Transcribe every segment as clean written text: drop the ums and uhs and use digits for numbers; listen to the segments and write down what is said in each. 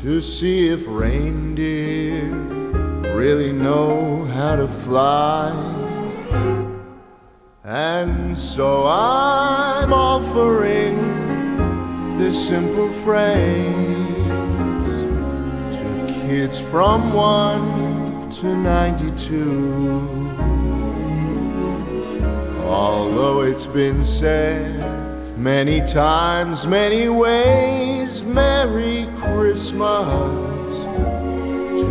to see if reindeer really know how to fly. And so I'm offering this simple phrase to kids from 1 to 92. Although it's been said many times, many ways, Merry Christmas to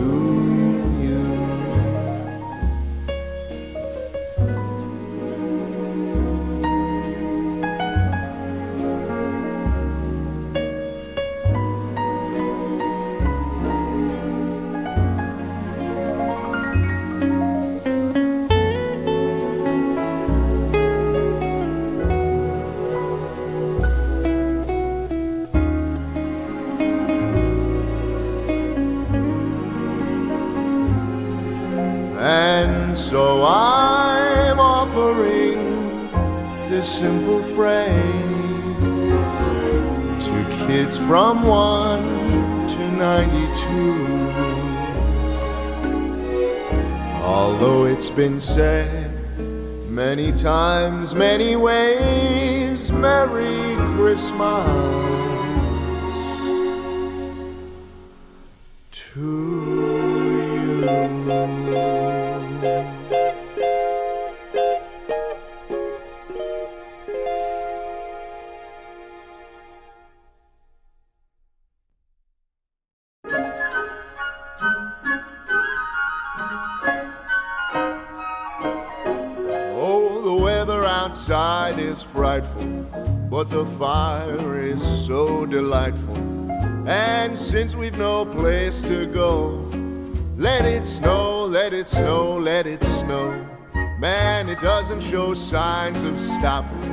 you. And so I'm offering this simple phrase to kids from 1 to 92. Although it's been said many times, many ways, Merry Christmas to you. Oh, the weather outside is frightful, but the fire is so delightful. And since we've no place to go, let it snow, let it snow, let it snow. Man, it doesn't show signs of stopping.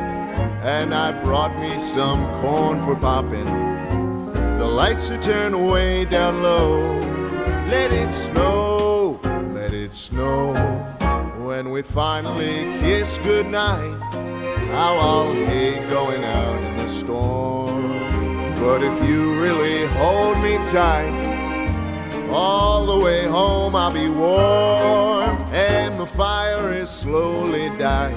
And I brought me some corn for popping. The lights are turned way down low. Let it snow, let it snow. When we finally kiss goodnight, how I'll hate going out in the storm. But if you really hold me tight, all the way home I'll be warm. And the fire is slowly dying,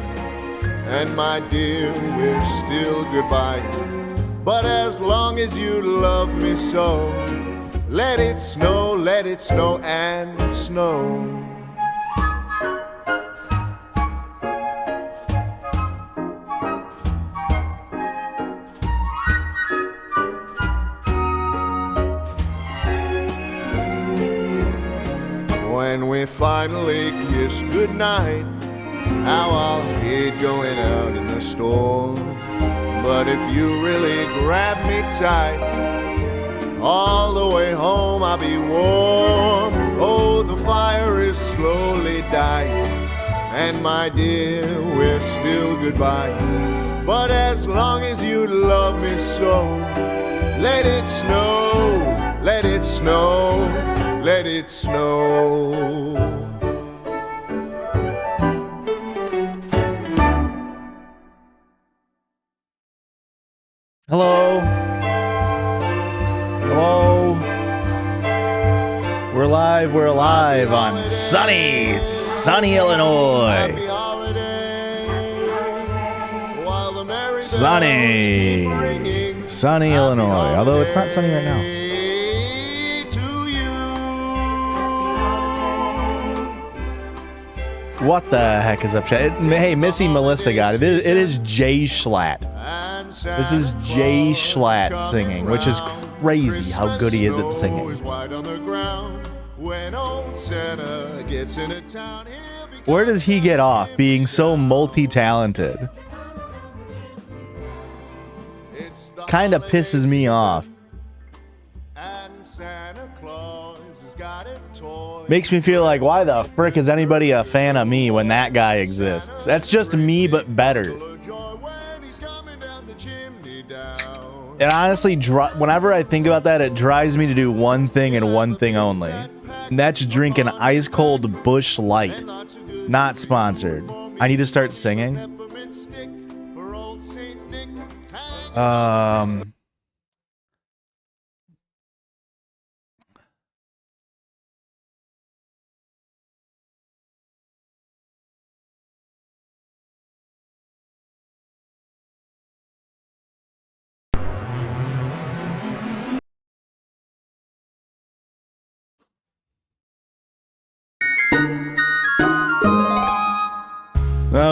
and my dear, we're still goodbye. But as long as you love me so, let it snow and snow. When we finally kiss goodnight, how I'll hate going out in the storm. But if you really grab me tight, all the way home I'll be warm. Oh, the fire is slowly dying, and my dear, we're still goodbye. But as long as you love me so, let it snow, let it snow, let it snow. Hello. Hello. We're live on sunny Illinois. Sunny Illinois. Although it's not sunny right now. What the heck is up, chat? Hey, Missy Melissa got it. It is Jay Schlatt. This is Jay Schlatt singing, which is crazy how good he is at singing. Where does he get off being so multi-talented? Kind of pisses me off. Makes me feel like, why the frick is anybody a fan of me when that guy exists? That's just me, but better. It honestly, whenever I think about that, it drives me to do one thing and one thing only. And that's drink an ice cold Busch Light. Not sponsored. I need to start singing.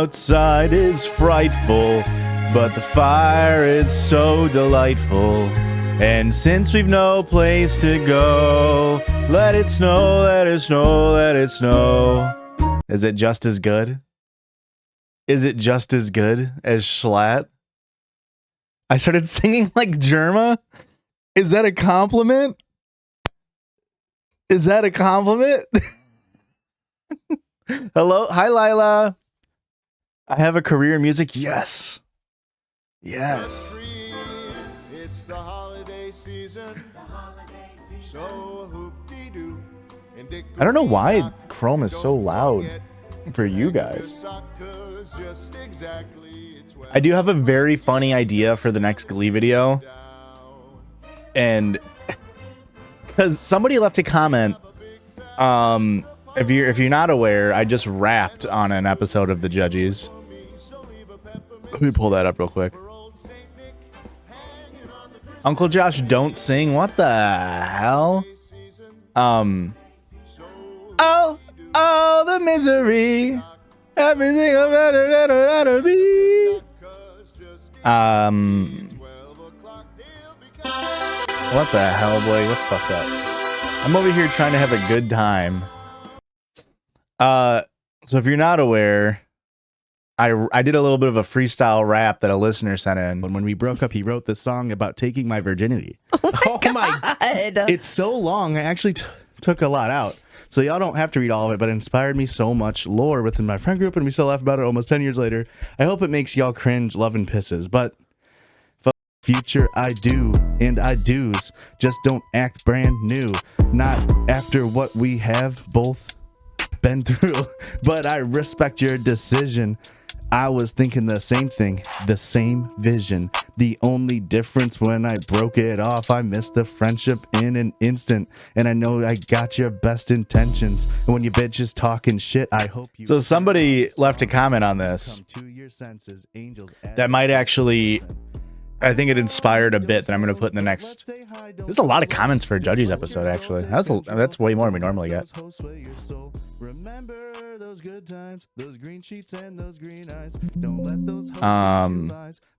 outside is frightful, but the fire is so delightful. And since we've no place to go, let it snow, let it snow, let it snow. Is it just as good? Is it just as good as Schlatt? I started singing like Germa. Is that a compliment? Is that a compliment? Hello? Hi, Lila. I have a career in music. Yes. Yes. It's the holiday season. So hoop-dee-doo. I don't know why Chrome is so loud for you guys. I do have a very funny idea for the next Glee video. And because somebody left a comment, if you're not aware, I just rapped on an episode of the Judges. Let me pull that up real quick. Uncle Josh, don't sing. What the hell? Oh, the misery. Everything better than it ought to be. What the hell, boy? What's fucked up? I'm over here trying to have a good time. So if you're not aware, I did a little bit of a freestyle rap that a listener sent in. When we broke up, he wrote this song about taking my virginity. Oh my God. It's so long, I actually took a lot out. So y'all don't have to read all of it, but it inspired me so much lore within my friend group, and we still laugh about it almost 10 years later. I hope it makes y'all cringe, love, and pisses. But future, I do, and I do's. Just don't act brand new. Not after what we have both been through. But I respect your decision. I was thinking the same thing, the same vision. The only difference when I broke it off, I missed the friendship in an instant. And I know I got your best intentions. And when your bitch is talking shit, I hope you... So somebody left a comment on this that might actually... I think it inspired a bit that I'm going to put in the next... There's a lot of comments for a Judges episode, actually. That's way more than we normally get. Remember those good times, those green sheets and those green eyes. Don't let those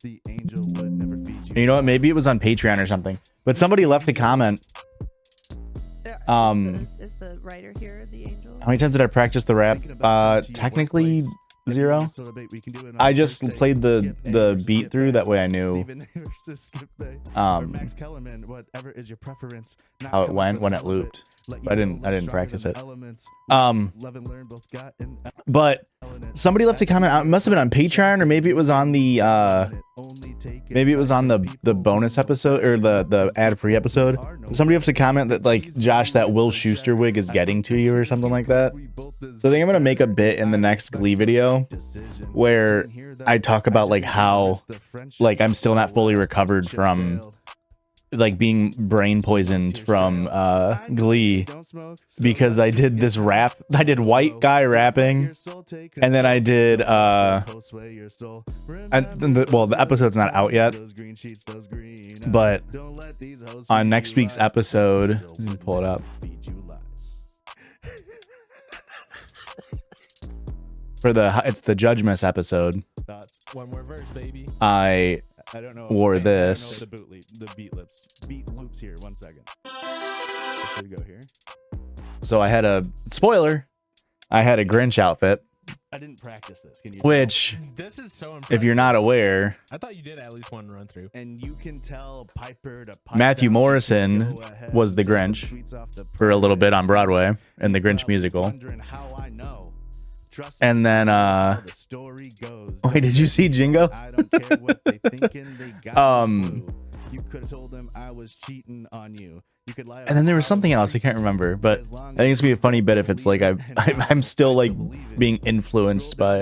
the angel would never feed you. You know what? Maybe it was on Patreon or something. But somebody left a comment. Is the writer here the angel? How many times did I practice the rap? Technically 0. I just played the beat through, that way I knew how it went when it looped. I didn't practice it. But somebody left a comment. It must have been on Patreon, or maybe it was on the bonus episode, or the ad-free episode. Somebody left a comment that, like, Josh, that Will Schuester wig is getting to you or something like that. So I think I'm gonna make a bit in the next Glee video where I talk about like how like I'm still not fully recovered from like being brain poisoned from Glee, because I did this rap. I did white guy rapping, and then I did the episode's not out yet, but on next week's episode, let me pull it up. It's the Judgmas episode. One more verse, baby. I don't know. Wore this. The beat loops here. 1 second. Should we go here? So I had a spoiler. I had a Grinch outfit. I didn't practice this. Can you? Which, this is so impressive. if you're not aware, I thought you did at least one run through. And you can tell Piper to Matthew Morrison was the Grinch for a little bit on Broadway in the Grinch musical. And then, wait, did you see Jingo? You could have told them I was cheating on you. You could lie. And then there was something else I can't remember, but I think it's gonna be a funny bit if it's like I'm still like being influenced by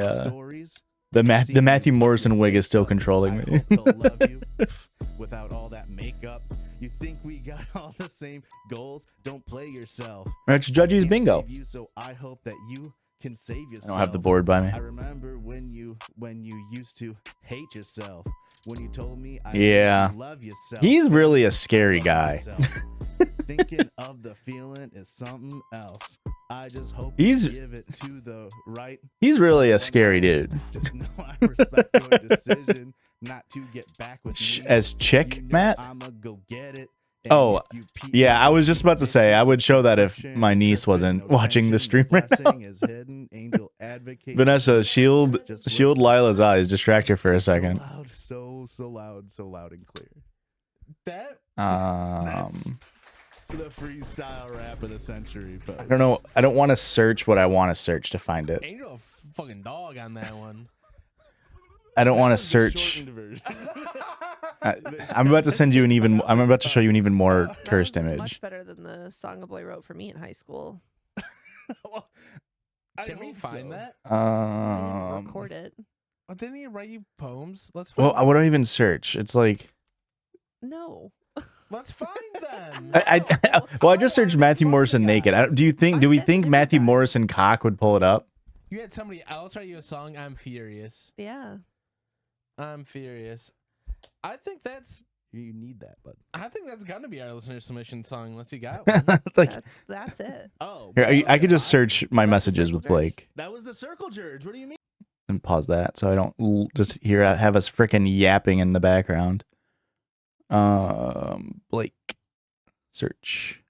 the Matthew Morrison wig is still controlling me. Without all that makeup, you think we got all the same goals? Don't play yourself. It's Judges bingo. So I hope that you can save yourself. I don't have the board by me. I remember when you used to hate yourself. When you told me I love yourself. He's really a scary guy. Thinking of the feeling is something else. I just hope He's- you give it to the right. He's really a scary dude. Just know I respect your decision not to get back with me. As chick, You know Matt? I'ma go get it. And Oh, if you peep yeah, I my was just about to say, I would show that if my niece wasn't watching the stream right now. Blessing is hidden, angel advocate. Vanessa, shield Lila's eyes. Distract her for a second. So loud, so loud and clear. That That's the freestyle rap of the century. I don't know. I don't want to search what I want to search to find it. Angel a fucking dog on that one. I don't want to search. I'm about to send you an even. I'm about to show you an even more cursed That was image. Much better than the song a boy wrote for me in high school. Well, I Can we hope find so. that? I didn't record it. Oh, didn't he write you poems? Let's find Well, what do I even search? It's like No. Let's find them. well, I just searched Matthew Morrison naked. Do we think Matthew Morrison cock would pull it up? You had somebody else write you a song. I'm furious. Yeah. I'm furious. I think that's You need that, bud. gonna be our listener submission song unless you got one. Like, That's it. Oh, here, I could just search my messages with Blake That was the circle, George. What do you mean? and pause that so I don't just have us freaking yapping in the background. Blake, search.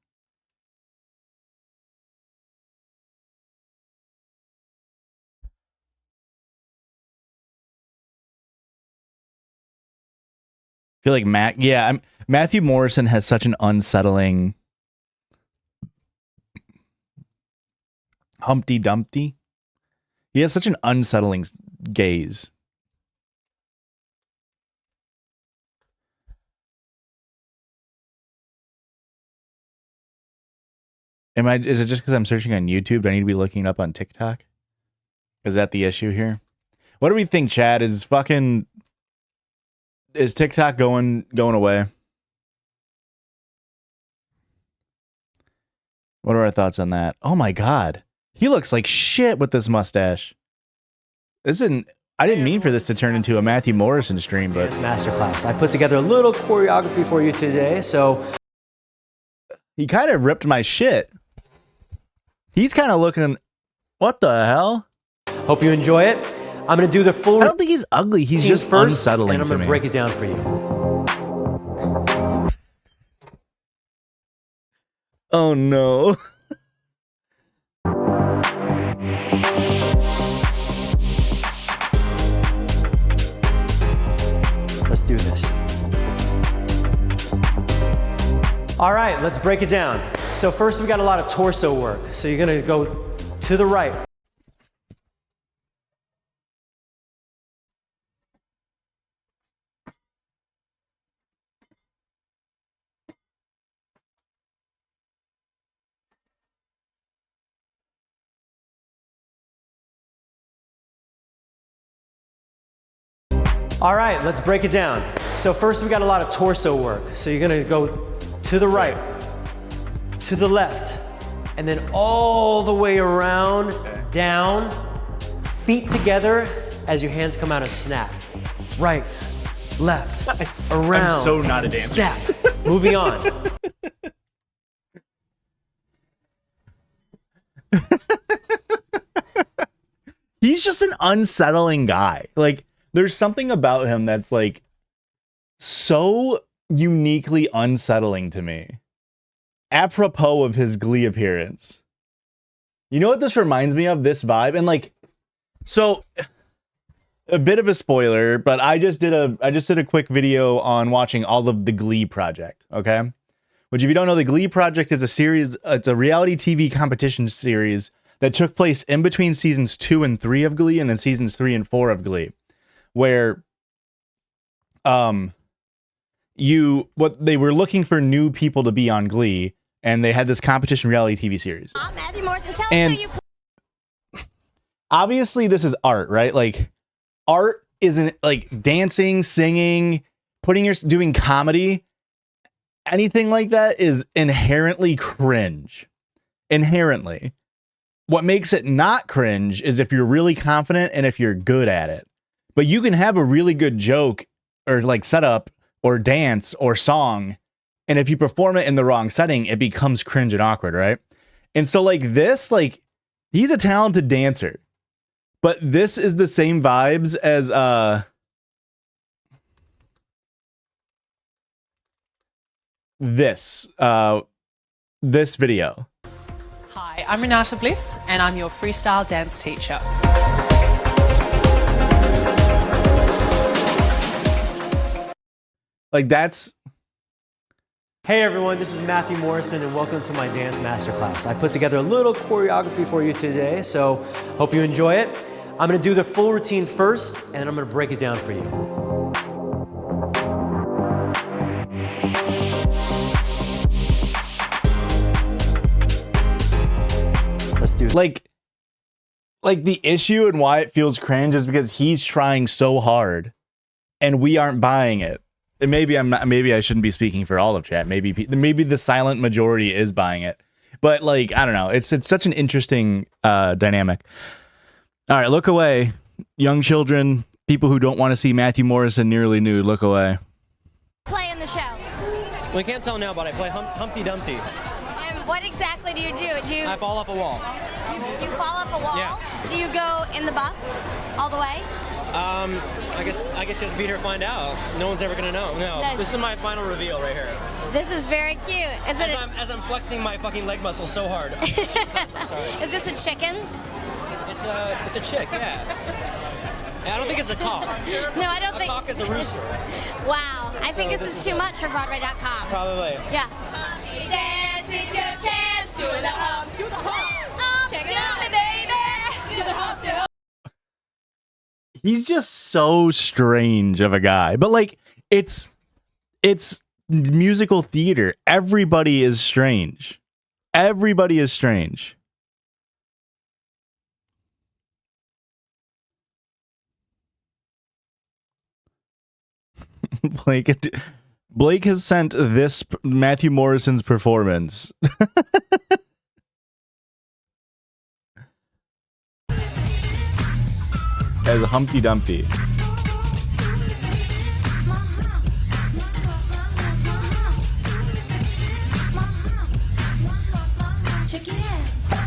I feel like Matthew Morrison has such an unsettling Humpty Dumpty. He has such an unsettling gaze. Is it just because I'm searching on YouTube? Do I need to be looking it up on TikTok? Is that the issue here? What do we think, Chad? Is TikTok going away? What are our thoughts on that? Oh my god. He looks like shit with this mustache. I didn't mean for this to turn into a Matthew Morrison stream, but It's masterclass. I put together a little choreography for you today, so he kind of ripped my shit. He's kind of looking, what the hell? hope you enjoy it. I'm gonna do the full I don't think he's ugly. He's routine just first, unsettling and I'm to gonna me. break it down for you. Oh no. Let's do this. All right, let's break it down. So first we got a lot of torso work. So you're gonna go to the right. All right, let's break it down. So first we got a lot of torso work. So you're gonna go to the right, to the left, and then all the way around, down, feet together as your hands come out of snap. Right, left, around, I'm so not a and dancer. snap. Moving on. He's just an unsettling guy. Like, there's something about him that's like so uniquely unsettling to me. Apropos of his Glee appearance. You know what this reminds me of? This vibe? And like, so a bit of a spoiler, but I just did a quick video on watching all of the Glee Project, okay? Which, if you don't know, the Glee Project is a series, it's a reality TV competition series that took place in between seasons 2 and 3 of Glee and then seasons 3 and 4 of Glee, where they were looking for new people to be on Glee, and they had this competition reality TV series. I'm Matthew Morrison. Tell And us who you obviously this is art, right? Like, art isn't like dancing, singing, doing comedy. Anything like that is inherently cringe. Inherently. What makes it not cringe is if you're really confident and if you're good at it. But you can have a really good joke or like setup or dance or song, and if you perform it in the wrong setting, it becomes cringe and awkward, right? And so like this, like he's a talented dancer, but this is the same vibes as this video. Hi, I'm Renata Bliss, and I'm your freestyle dance teacher. Like that's. Hey everyone, this is Matthew Morrison and welcome to my dance masterclass. I put together a little choreography for you today, so hope you enjoy it. I'm gonna do the full routine first and then I'm gonna break it down for you. Let's do it. Like the issue and why it feels cringe is because he's trying so hard and we aren't buying it. And maybe I shouldn't be speaking for all of chat. Maybe the silent majority is buying it. But like, I don't know. It's such an interesting dynamic. All right, look away. Young children, people who don't want to see Matthew Morrison nearly nude, look away. Play in the show. We can't tell now, but I play Humpty Dumpty. And what exactly do you do? I fall off a wall. You fall off a wall? Yeah. Do you go in the buff all the way? I guess you have to be here to find out. No one's ever gonna know. No, Nice. This is my final reveal right here. This is very cute. Is it? As I'm flexing my fucking leg muscle so hard. I'm sorry. Is this a chicken? It's a chick, yeah. I don't think it's a cock. No, I don't A think. cock is a rooster. Wow, I think this is too much for Broadway.com. Probably. Yeah. Dance, it's your chance. Do the hump, do the hump. Check it out, baby. Do the hump, do the hump. He's just so strange of a guy. But like it's musical theater. Everybody is strange. Everybody is strange. Blake has sent this Matthew Morrison's performance. As Humpty Dumpty.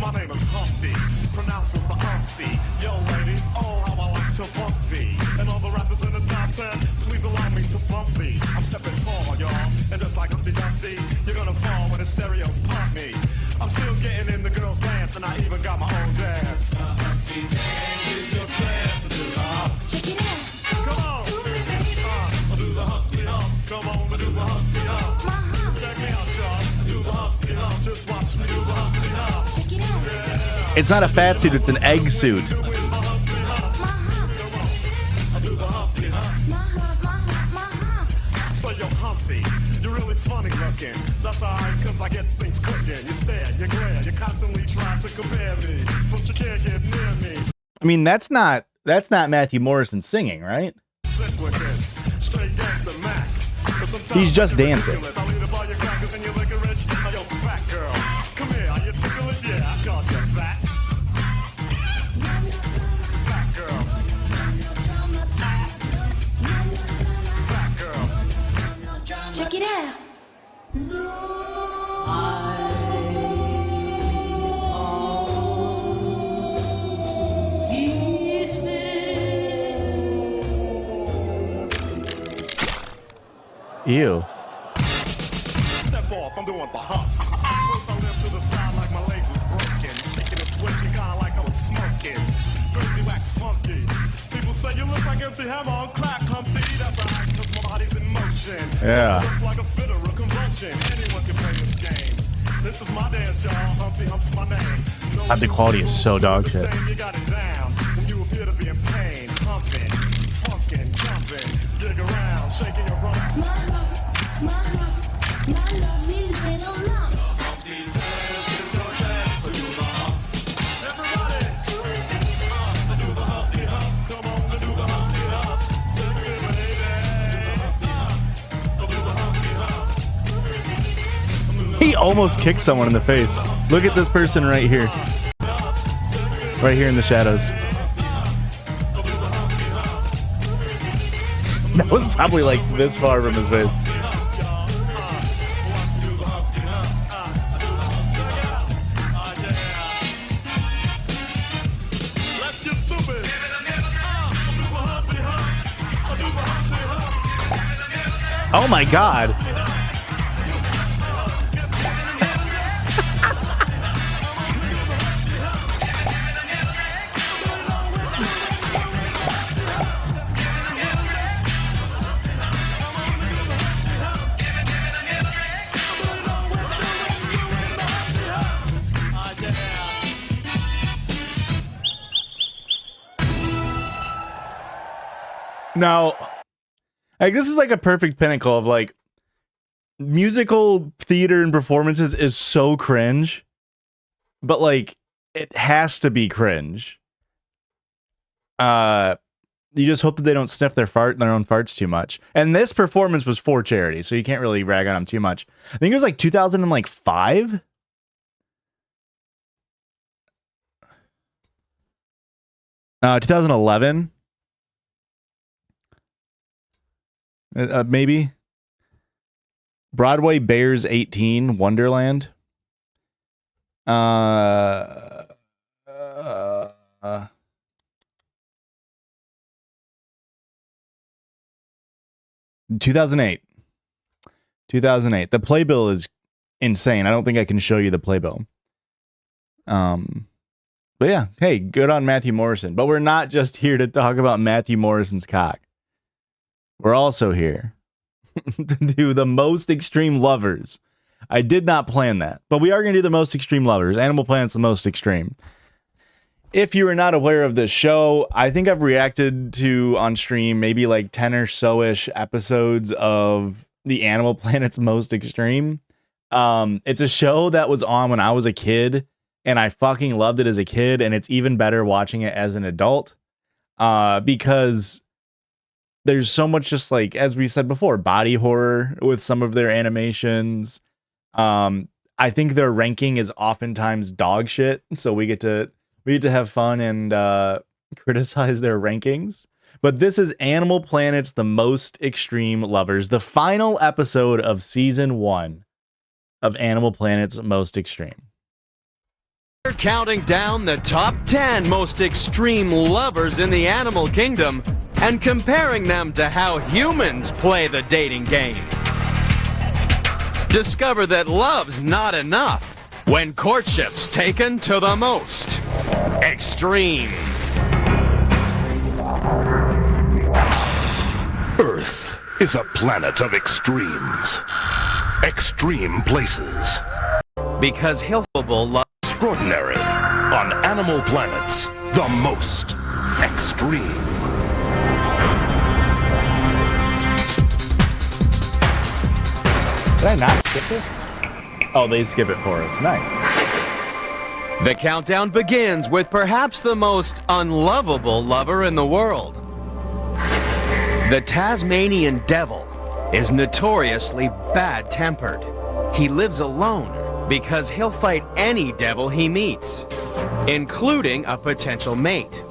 My name is Humpty, pronounced with the Humpty. Yo, ladies, oh, how I like to funk thee. And all the rappers in the top 10, please allow me to bump thee. I'm stepping tall, y'all, and just like Humpty Dumpty, you're gonna fall when the stereos pump me. I'm still getting in the girls' dance, and I even got my own dance. The Humpty dance is your chance to do the hump. Check it out. Come on, do the Humpty hump. Come on, do the Humpty hump. Check me out, y'all. Do the Humpty hump. Just watch me do the Humpty hump. Check it out. It's not a fat suit, it's an egg suit. So yo, Humpty, you're really funny looking. That's alright, cause I get things cooking. You stare, you glare, you constantly try to compare me, but you can't get near me. I mean, that's not Matthew Morrison singing, right? Sit with this, straight gangsta Mac. But sometimes He's just it's dancing. ridiculous. I'll eat up all your crackers and your licorice. Oh, yo, fat girl, come here, are you ticklish? Yeah, I called you fat. Fat girl. Fat girl. Check it out. Ew. Step off, I'm doing the hump. First I lift to the side like my leg was broken. Shaking and twitching, kinda like I was smoking. Crazy, whack, funky. People say you look like MC Hammer on crack, Humpty. That's alright, cause my body's in motion. Yeah. So I look like a fit or a convulsion. Anyone can play this game. This is my dance, y'all. Humpty Hump's my name. No The quality is so dog shit. you got it down. When you appear to be in pain, humping, funkin', jumping, dig around, shaking your rump. He almost kicked someone in the face. Look at this person right here. Right here in the shadows. That was probably like this far from his face. Oh my god. Now, like, this is like a perfect pinnacle of like musical theater and performances is so cringe, but like it has to be cringe. You just hope that they don't sniff their own farts too much. And this performance was for charity, so you can't really rag on them too much. I think it was like 2005. 2011. Maybe. Broadway Bears 18 Wonderland. 2008. 2008. The playbill is insane. I don't think I can show you the playbill. But yeah, hey, good on Matthew Morrison. But we're not just here to talk about Matthew Morrison's cock. We're also here to do the most extreme lovers. I did not plan that, but we are going to do the most extreme lovers. Animal Planet's the most extreme. If you are not aware of this show, I think I've reacted to on stream maybe like 10 or so-ish episodes of the Animal Planet's most extreme. It's a show that was on when I was a kid, and I fucking loved it as a kid, and it's even better watching it as an adult because there's so much, just like, as we said before, body horror with some of their animations. I think their ranking is oftentimes dog shit, so we get to have fun and criticize their rankings. But this is Animal Planet's The Most Extreme Lovers, the final episode of season 1 of Animal Planet's Most Extreme. We're counting down the top 10 most extreme lovers in the animal kingdom and comparing them to how humans play the dating game. Discover that love's not enough when courtship's taken to the most extreme. Earth is a planet of extremes. Extreme places. Because Hilfable loves extraordinary on Animal Planet's The Most Extreme. Did I not skip this? Oh, they skip it for us. Nice. The countdown begins with perhaps the most unlovable lover in the world. The Tasmanian Devil is notoriously bad-tempered. He lives alone because he'll fight any devil he meets, including a potential mate.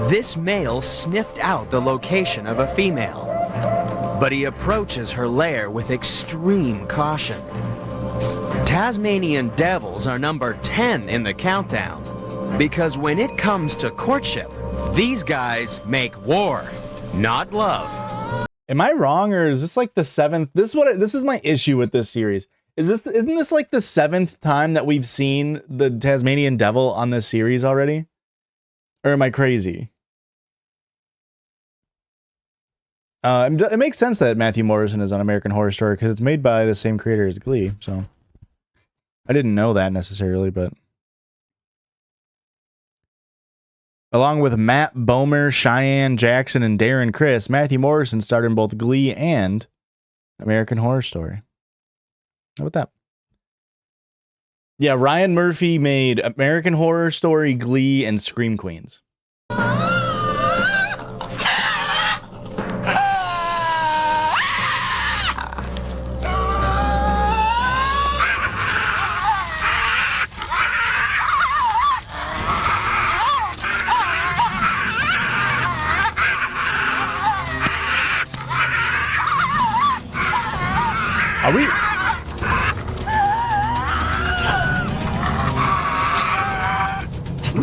This male sniffed out the location of a female, but he approaches her lair with extreme caution. Tasmanian devils are number 10 in the countdown because when it comes to courtship, these guys make war, not love. Am I wrong, or is this like the 7th? This is my issue with this series. Isn't this like the 7th time that we've seen the Tasmanian Devil on this series already? Or am I crazy? It makes sense that Matthew Morrison is on American Horror Story because it's made by the same creator as Glee. So I didn't know that necessarily, but along with Matt Bomer, Cheyenne Jackson, and Darren Criss, Matthew Morrison starred in both Glee and American Horror Story. How about that? Yeah, Ryan Murphy made American Horror Story, Glee, and Scream Queens. Are we?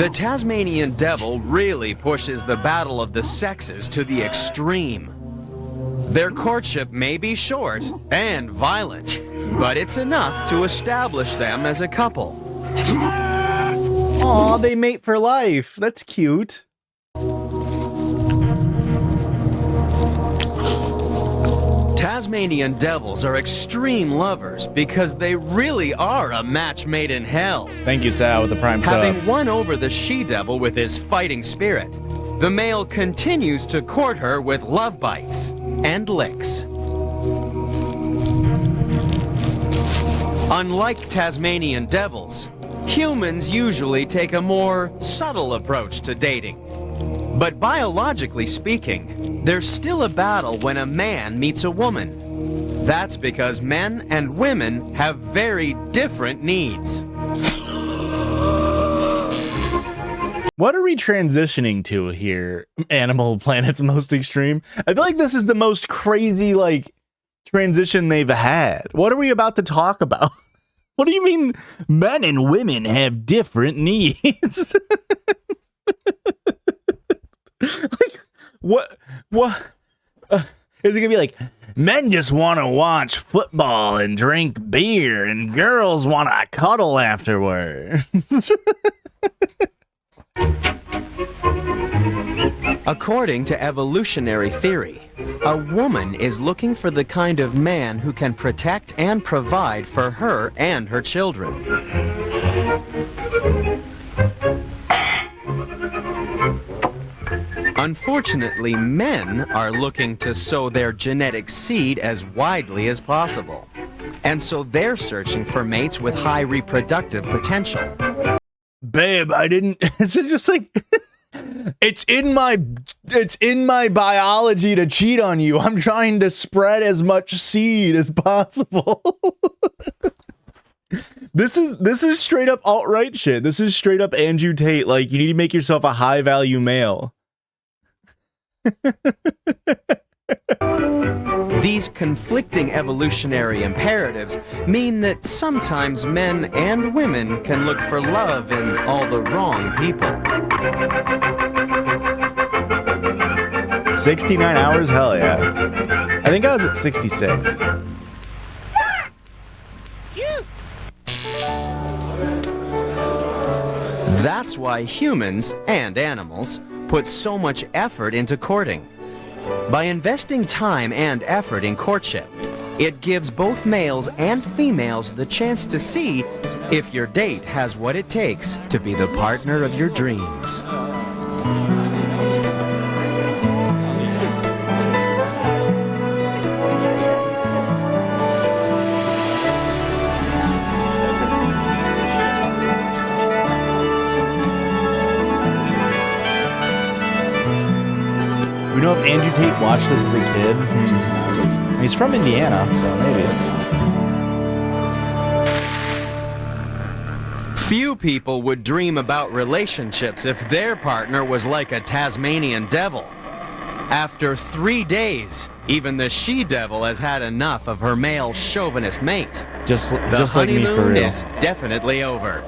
The Tasmanian Devil really pushes the battle of the sexes to the extreme. Their courtship may be short and violent, but it's enough to establish them as a couple. Aw, they mate for life. That's cute. Tasmanian devils are extreme lovers because they really are a match made in hell. Thank you, Sal, with the prime sub. Having won over the she-devil with his fighting spirit, the male continues to court her with love bites and licks. Unlike Tasmanian devils, humans usually take a more subtle approach to dating. But biologically speaking, there's still a battle when a man meets a woman. That's because men and women have very different needs. What are we transitioning to here, Animal Planet's Most Extreme? I feel like this is the most crazy, like, transition they've had. What are we about to talk about? What do you mean men and women have different needs? Like, what, is it gonna be like, men just want to watch football and drink beer, and girls want to cuddle afterwards? According to evolutionary theory, a woman is looking for the kind of man who can protect and provide for her and her children. Unfortunately, men are looking to sow their genetic seed as widely as possible. And so they're searching for mates with high reproductive potential. Babe, I didn't. Is it just like it's in my biology to cheat on you. I'm trying to spread as much seed as possible. This is straight up alt-right shit. This is straight up Andrew Tate. Like, you need to make yourself a high value male. These conflicting evolutionary imperatives mean that sometimes men and women can look for love in all the wrong people. 69 hours? Hell yeah. I think I was at 66. That's why humans and animals put so much effort into courting. By investing time and effort in courtship, it gives both males and females the chance to see if your date has what it takes to be the partner of your dreams. We know if Andrew Tate watched this as a kid. He's from Indiana, so maybe. Few people would dream about relationships if their partner was like a Tasmanian devil. After 3 days, even the she-devil has had enough of her male chauvinist mate. Just the like me, for honeymoon real. is definitely over.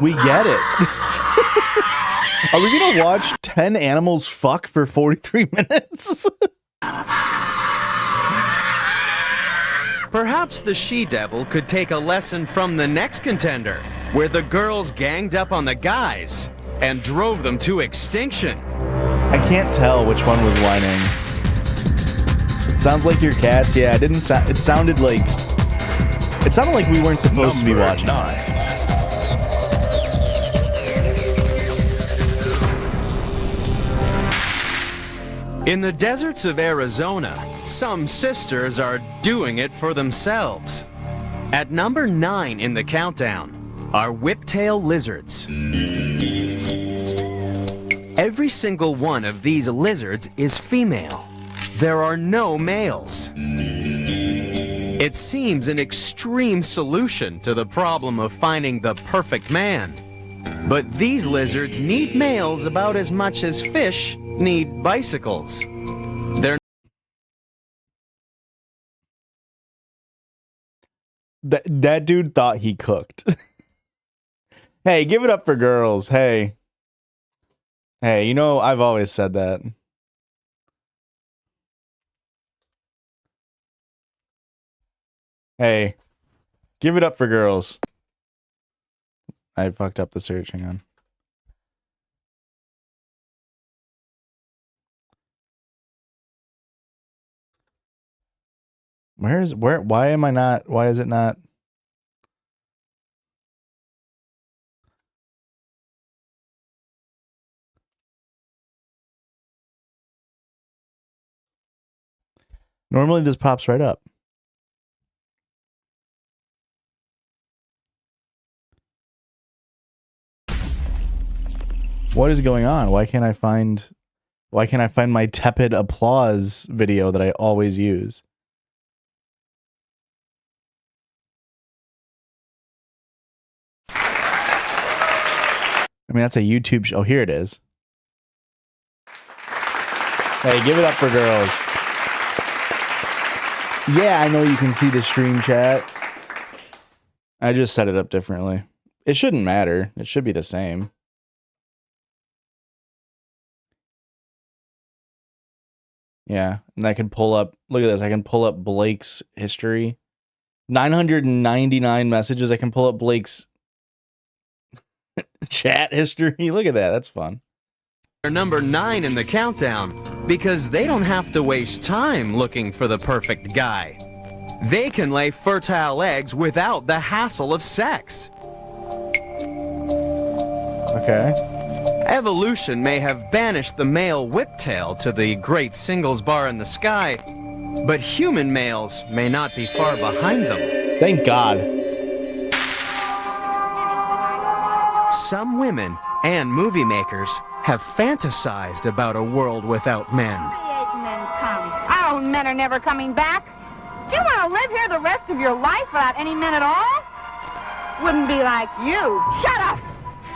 We get it. Are we gonna watch 10 animals fuck for 43 minutes? Perhaps the she-devil could take a lesson from the next contender, where the girls ganged up on the guys and drove them to extinction. I can't tell which one was whining. It sounds like your cats. Yeah, it didn't sound. It sounded like we weren't supposed to be watching. 9. In the deserts of Arizona, some sisters are doing it for themselves. At number 9 in the countdown are whiptail lizards. Every single one of these lizards is female. There are no males. It seems an extreme solution to the problem of finding the perfect man. But these lizards need males about as much as fish need bicycles. They're That dude thought he cooked. Hey, give it up for girls. Hey. Hey, you know, I've always said that. Hey, give it up for girls. I fucked up the search. Hang on. Why am I not? Why is it not? Normally this pops right up. What is going on? Why can't I find my tepid applause video that I always use? I mean, that's a YouTube show. Oh, here it is. Hey, give it up for girls. Yeah, I know you can see the stream chat. I just set it up differently. It shouldn't matter. It should be the same. Yeah, and I can pull up, look at this, I can pull up Blake's history. 999 messages, I can pull up Blake's chat history. Look at that, that's fun. They're number 9 in the countdown because they don't have to waste time looking for the perfect guy. They can lay fertile eggs without the hassle of sex. Okay. Evolution may have banished the male whiptail to the great singles bar in the sky, but human males may not be far behind them. Thank God. Some women and movie makers have fantasized about a world without men. Oh, men are never coming back. Do you want to live here the rest of your life without any men at all? Wouldn't be like you. Shut up!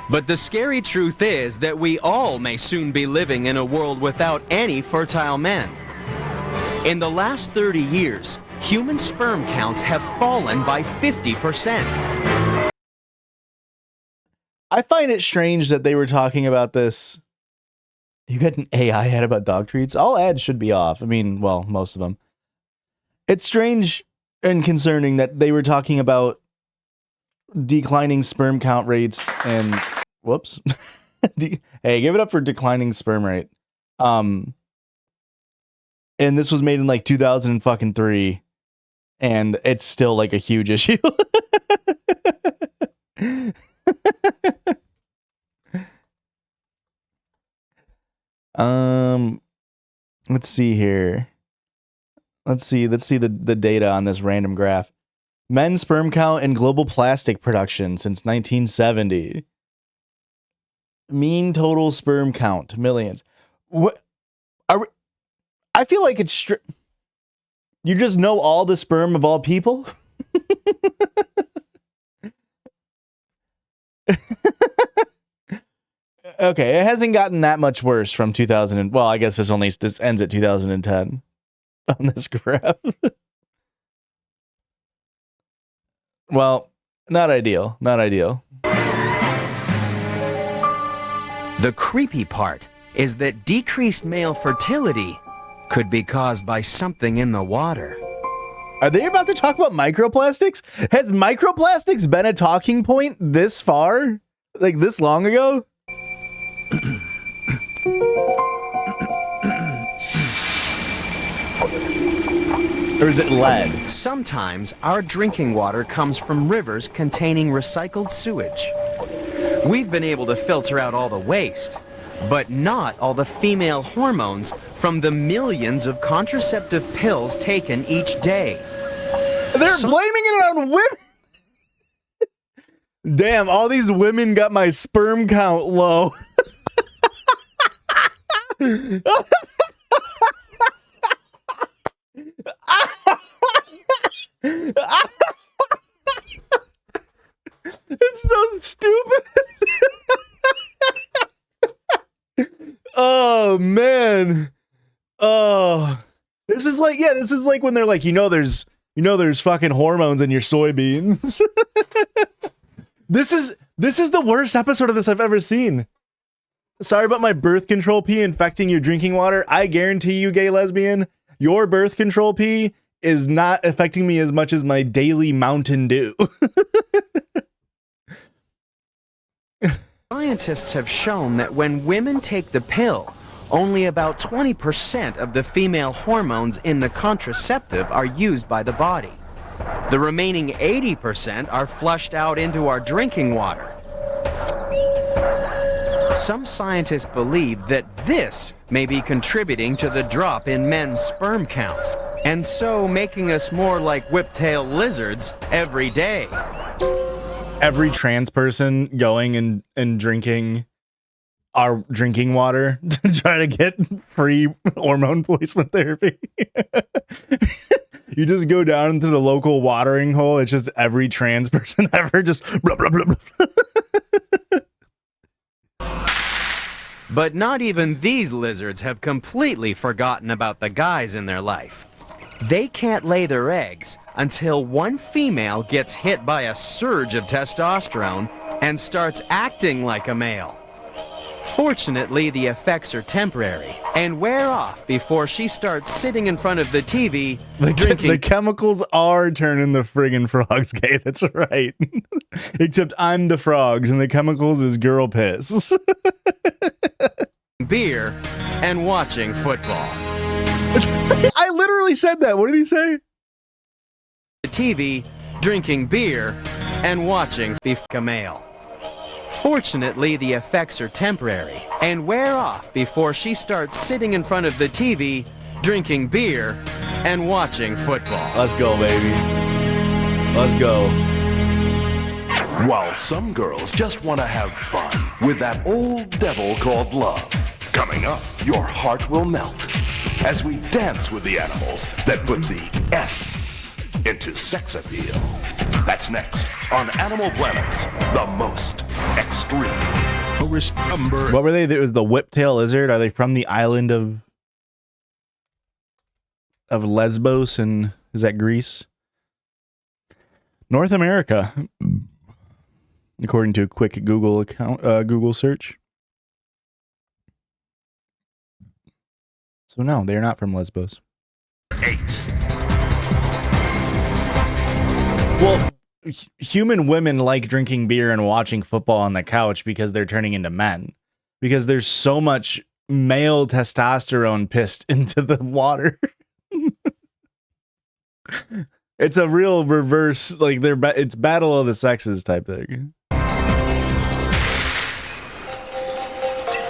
But the scary truth is that we all may soon be living in a world without any fertile men. In the last 30 years, human sperm counts have fallen by 50%. I find it strange that they were talking about this. You got an AI ad about dog treats? All ads should be off. I mean, well, most of them. It's strange and concerning that they were talking about declining sperm count rates and whoops. Hey, give it up for declining sperm rate. And this was made in like 2003 and it's still like a huge issue. Let's see here. Let's see the data on this random graph. Men's sperm count and global plastic production since 1970. Mean total sperm count, millions. What are we, I feel like it's you just know all the sperm of all people? Okay, it hasn't gotten that much worse from 2000 and, well, I guess this ends at 2010 on this graph. Well, not ideal, not ideal. The creepy part is that decreased male fertility could be caused by something in the water. Are they about to talk about microplastics? Has microplastics been a talking point this far? Like this long ago? Or is it lead? Sometimes our drinking water comes from rivers containing recycled sewage. We've been able to filter out all the waste, but not all the female hormones from the millions of contraceptive pills taken each day. They're blaming it on women. Damn, all these women got my sperm count low. It's so stupid. Oh man. Oh. This is like when they're like, there's fucking hormones in your soybeans. This is the worst episode of this I've ever seen. Sorry about my birth control pee infecting your drinking water. I guarantee you, gay lesbian, your birth control pee is not affecting me as much as my daily Mountain Dew. Scientists have shown that when women take the pill, only about 20% of the female hormones in the contraceptive are used by the body. The remaining 80% are flushed out into our drinking water. Some scientists believe that this may be contributing to the drop in men's sperm count, and so making us more like whiptail lizards every day. Every trans person going and drinking our drinking water to try to get free hormone replacement therapy. You just go down into the local watering hole. It's just every trans person ever just blah, blah, blah, blah. But not even these lizards have completely forgotten about the guys in their life. They can't lay their eggs until one female gets hit by a surge of testosterone and starts acting like a male. Fortunately, the effects are temporary and wear off before she starts sitting in front of the TV drinking. The chemicals are turning the friggin' frogs gay. That's right. Except I'm the frogs and the chemicals is girl piss. Beer and watching football. I literally said that. What did he say? The TV, drinking beer, and watching a male. Fortunately, the effects are temporary and wear off before she starts sitting in front of the TV, drinking beer, and watching football. Let's go, baby. Let's go. While some girls just want to have fun with that old devil called love. Coming up, your heart will melt as we dance with the animals that put the S into sex appeal. That's next on Animal Planet's The Most Extreme. What were they? It was the whiptail lizard. Are they from the island of Lesbos, and is that Greece? North America, according to a quick Google account, Google search. So no, they're not from Lesbos. 8. Well, human women like drinking beer and watching football on the couch because they're turning into men. Because there's so much male testosterone pissed into the water. It's a real reverse, like it's battle of the sexes type thing.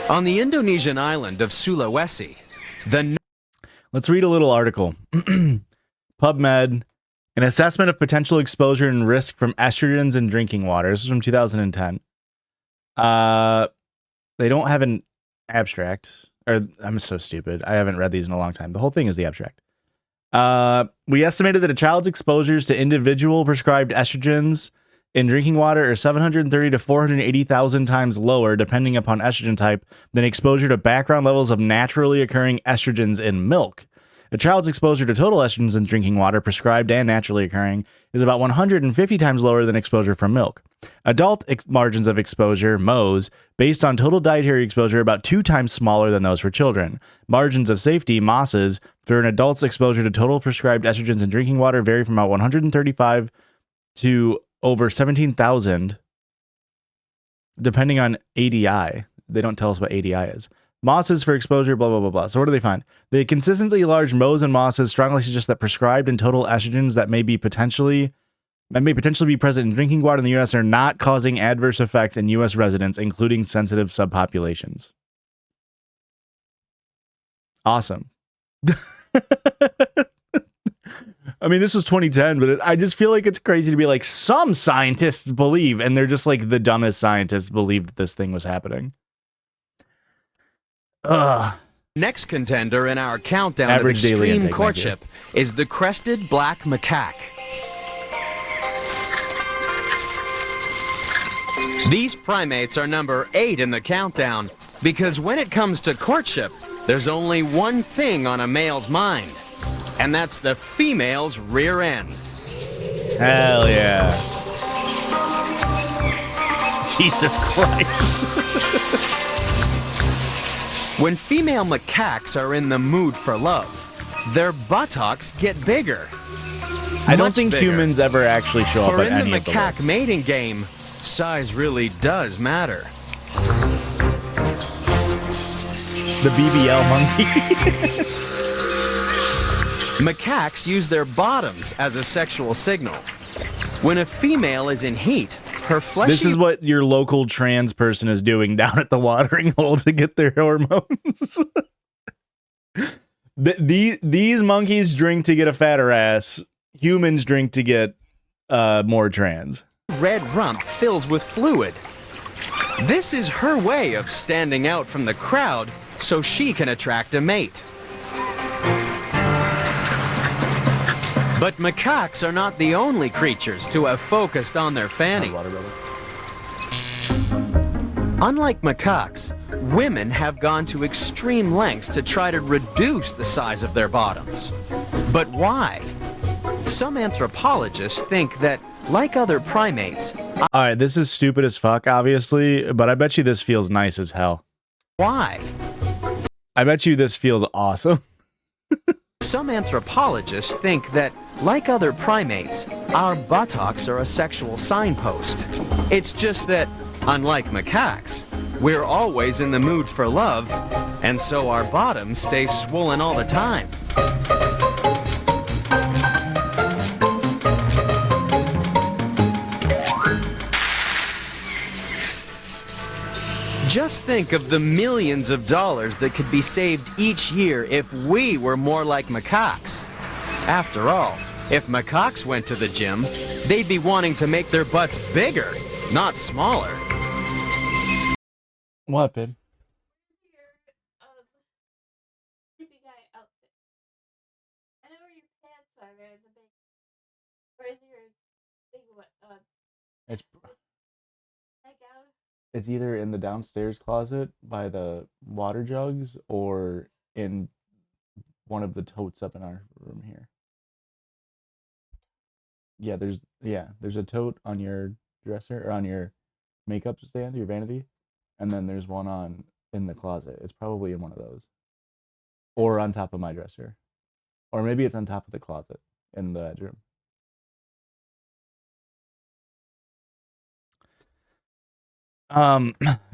On the Indonesian island of Sulawesi, let's read a little article. PubMed, an assessment of potential exposure and risk from estrogens in drinking water. This is from 2010. They don't have an abstract. Or I'm so stupid. I haven't read these in a long time. The whole thing is the abstract. We estimated that a child's exposures to individual prescribed estrogens in drinking water are 730 to 480,000 times lower, depending upon estrogen type, than exposure to background levels of naturally occurring estrogens in milk. A child's exposure to total estrogens in drinking water, prescribed and naturally occurring, is about 150 times lower than exposure from milk. Adult margins of exposure, MOEs, based on total dietary exposure, are about 2 times smaller than those for children. Margins of safety, MOSs, for an adult's exposure to total prescribed estrogens in drinking water vary from about 135 to over 17,000, depending on ADI. They don't tell us what ADI is. MOSs for exposure, blah, blah, blah, blah. So what do they find? The consistently large MOEs and MOSs strongly suggest that prescribed and total estrogens that may potentially be present in drinking water in the U.S. are not causing adverse effects in U.S. residents, including sensitive subpopulations. Awesome. I mean, this was 2010, but I just feel like it's crazy to be like, some scientists believe, and they're just like the dumbest scientists believe that this thing was happening. Next contender in our countdown Average of daily extreme intake, courtship is the crested black macaque. These primates are number 8 in the countdown because when it comes to courtship, there's only one thing on a male's mind, and that's the female's rear end. Hell yeah. Jesus Christ. When female macaques are in the mood for love, their buttocks get bigger. I don't Much think bigger. humans ever actually show up For at in the any of the macaque lists. mating game, size really does matter. The BBL monkey. Macaques use their bottoms as a sexual signal. When a female is in heat, her fleshy... This is what your local trans person is doing down at the watering hole to get their hormones. These monkeys drink to get a fatter ass. Humans drink to get more trans. red rump fills with fluid. This is her way of standing out from the crowd so she can attract a mate. But macaques are not the only creatures to have focused on their fanny. Unlike macaques, women have gone to extreme lengths to try to reduce the size of their bottoms. But why? Some anthropologists think that, like other primates... Alright, this is stupid as fuck, obviously, but I bet you this feels nice as hell. Why? I bet you this feels awesome. Some anthropologists think that, like other primates, our buttocks are a sexual signpost. It's just that, unlike macaques, we're always in the mood for love, and so our bottoms stay swollen all the time. Just think of the millions of dollars that could be saved each year if we were more like macaques. After all, if macaques went to the gym, they'd be wanting to make their butts bigger, not smaller. What, babe? It's either in the downstairs closet by the water jugs or in one of the totes up in our room here. Yeah, there's a tote on your dresser or on your makeup stand, your vanity, and then there's one in the closet. It's probably in one of those. Or on top of my dresser. Or maybe it's on top of the closet in the bedroom.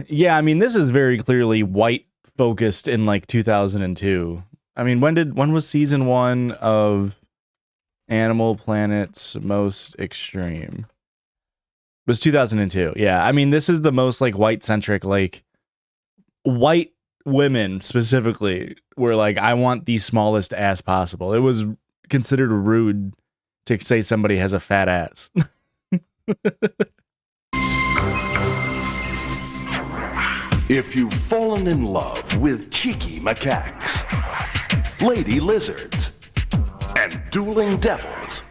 Yeah, I mean, this is very clearly white focused in like 2002. I mean, when was season 1 of Animal Planet's Most Extreme? It was 2002. Yeah, I mean, this is the most like white centric, like white women specifically were like, I want the smallest ass possible. It was considered rude to say somebody has a fat ass. If you've fallen in love with cheeky macaques, lady lizards, and dueling devils,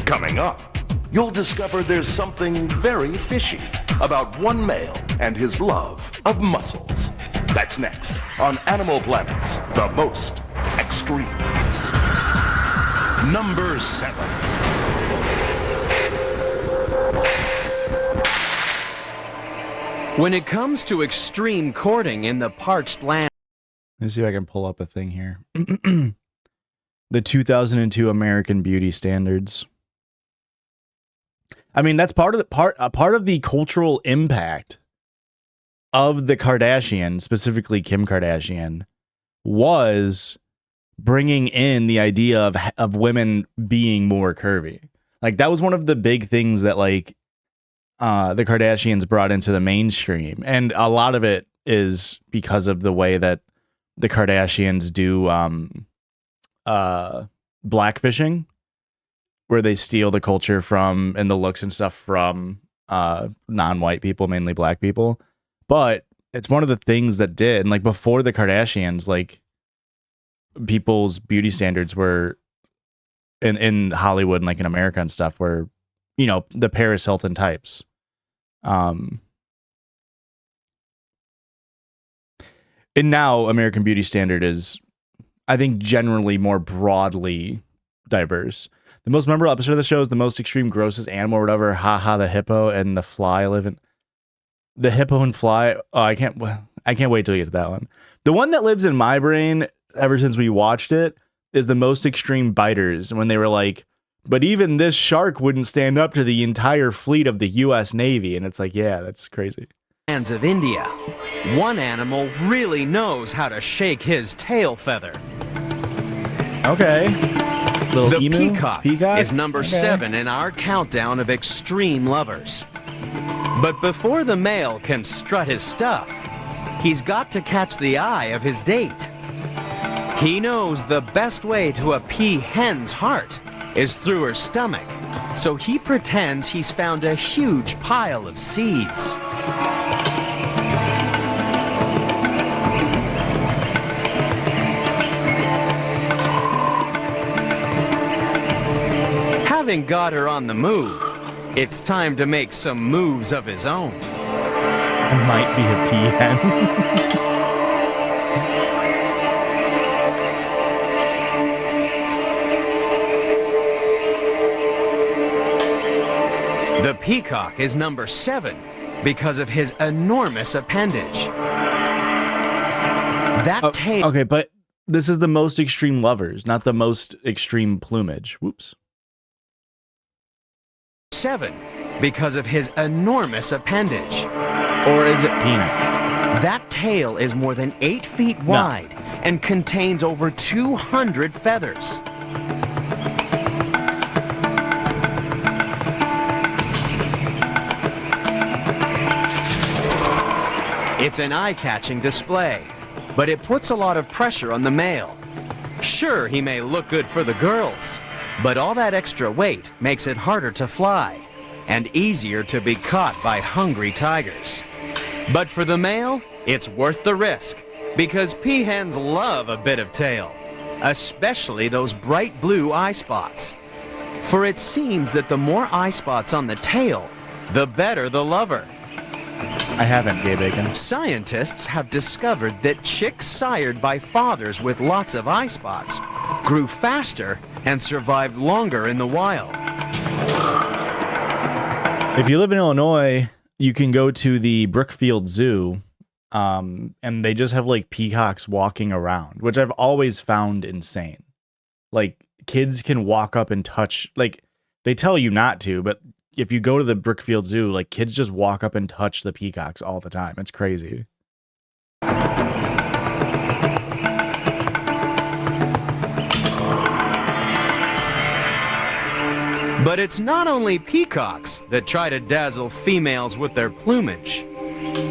coming up, you'll discover there's something very fishy about one male and his love of muscles. That's next on Animal Planet's The Most Extreme. Number 7. When it comes to extreme courting in the parched land... Let me see if I can pull up a thing here. The 2002 American Beauty Standards. I mean, that's part of the cultural impact of the Kardashians, specifically Kim Kardashian, was bringing in the idea of women being more curvy. Like, that was one of the big things that like the Kardashians brought into the mainstream, and a lot of it is because of the way that the Kardashians do blackfishing, where they steal the culture from and the looks and stuff from non-white people, mainly black people. But it's one of the things that did, and like before the Kardashians, like people's beauty standards were in Hollywood and like in America and stuff were, you know, the Paris Hilton types. And now American Beauty Standard is, I think, generally more broadly diverse. The most memorable episode of the show is the most extreme, grossest animal or whatever. Ha ha, the hippo and the fly live in. The hippo and fly. Oh, I can't wait till we get to that one. The one that lives in my brain ever since we watched it is the most extreme biters, when they were like, but even this shark wouldn't stand up to the entire fleet of the U.S. Navy. And it's like, yeah, that's crazy. Lands of India. One animal really knows how to shake his tail feather. Okay. Little The emu? peacock is number 7 in our countdown of extreme lovers. But before the male can strut his stuff, he's got to catch the eye of his date. He knows the best way to a peahen's heart is through her stomach, so he pretends he's found a huge pile of seeds. Having got her on the move, it's time to make some moves of his own. I might be a peahen. The peacock is number 7 because of his enormous appendage. That tail. Okay, but this is the most extreme lovers, not the most extreme plumage. Whoops. 7 because of his enormous appendage. Or is it penis? That tail is more than 8 feet wide and contains over 200 feathers. It's an eye-catching display, but it puts a lot of pressure on the male. Sure, he may look good for the girls, but all that extra weight makes it harder to fly and easier to be caught by hungry tigers. But for the male, it's worth the risk, because peahens love a bit of tail, especially those bright blue eye spots. For it seems that the more eye spots on the tail, the better the lover. I haven't, gay bacon. Scientists have discovered that chicks sired by fathers with lots of eye spots grew faster and survived longer in the wild. If you live in Illinois, you can go to the Brookfield Zoo, and they just have like peacocks walking around, which I've always found insane. Like, kids can walk up and touch, like, they tell you not to, but if you go to the Brookfield Zoo, like, kids just walk up and touch the peacocks all the time. It's crazy. But it's not only peacocks that try to dazzle females with their plumage.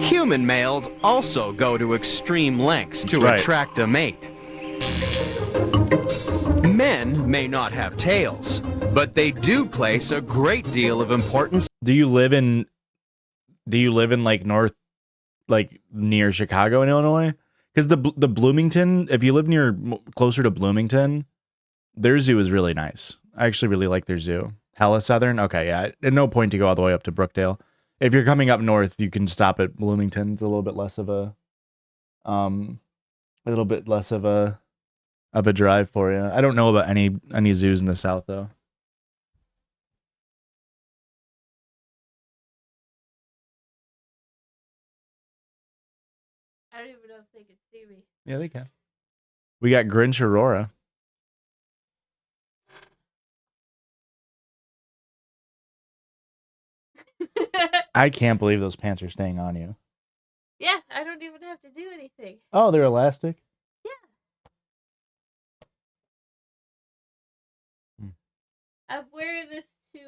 Human males also go to extreme lengths to attract a mate. Men may not have tails, but they do place a great deal of importance. Do you live in like north, like near Chicago in Illinois? Because the Bloomington, if you live closer to Bloomington, their zoo is really nice. I actually really like their zoo. Hella Southern? Okay, yeah. At no point to go all the way up to Brookdale. If you're coming up north, you can stop at Bloomington. It's a little bit less of a drive for you. I don't know about any zoos in the South though. I don't even know if they can see me. Yeah, they can. We got Grinch Aurora. I can't believe those pants are staying on you. Yeah, I don't even have to do anything. Oh, they're elastic? Yeah. I'm wearing this to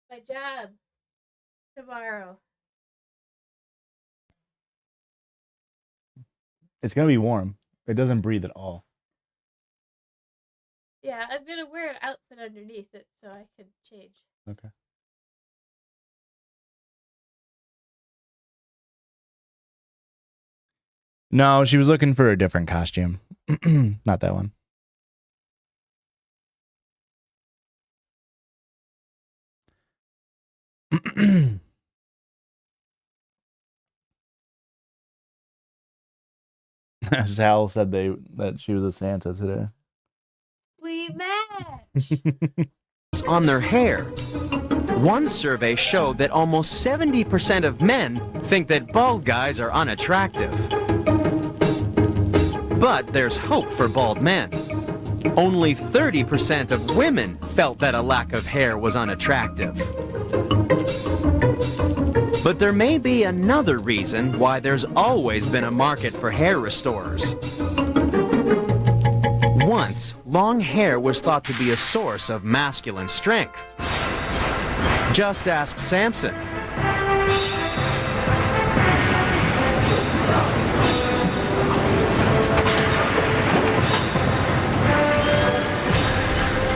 my job tomorrow. It's going to be warm. It doesn't breathe at all. Yeah, I'm going to wear an outfit underneath it so I can change. Okay. No, she was looking for a different costume. Not that one. Sal said that she was a Santa today. We match. On their hair. One survey showed that almost 70% of men think that bald guys are unattractive. But there's hope for bald men. Only 30% of women felt that a lack of hair was unattractive. But there may be another reason why there's always been a market for hair restorers. Once, long hair was thought to be a source of masculine strength. Just ask Samson.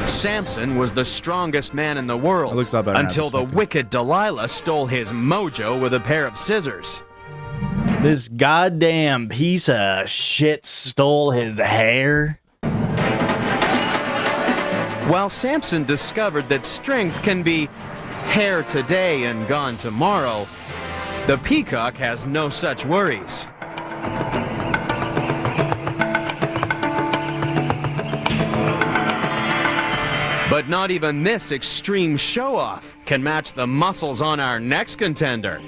Samson was the strongest man in the world until the wicked Delilah stole his mojo with a pair of scissors. This goddamn piece of shit stole his hair. While Samson discovered that strength can be hair today and gone tomorrow, the peacock has no such worries. But not even this extreme show-off can match the muscles on our next contender.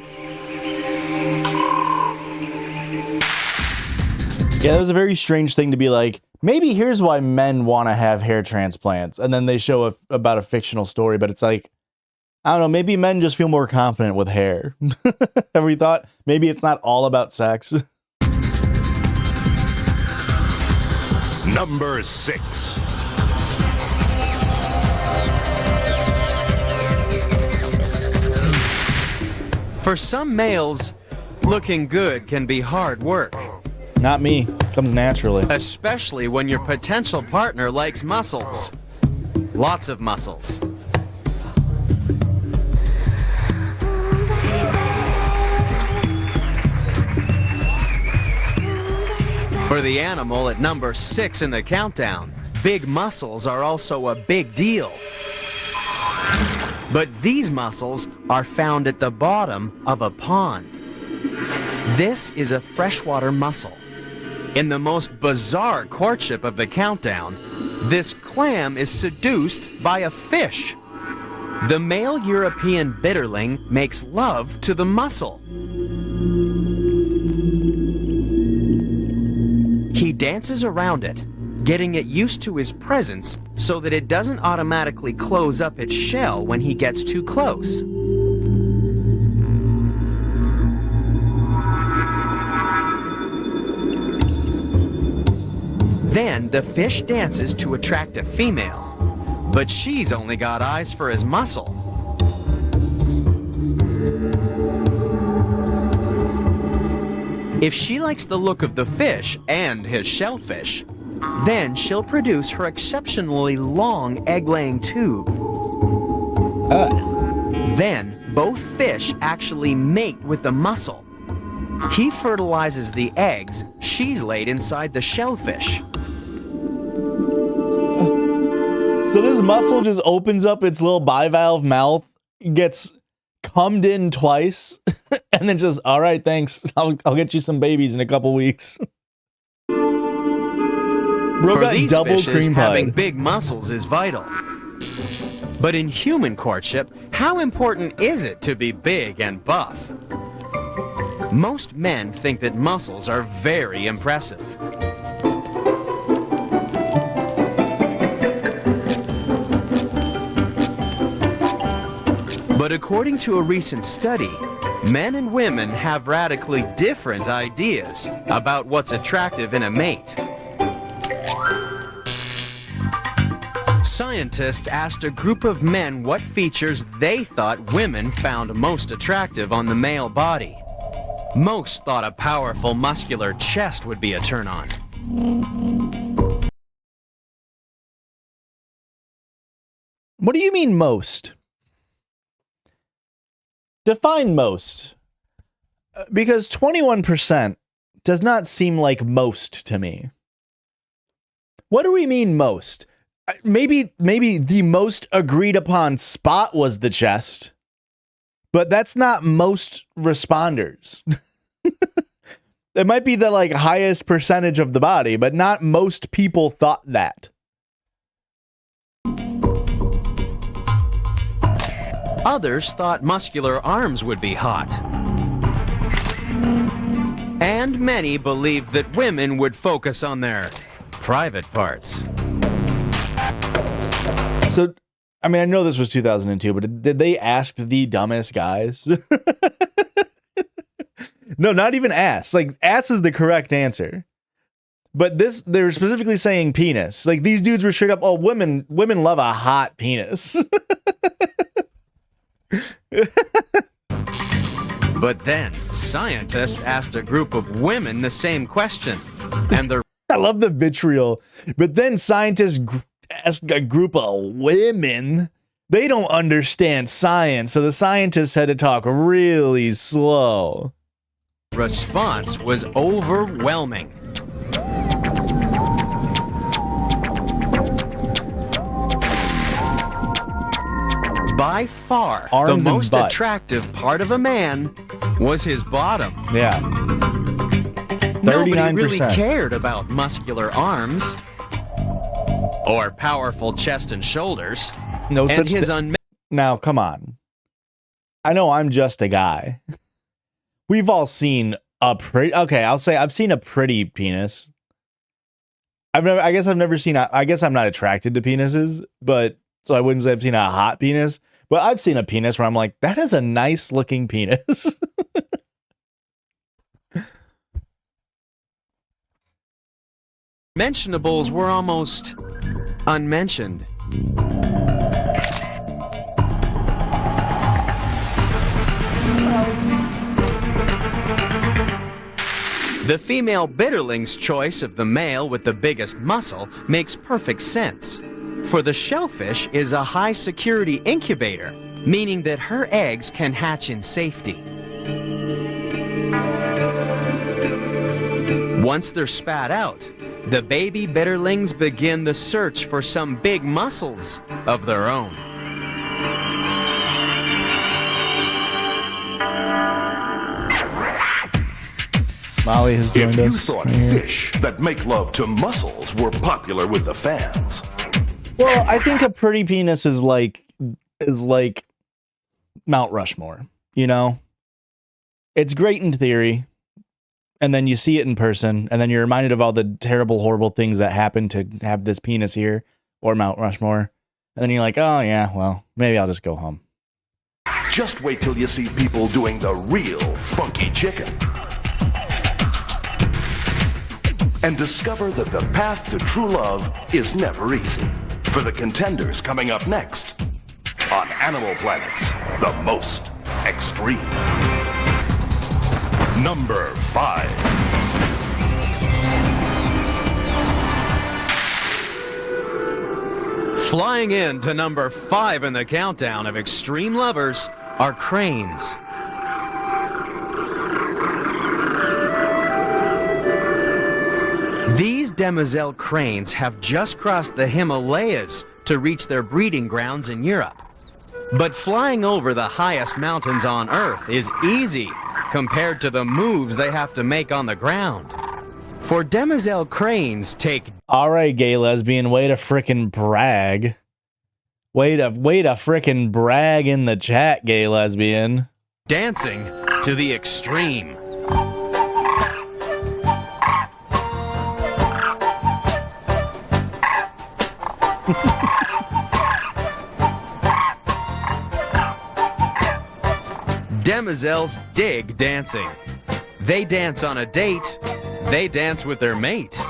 Yeah, that was a very strange thing to be like, maybe here's why men want to have hair transplants. And then they show about a fictional story, but it's like, I don't know, maybe men just feel more confident with hair. Have we thought maybe it's not all about sex? Number 6. For some males, looking good can be hard work. Not me. Comes naturally. Especially when your potential partner likes muscles. Lots of muscles. For the animal at number 6 in the countdown, big muscles are also a big deal. But these muscles are found at the bottom of a pond. This is a freshwater mussel. In the most bizarre courtship of the countdown, this clam is seduced by a fish. The male European bitterling makes love to the mussel. He dances around it, getting it used to his presence so that it doesn't automatically close up its shell when he gets too close. Then the fish dances to attract a female, but she's only got eyes for his muscle. If she likes the look of the fish and his shellfish, then she'll produce her exceptionally long egg-laying tube. Then both fish actually mate with the mussel. He fertilizes the eggs she's laid inside the shellfish. So this mussel just opens up its little bivalve mouth, gets cummed in twice, and then just, all right, thanks. I'll get you some babies in a couple weeks. Bro, for these double fishes, cream having pie. big muscles is vital. But in human courtship, how important is it to be big and buff? Most men think that muscles are very impressive. But according to a recent study, men and women have radically different ideas about what's attractive in a mate. Scientists asked a group of men what features they thought women found most attractive on the male body. Most thought a powerful, muscular chest would be a turn-on. What do you mean most? Define most. Because 21% does not seem like most to me. What do we mean most? Maybe the most agreed upon spot was the chest, but that's not most responders. It might be the like highest percentage of the body, but not most people thought that. Others thought muscular arms would be hot. And many believed that women would focus on their private parts. So, I mean, I know this was 2002, but did they ask the dumbest guys? No, not even ass. Like, ass is the correct answer. But this, they were specifically saying penis. Like, these dudes were straight up, oh, women love a hot penis. But then, scientists asked a group of women the same question, and the I love the vitriol. But then scientists asked a group of women. They don't understand science, so the scientists had to talk really slow. response was overwhelming. By far, Arms the and most butt. attractive part of a man was his bottom. Yeah. Nobody 39%. really cared about muscular arms or powerful chest and shoulders. No and such his Now, come on. I know I'm just a guy. We've all seen a pretty... Okay, I'll say I've seen a pretty penis. I guess I'm not attracted to penises, but... So I wouldn't say I've seen a hot penis, but I've seen a penis where I'm like, that is a nice looking penis. mentionables were almost unmentioned. The female bitterling's choice of the male with the biggest muscle makes perfect sense. For the shellfish is a high security incubator, meaning that her eggs can hatch in safety. Once they're spat out, the baby bitterlings begin the search for some big muscles of their own. Molly has joined If you us. thought right here. fish that make love to mussels were popular with the fans, Well, I think a pretty penis is like Mount Rushmore, you know? It's great in theory, and then you see it in person, and then you're reminded of all the terrible, horrible things that happened to have this penis here, or Mount Rushmore, and then you're like, oh yeah, well, maybe I'll just go home. just wait till you see people doing the real funky chicken. And discover that the path to true love is never easy. For the contenders coming up next on Animal Planet's The Most Extreme. Number 5. Flying in to number 5 in the countdown of extreme lovers are cranes. These demoiselle cranes have just crossed the Himalayas to reach their breeding grounds in Europe. But flying over the highest mountains on Earth is easy compared to the moves they have to make on the ground. For demoiselle cranes take... All right, gay lesbian, way to frickin' brag. Way to frickin' brag in the chat, gay lesbian. dancing to the extreme. Demoiselles dig dancing. They dance on a date. They dance with their mate.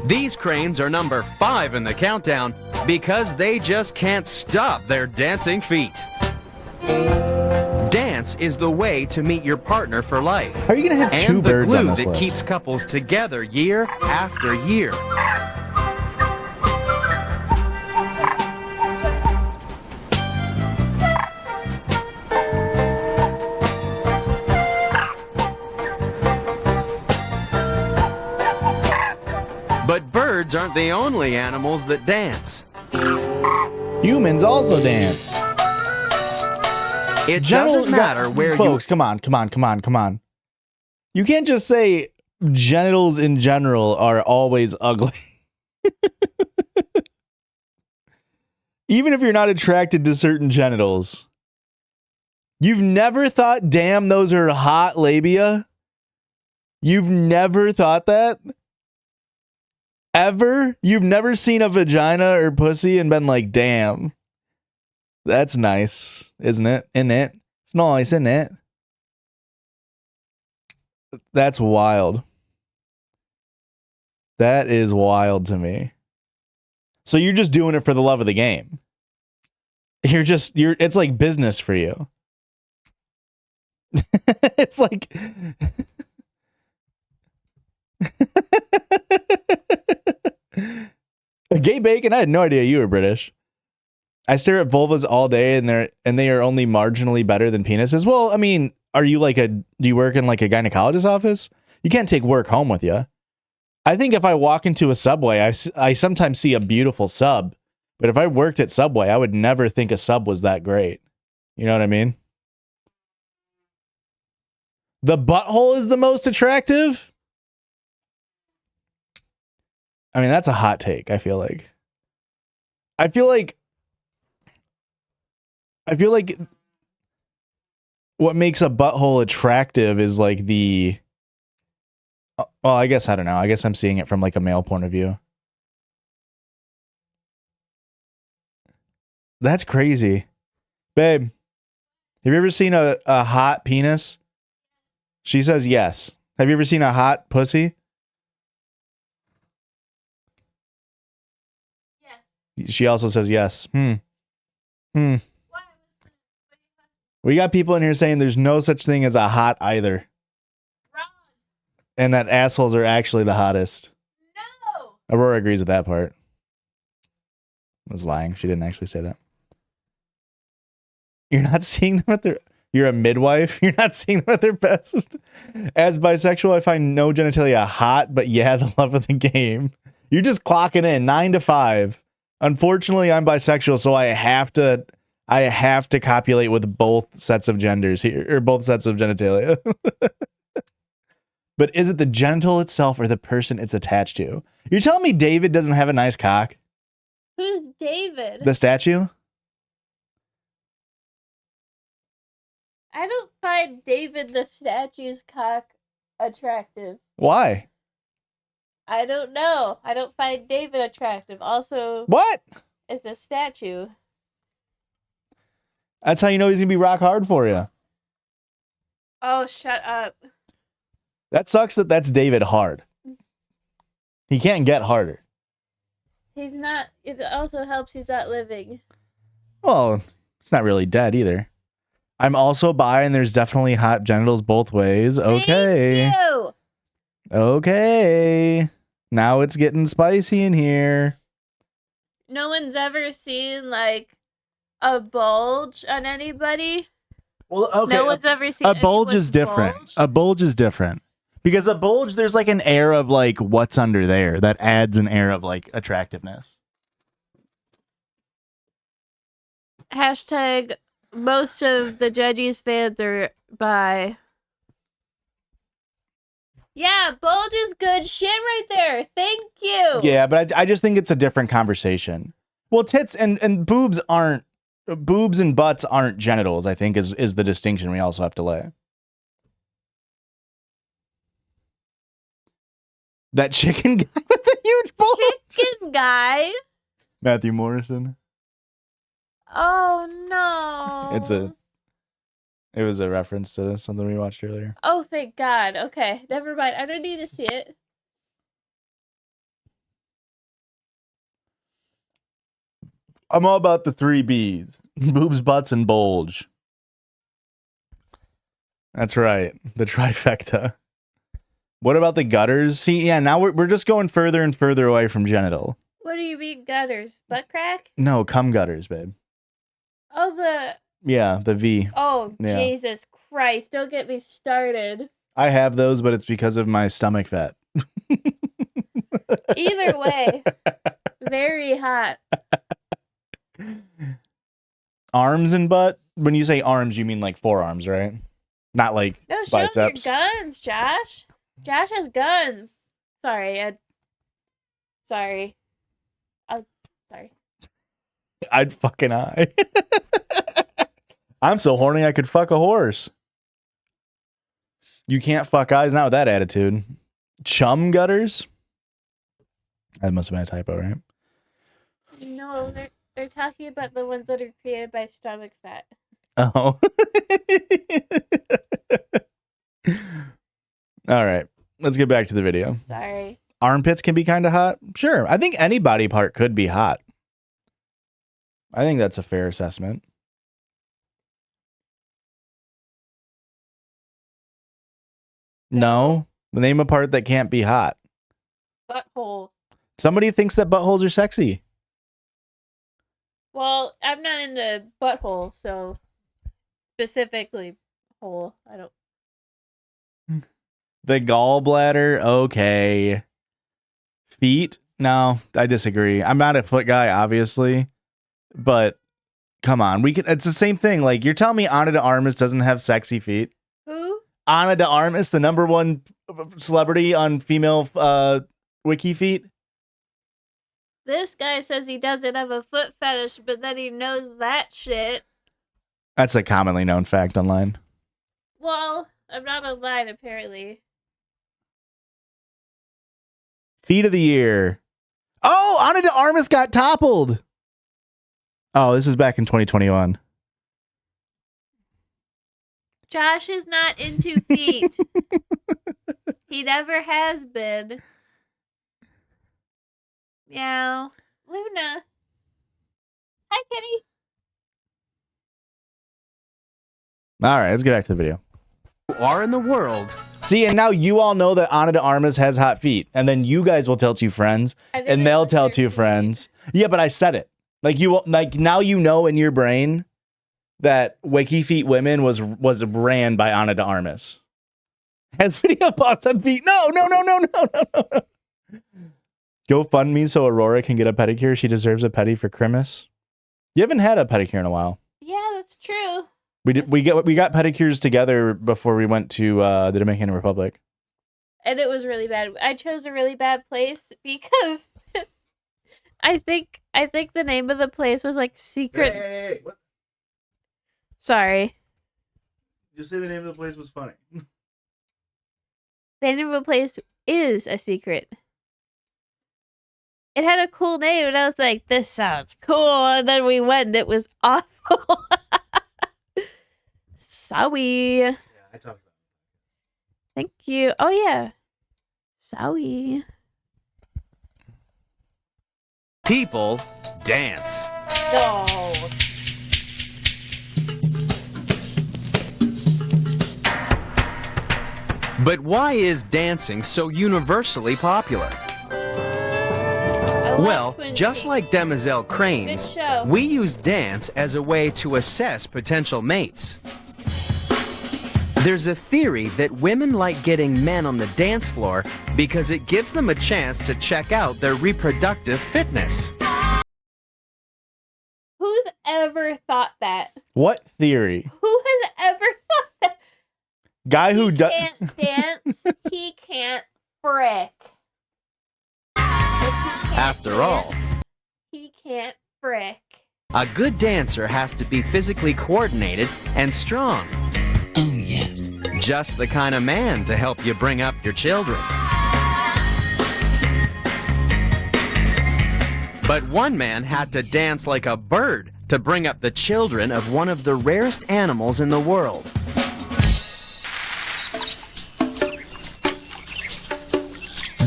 These cranes are number 5 in the countdown because they just can't stop their dancing feet. Dance is the way to meet your partner for life. How are you gonna have two and the birds on glue this that list? keeps couples together year after year. But birds aren't the only animals that dance. Humans also dance. It doesn't matter where folks, come on. You can't just say genitals in general are always ugly. Even if you're not attracted to certain genitals. You've never thought, damn, those are hot labia? You've never thought that? Ever? You've never seen a vagina or pussy and been like, damn, that's nice, isn't it? Isn't it? It's nice, isn't it? That's wild. That is wild to me. So you're just doing it for the love of the game. It's like business for you. It's like Gay Bacon, I had no idea you were British. I stare at vulvas all day and they are only marginally better than penises. Well, I mean, do you work in like a gynecologist's office? You can't take work home with you. I think if I walk into a Subway, I sometimes see a beautiful sub, but if I worked at Subway, I would never think a sub was that great. You know what I mean? The butthole is the most attractive? I mean, that's a hot take, I feel like. I feel like what makes a butthole attractive is like the... Well, I guess, I don't know. I guess I'm seeing it from like a male point of view. That's crazy. Babe, have you ever seen a hot penis? She says yes. Have you ever seen a hot pussy? Yes. She also says yes. We got people in here saying there's no such thing as a hot either. And that assholes are actually the hottest. No. Aurora agrees with that part. I was lying. She didn't actually say that. You're not seeing them at their... You're a midwife? You're not seeing them at their best? As bisexual, I find no genitalia hot, but yeah, the love of the game. You're just clocking in 9 to 5. Unfortunately, I'm bisexual, so I have to copulate with both sets of genders here, or both sets of genitalia. But is it the genital itself or the person it's attached to? You're telling me David doesn't have a nice cock? Who's David? The statue? I don't find David the statue's cock attractive. Why? I don't know. I don't find David attractive. Also, what? It's a statue. That's how you know he's going to be rock hard for you. Oh, shut up. That sucks that that's David hard. He can't get harder. He's not. It also helps he's not living. Well, he's not really dead either. I'm also bi, and there's definitely hot genitals both ways. Okay. Thank you. Okay. Now it's getting spicy in here. No one's ever seen, like, a bulge on anybody? Well, okay. No one's ever seen a bulge is different. Bulge? A bulge is different. Because a bulge, there's like an air of like what's under there that adds an air of like attractiveness. Hashtag most of the Judges fans are bi. Yeah, bulge is good shit right there. Thank you. Yeah, but I just think it's a different conversation. Well, tits and boobs aren't, boobs and butts aren't genitals, I think is the distinction we also have to lay. That chicken guy with the huge bulge. Chicken guy? Matthew Morrison. Oh, no. It was a reference to something we watched earlier. Oh, thank God. Okay, never mind. I don't need to see it. I'm all about the 3 B's. Boobs, butts, and bulge. That's right. The trifecta. What about the gutters? See, yeah, now we're just going further and further away from genital. What do you mean gutters? Butt crack? No, cum gutters, babe. Oh, the... Yeah, the V. Oh, yeah. Jesus Christ. Don't get me started. I have those, but it's because of my stomach fat. Either way, very hot. Arms and butt? When you say arms, you mean like forearms, right? Not like No, show biceps. them your guns, Josh. Josh has guns. Sorry. Sorry. Sorry. I'd fucking eye. I'm so horny I could fuck a horse. You can't fuck eyes not with that attitude. Chum gutters? That must have been a typo, right? No, they're talking about the ones that are created by stomach fat. Oh. All right. Let's get back to the video. Sorry. Armpits can be kind of hot. Sure. I think any body part could be hot. I think that's a fair assessment. No. Name a part that can't be hot. Butthole. Somebody thinks that buttholes are sexy. Well, I'm not into butthole, so specifically hole. I don't. The gallbladder, okay. Feet? No, I disagree. I'm not a foot guy, obviously. But come on, it's the same thing. Like, you're telling me Ana de Armas doesn't have sexy feet? Who? Ana de Armas, the #1 celebrity on female wiki feet? This guy says he doesn't have a foot fetish, but then he knows that shit. That's a commonly known fact online. Well, I'm not online, apparently. Feet of the year. Oh, Ana de Armas got toppled. Oh, this is back in 2021. Josh is not into feet. He never has been. Meow. Luna. Hi, kitty. All right, let's get back to the video. Are in the world. See, and now you all know that Ana de Armas has hot feet, and then you guys will tell 2 friends, and they'll tell 2 friends. Yeah, but I said it. Like now you know in your brain that Wiki Feet Women was ran by Ana de Armas. Has video boss on feet? No. GoFundMe so Aurora can get a pedicure. She deserves a pedi for Christmas. You haven't had a pedicure in a while. Yeah, that's true. We got pedicures together before we went to the Dominican Republic. And it was really bad. I chose a really bad place because I think the name of the place was like Secret. Hey, what? Sorry. Just say the name of the place was funny. The name of the place is a secret. It had a cool name, and I was like, this sounds cool. And then we went, and it was awful. Sorry. Yeah, I talked about it. Thank you. Oh, yeah. Sorry. People dance. No. But why is dancing so universally popular? Well, just like Demoiselle Cranes, we use dance as a way to assess potential mates. There's a theory that women like getting men on the dance floor because it gives them a chance to check out their reproductive fitness. Who's ever thought that? What theory? Who has ever thought that? Guy who does Can't dance. He can't frick. After all, He can't frick. a good dancer has to be physically coordinated and strong. Oh, yes. Just the kind of man to help you bring up your children. But one man had to dance like a bird to bring up the children of one of the rarest animals in the world.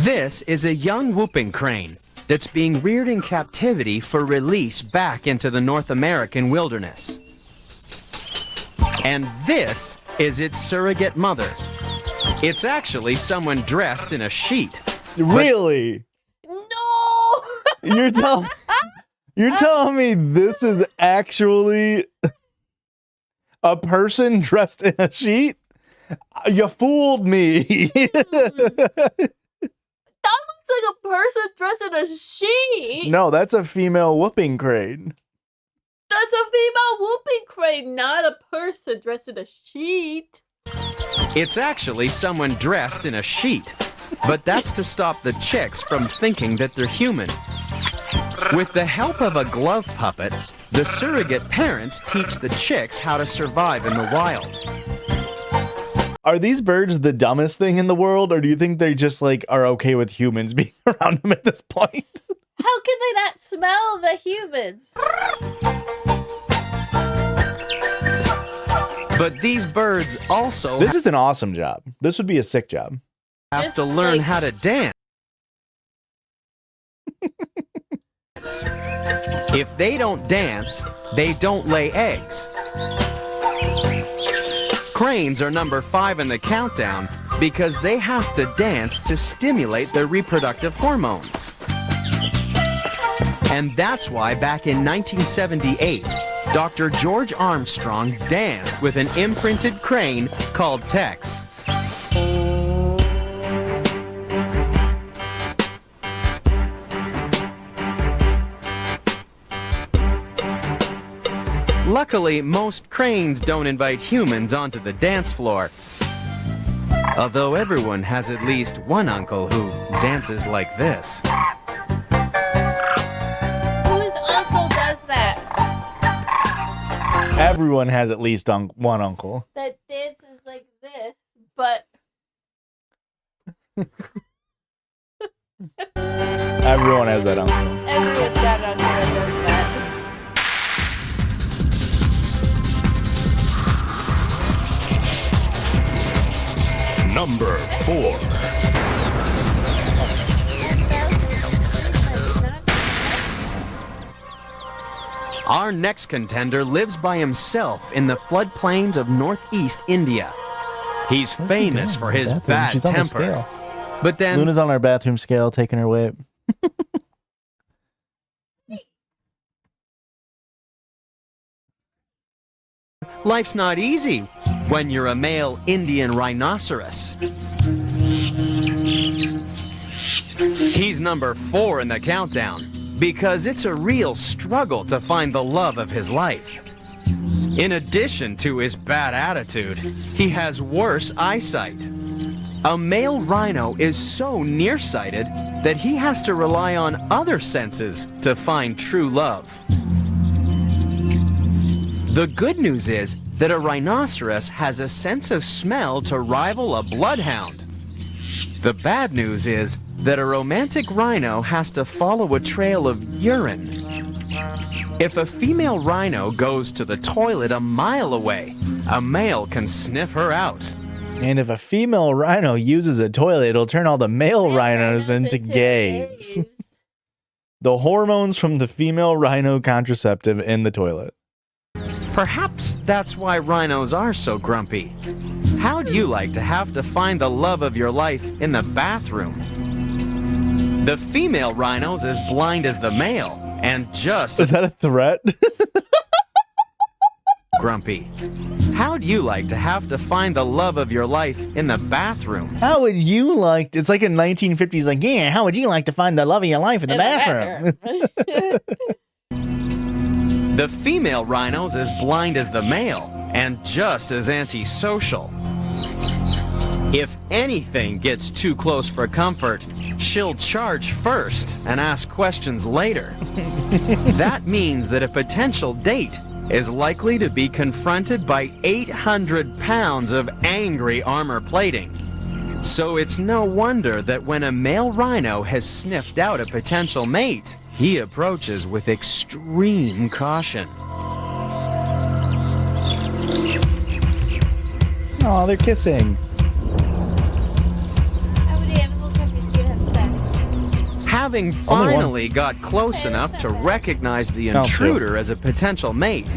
This is a young whooping crane that's being reared in captivity for release back into the North American wilderness. And this is its surrogate mother. It's actually someone dressed in a sheet. Really? No! You're telling me this is actually a person dressed in a sheet? You fooled me. That looks like a person dressed in a sheet. No, that's a female whooping crane. That's a female whooping crane, not a person dressed in a sheet. It's actually someone dressed in a sheet, but that's to stop the chicks from thinking that they're human. With the help of a glove puppet, the surrogate parents teach the chicks how to survive in the wild. Are these birds the dumbest thing in the world, or do you think they just like are okay with humans being around them at this point? How can they not smell the humans? But these birds also This is an awesome job. This would be a sick job. have to learn how to dance. If they don't dance, they don't lay eggs. Cranes are number 5 in the countdown because they have to dance to stimulate their reproductive hormones. And that's why back in 1978, Dr. George Armstrong danced with an imprinted crane called Tex. Luckily, most cranes don't invite humans onto the dance floor. Although everyone has at least one uncle who dances like this. Whose uncle does that? Everyone has at least one uncle. That dances like this, but Everyone has that uncle. everyone's got an uncle that does that. Number 4. Our next contender lives by himself in the floodplains of northeast India. He's famous for his bad She's on the temper. scale. But then Luna's on our bathroom scale, taking her weight. life's not easy when you're a male Indian rhinoceros. He's number 4 in the countdown because it's a real struggle to find the love of his life. In addition to his bad attitude, he has worse eyesight. A male rhino is so nearsighted that he has to rely on other senses to find true love. The good news is that a rhinoceros has a sense of smell to rival a bloodhound. The bad news is that a romantic rhino has to follow a trail of urine. If a female rhino goes to the toilet a mile away, a male can sniff her out. And if a female rhino uses a toilet, it'll turn all the male rhinos into gays. The hormones from the female rhino contraceptive in the toilet. Perhaps that's why rhinos are so grumpy. How'd you like to have to find the love of your life in the bathroom? The female rhino's as blind as the male, and just Is that a threat? grumpy. How'd you like to have to find the love of your life in the bathroom? How would you like to, it's like in 1950s, like, yeah, how would you like to find the love of your life in the bathroom? The female rhino's as blind as the male, and just as antisocial. If anything gets too close for comfort, she'll charge first and ask questions later. That means that a potential date is likely to be confronted by 800 pounds of angry armor plating. So it's no wonder that when a male rhino has sniffed out a potential mate, he approaches with extreme caution. Oh, they're kissing. How many animals have you seen have sex? Having finally got close enough to recognize the Oh, two. intruder as a potential mate,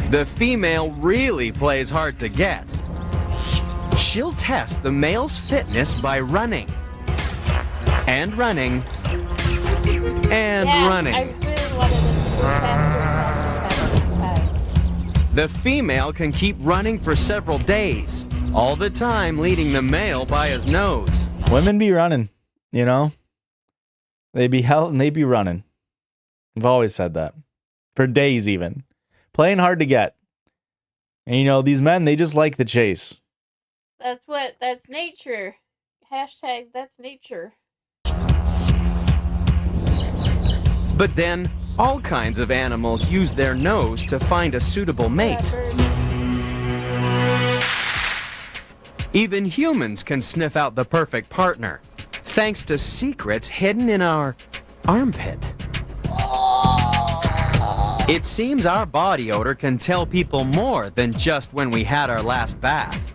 the female really plays hard to get. She'll test the male's fitness by running. And running. And Yeah, running. I really wanted to do faster. The female can keep running for several days, all the time leading the male by his nose. Women be running, you know? They be hell and they be running. I've always said that. For days even. Playing hard to get. And you know, these men, they just like the chase. That's nature. Hashtag that's nature. But then, all kinds of animals use their nose to find a suitable mate. Even humans can sniff out the perfect partner, thanks to secrets hidden in our armpit. It seems our body odor can tell people more than just when we had our last bath.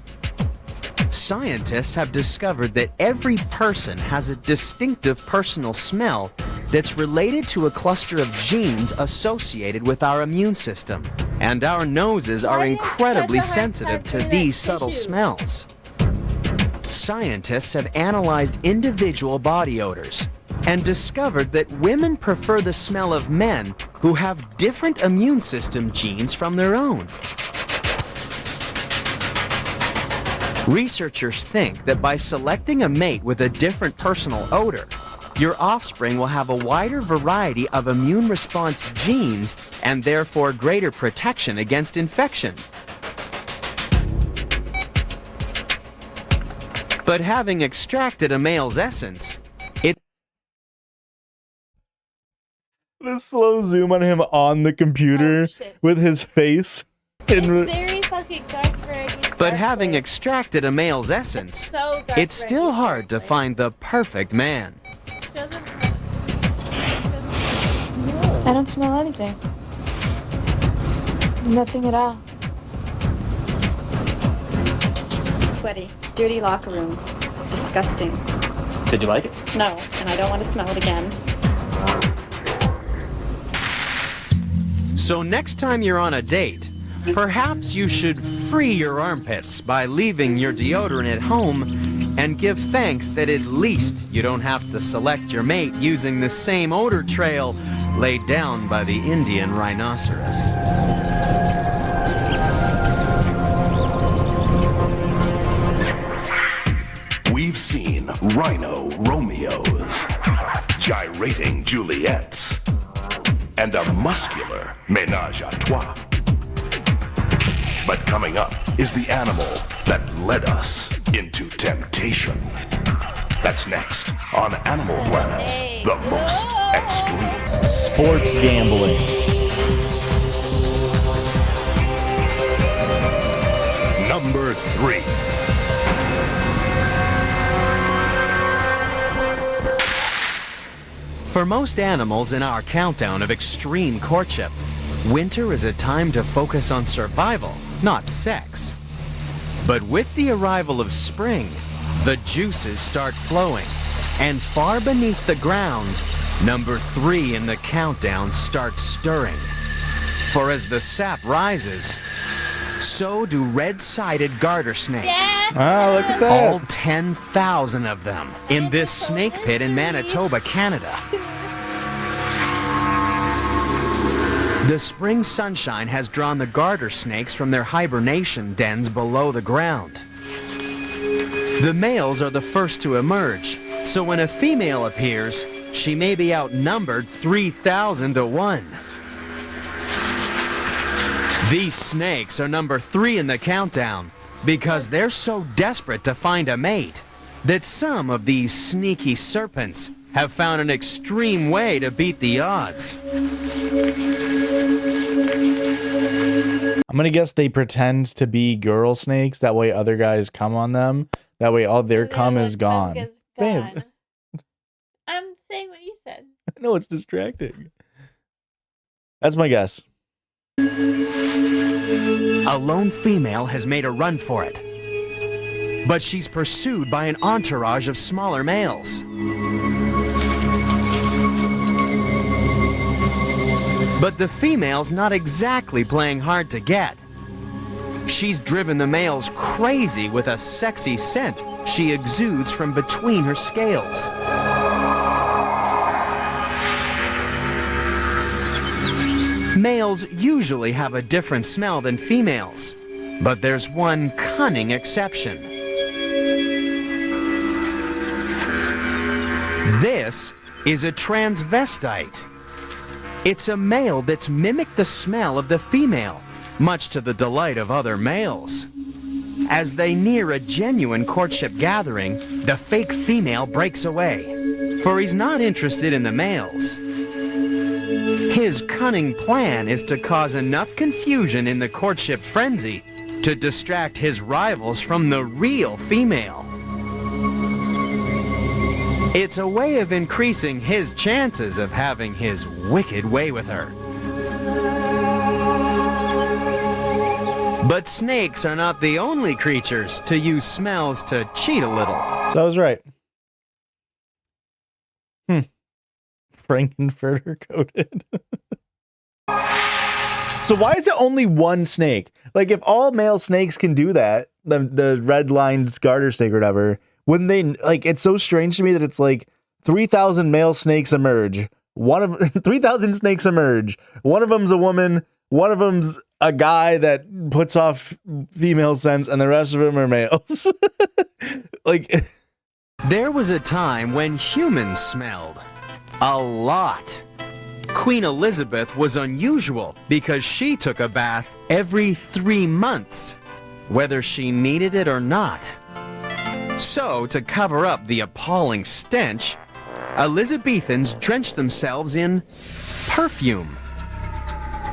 Scientists have discovered that every person has a distinctive personal smell that's related to a cluster of genes associated with our immune system. And our noses are incredibly sensitive to these subtle smells. Scientists have analyzed individual body odors and discovered that women prefer the smell of men who have different immune system genes from their own. Researchers think that by selecting a mate with a different personal odor, your offspring will have a wider variety of immune response genes and therefore greater protection against infection. But having extracted a male's essence, The slow zoom on him on the computer with his face. It's very fucking dark for a But having extracted a male's essence, it's still hard to find the perfect man. I don't smell anything. Nothing at all. Sweaty, dirty locker room. Disgusting. Did you like it? No, and I don't want to smell it again. So next time you're on a date, perhaps you should free your armpits by leaving your deodorant at home and give thanks that at least you don't have to select your mate using the same odor trail laid down by the Indian rhinoceros. We've seen rhino Romeos, gyrating Juliets, and a muscular ménage à trois. But coming up is the animal that led us into temptation. That's next on Animal Planet's The Most Extreme. Sports gambling. Number 3. For most animals in our countdown of extreme courtship, winter is a time to focus on survival, not sex. But with the arrival of spring, the juices start flowing, and far beneath the ground, number 3 in the countdown starts stirring. For as the sap rises, so do red-sided garter snakes. Ah, look at that. All 10,000 of them in this snake pit in Manitoba, Canada. The spring sunshine has drawn the garter snakes from their hibernation dens below the ground. The males are the first to emerge, so when a female appears, she may be outnumbered 3,000 to 1. These snakes are number 3 in the countdown because they're so desperate to find a mate that some of these sneaky serpents have found an extreme way to beat the odds. I'm gonna guess they pretend to be girl snakes. That way other guys come on them. That way all their cum is gone. Babe. I'm saying what you said. I know it's distracting. That's my guess. A lone female has made a run for it, but she's pursued by an entourage of smaller males. But the female's not exactly playing hard to get. She's driven the males crazy with a sexy scent she exudes from between her scales. Males usually have a different smell than females, but there's one cunning exception. This is a transvestite. It's a male that's mimicked the smell of the female, much to the delight of other males. As they near a genuine courtship gathering, the fake female breaks away, for he's not interested in the males. His cunning plan is to cause enough confusion in the courtship frenzy to distract his rivals from the real female. It's a way of increasing his chances of having his wicked way with her. But snakes are not the only creatures to use smells to cheat a little. So I was right. Frankenfurter coated. So why is it only one snake? Like, if all male snakes can do that, the red-lined garter snake or whatever, wouldn't they, like, it's so strange to me that it's like 3,000 male snakes emerge. 3,000 snakes emerge. One of them's a woman, one of them's a guy that puts off female scents, and the rest of them are males. Like, there was a time when humans smelled a lot. Queen Elizabeth was unusual because she took a bath every 3 months, whether she needed it or not. So, to cover up the appalling stench, Elizabethans drenched themselves in perfume.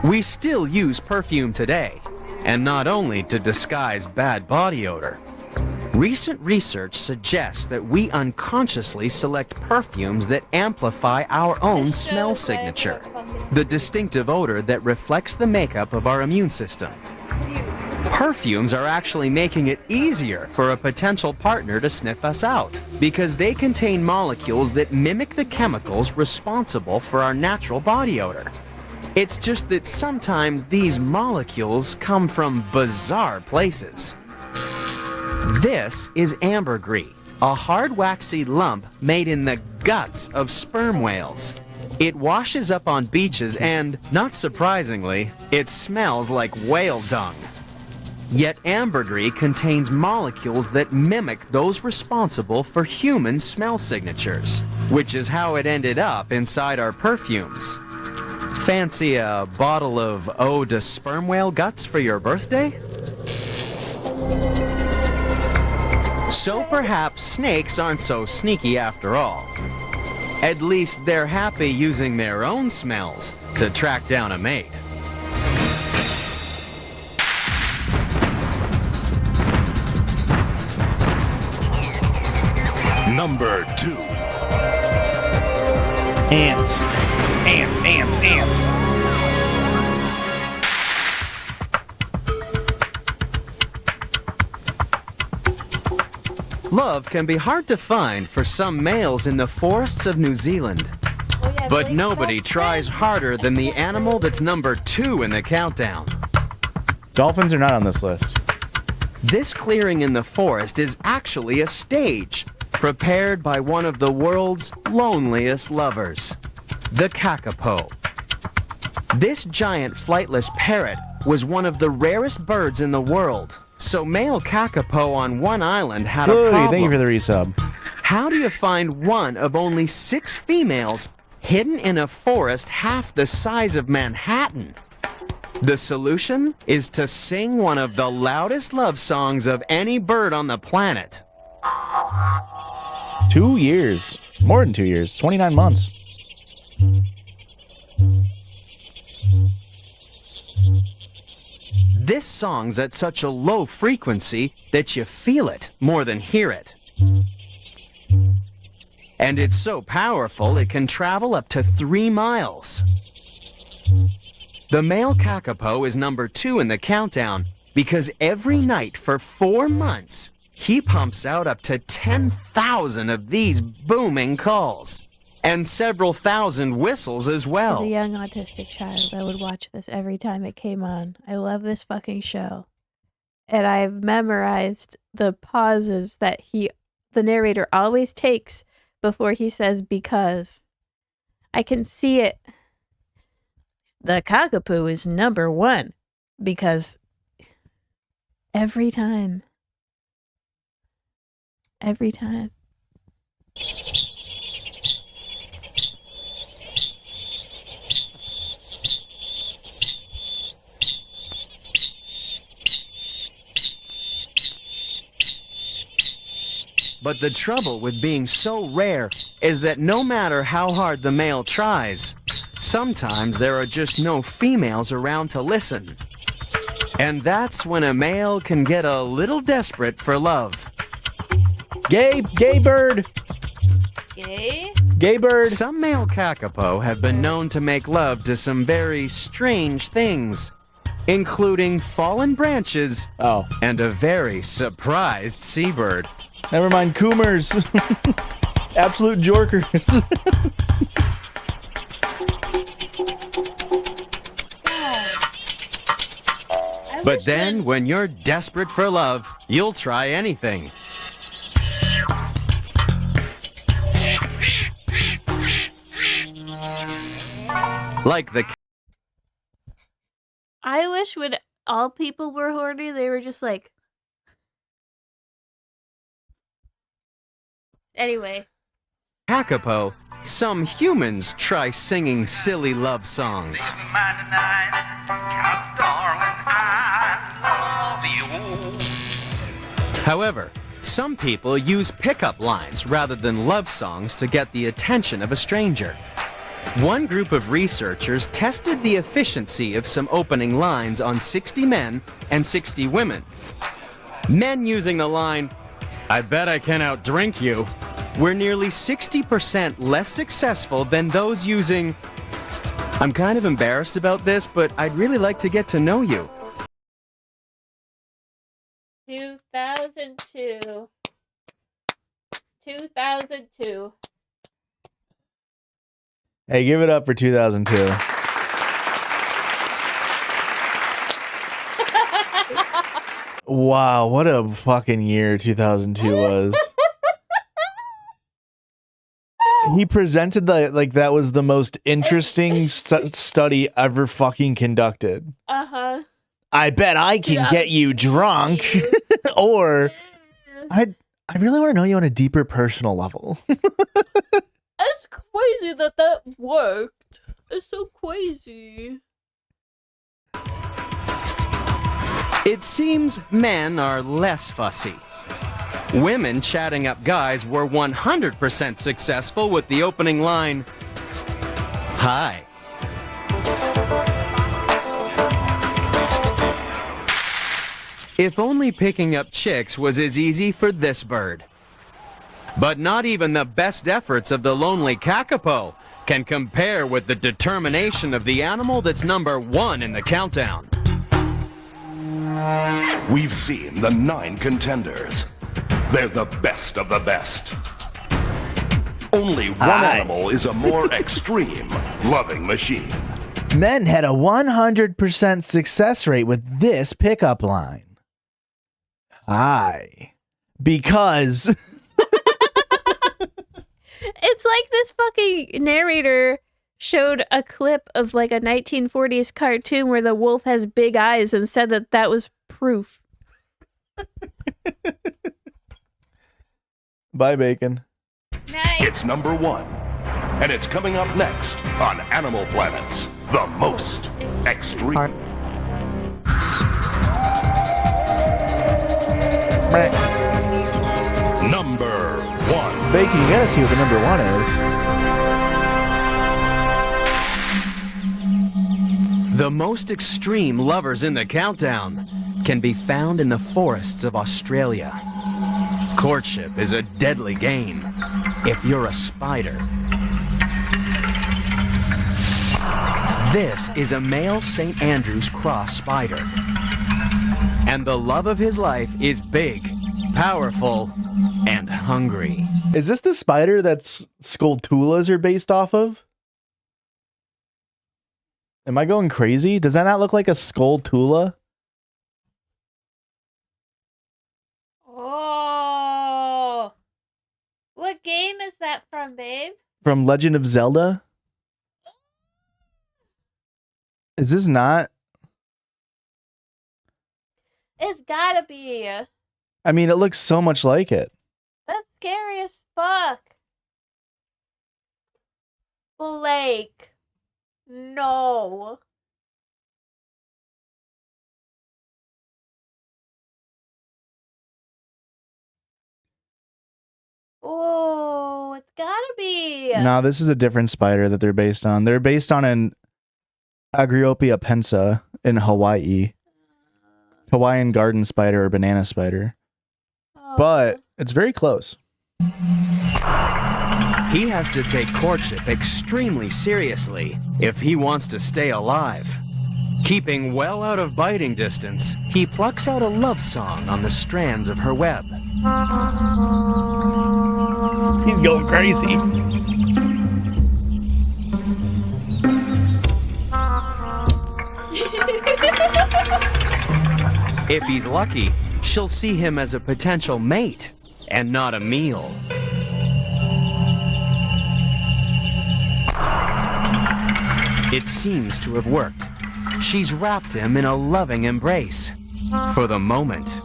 We still use perfume today, and not only to disguise bad body odor. Recent research suggests that we unconsciously select perfumes that amplify our own smell signature, the distinctive odor that reflects the makeup of our immune system. Perfumes are actually making it easier for a potential partner to sniff us out because they contain molecules that mimic the chemicals responsible for our natural body odor. It's just that sometimes these molecules come from bizarre places. This is ambergris, a hard waxy lump made in the guts of sperm whales. It washes up on beaches and, not surprisingly, it smells like whale dung. Yet ambergris contains molecules that mimic those responsible for human smell signatures, which is how it ended up inside our perfumes. Fancy a bottle of eau de sperm whale guts for your birthday? So perhaps snakes aren't so sneaky after all. At least they're happy using their own smells to track down a mate. Number 2. ants. Ants, ants, ants. Love can be hard to find for some males in the forests of New Zealand. But nobody tries harder than the animal that's number 2 in the countdown. Dolphins are not on this list. This clearing in the forest is actually a stage prepared by one of the world's loneliest lovers, the kakapo. This giant flightless parrot was one of the rarest birds in the world, so male kakapo on one island had a problem. Thank you for the resub. How do you find one of only 6 females hidden in a forest half the size of Manhattan? The solution is to sing one of the loudest love songs of any bird on the planet. 2 years. More than 2 years. 29 months. This song's at such a low frequency that you feel it more than hear it. And it's so powerful it can travel up to 3 miles. The male kakapo is number 2 in the countdown because every night for 4 months, he pumps out up to 10,000 of these booming calls. And several thousand whistles as well. As a young autistic child, I would watch this every time it came on. I love this fucking show. And I've memorized the pauses that the narrator always takes before he says because. I can see it. The cockapoo is number 1 because every time. Every time. But the trouble with being so rare is that no matter how hard the male tries, sometimes there are just no females around to listen. And that's when a male can get a little desperate for love. Gay bird. Gay? Gay bird. Some male kakapo have been known to make love to some very strange things, including fallen branches and a very surprised seabird. Never mind, coomers. Absolute jorkers. But then, when you're desperate for love, you'll try anything. Like the... I wish when all people were horny, they were just like... Anyway. kakapo, some humans try singing silly love songs. However, some people use pickup lines rather than love songs to get the attention of a stranger. One group of researchers tested the efficiency of some opening lines on 60 men and 60 women. Men using the line, "I bet I can outdrink you," were nearly 60% less successful than those using, "I'm kind of embarrassed about this, but I'd really like to get to know you." 2002. 2002. Hey, give it up for 2002. Wow, what a fucking year 2002 was. He presented that was the most interesting study ever fucking conducted. Uh-huh. I bet I can get you drunk. Or I really want to know you on a deeper personal level. It's crazy that worked. It's so crazy. It seems men are less fussy. Women chatting up guys were 100% successful with the opening line, "Hi." If only picking up chicks was as easy for this bird. But not even the best efforts of the lonely kakapo can compare with the determination of the animal that's number 1 in the countdown. We've seen the 9 contenders. They're the best of the best. Only one animal is a more extreme loving machine. Men had a 100% success rate with this pickup line. Hi. Because... It's like this fucking narrator showed a clip of like a 1940s cartoon where the wolf has big eyes and said that was proof. Bye, Bacon. Nice. It's number 1. And it's coming up next on Animal Planet's The Most Extreme. Number 1. Bacon, you gotta see what the number 1 is. The most extreme lovers in the countdown can be found in the forests of Australia. Courtship is a deadly game if you're a spider. This is a male St. Andrew's cross spider. And the love of his life is big, powerful, and hungry. Is this the spider that's Skulltulas are based off of? Am I going crazy? Does that not look like a Skulltula? Oh. What game is that from, babe? From Legend of Zelda? Is this not? It's gotta be. I mean, it looks so much like it. That's scary as fuck. Blake. No. Oh, it's gotta be. No, this is a different spider that they're based on. They're based on an Agriopia pensa in Hawaii. Hawaiian garden spider or banana spider. Oh. But it's very close. He has to take courtship extremely seriously if he wants to stay alive. Keeping well out of biting distance, he plucks out a love song on the strands of her web. He's going crazy. If he's lucky, she'll see him as a potential mate and not a meal. It seems to have worked. She's wrapped him in a loving embrace for the moment.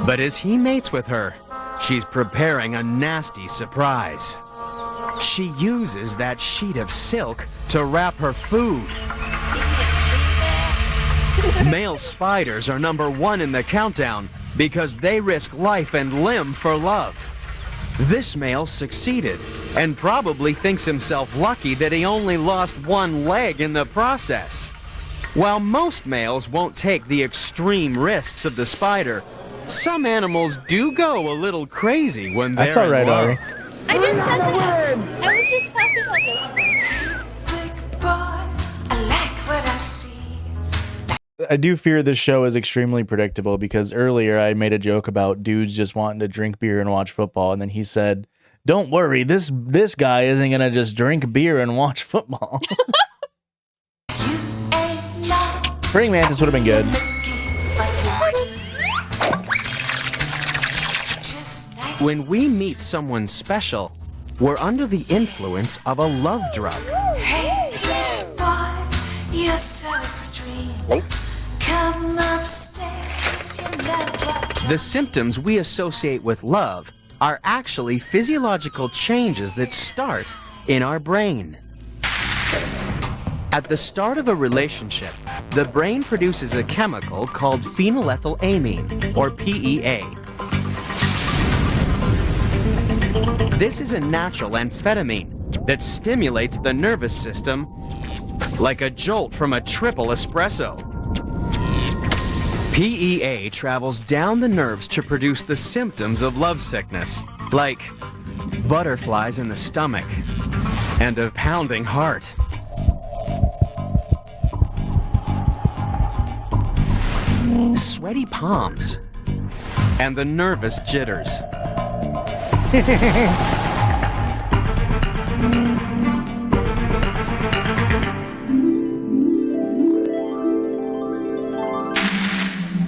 But as he mates with her, she's preparing a nasty surprise. She uses that sheet of silk to wrap her food. Male spiders are #1 in the countdown because they risk life and limb for love. This male succeeded and probably thinks himself lucky that he only lost one leg in the process. While most males won't take the extreme risks of the spider, some animals do go a little crazy when they're That's all right, in love. Ari. I just said that. I was just talking about this. I do fear this show is extremely predictable because earlier I made a joke about dudes just wanting to drink beer and watch football, and then he said, "Don't worry, this guy isn't gonna just drink beer and watch football." Praying mantis would have been good. When we meet someone special, we're under the influence of a love drug. Hey, boy, you're so extreme. Come upstairs if you never. The symptoms we associate with love are actually physiological changes that start in our brain. At the start of a relationship, the brain produces a chemical called phenylethylamine, or PEA. This is a natural amphetamine that stimulates the nervous system like a jolt from a triple espresso. PEA travels down the nerves to produce the symptoms of lovesickness, like butterflies in the stomach and a pounding heart. Sweaty palms and the nervous jitters.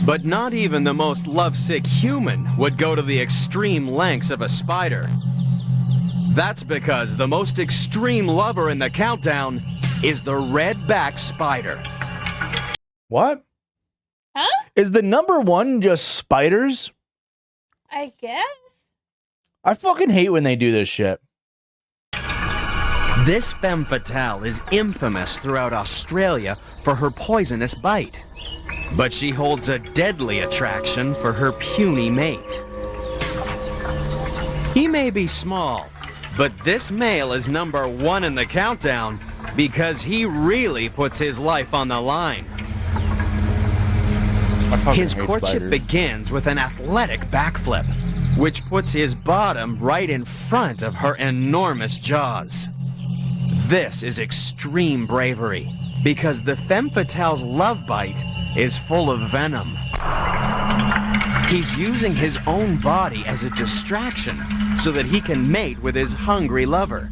But not even the most lovesick human would go to the extreme lengths of a spider. That's because the most extreme lover in the countdown is the red-backed spider. What? Huh? Is the #1 just spiders? I guess. I fucking hate when they do this shit. This femme fatale is infamous throughout Australia for her poisonous bite. But she holds a deadly attraction for her puny mate. He may be small, but this male is #1 in the countdown because he really puts his life on the line. His courtship begins with an athletic backflip, which puts his bottom right in front of her enormous jaws. This is extreme bravery because the femme fatale's love bite is full of venom. He's using his own body as a distraction so that he can mate with his hungry lover.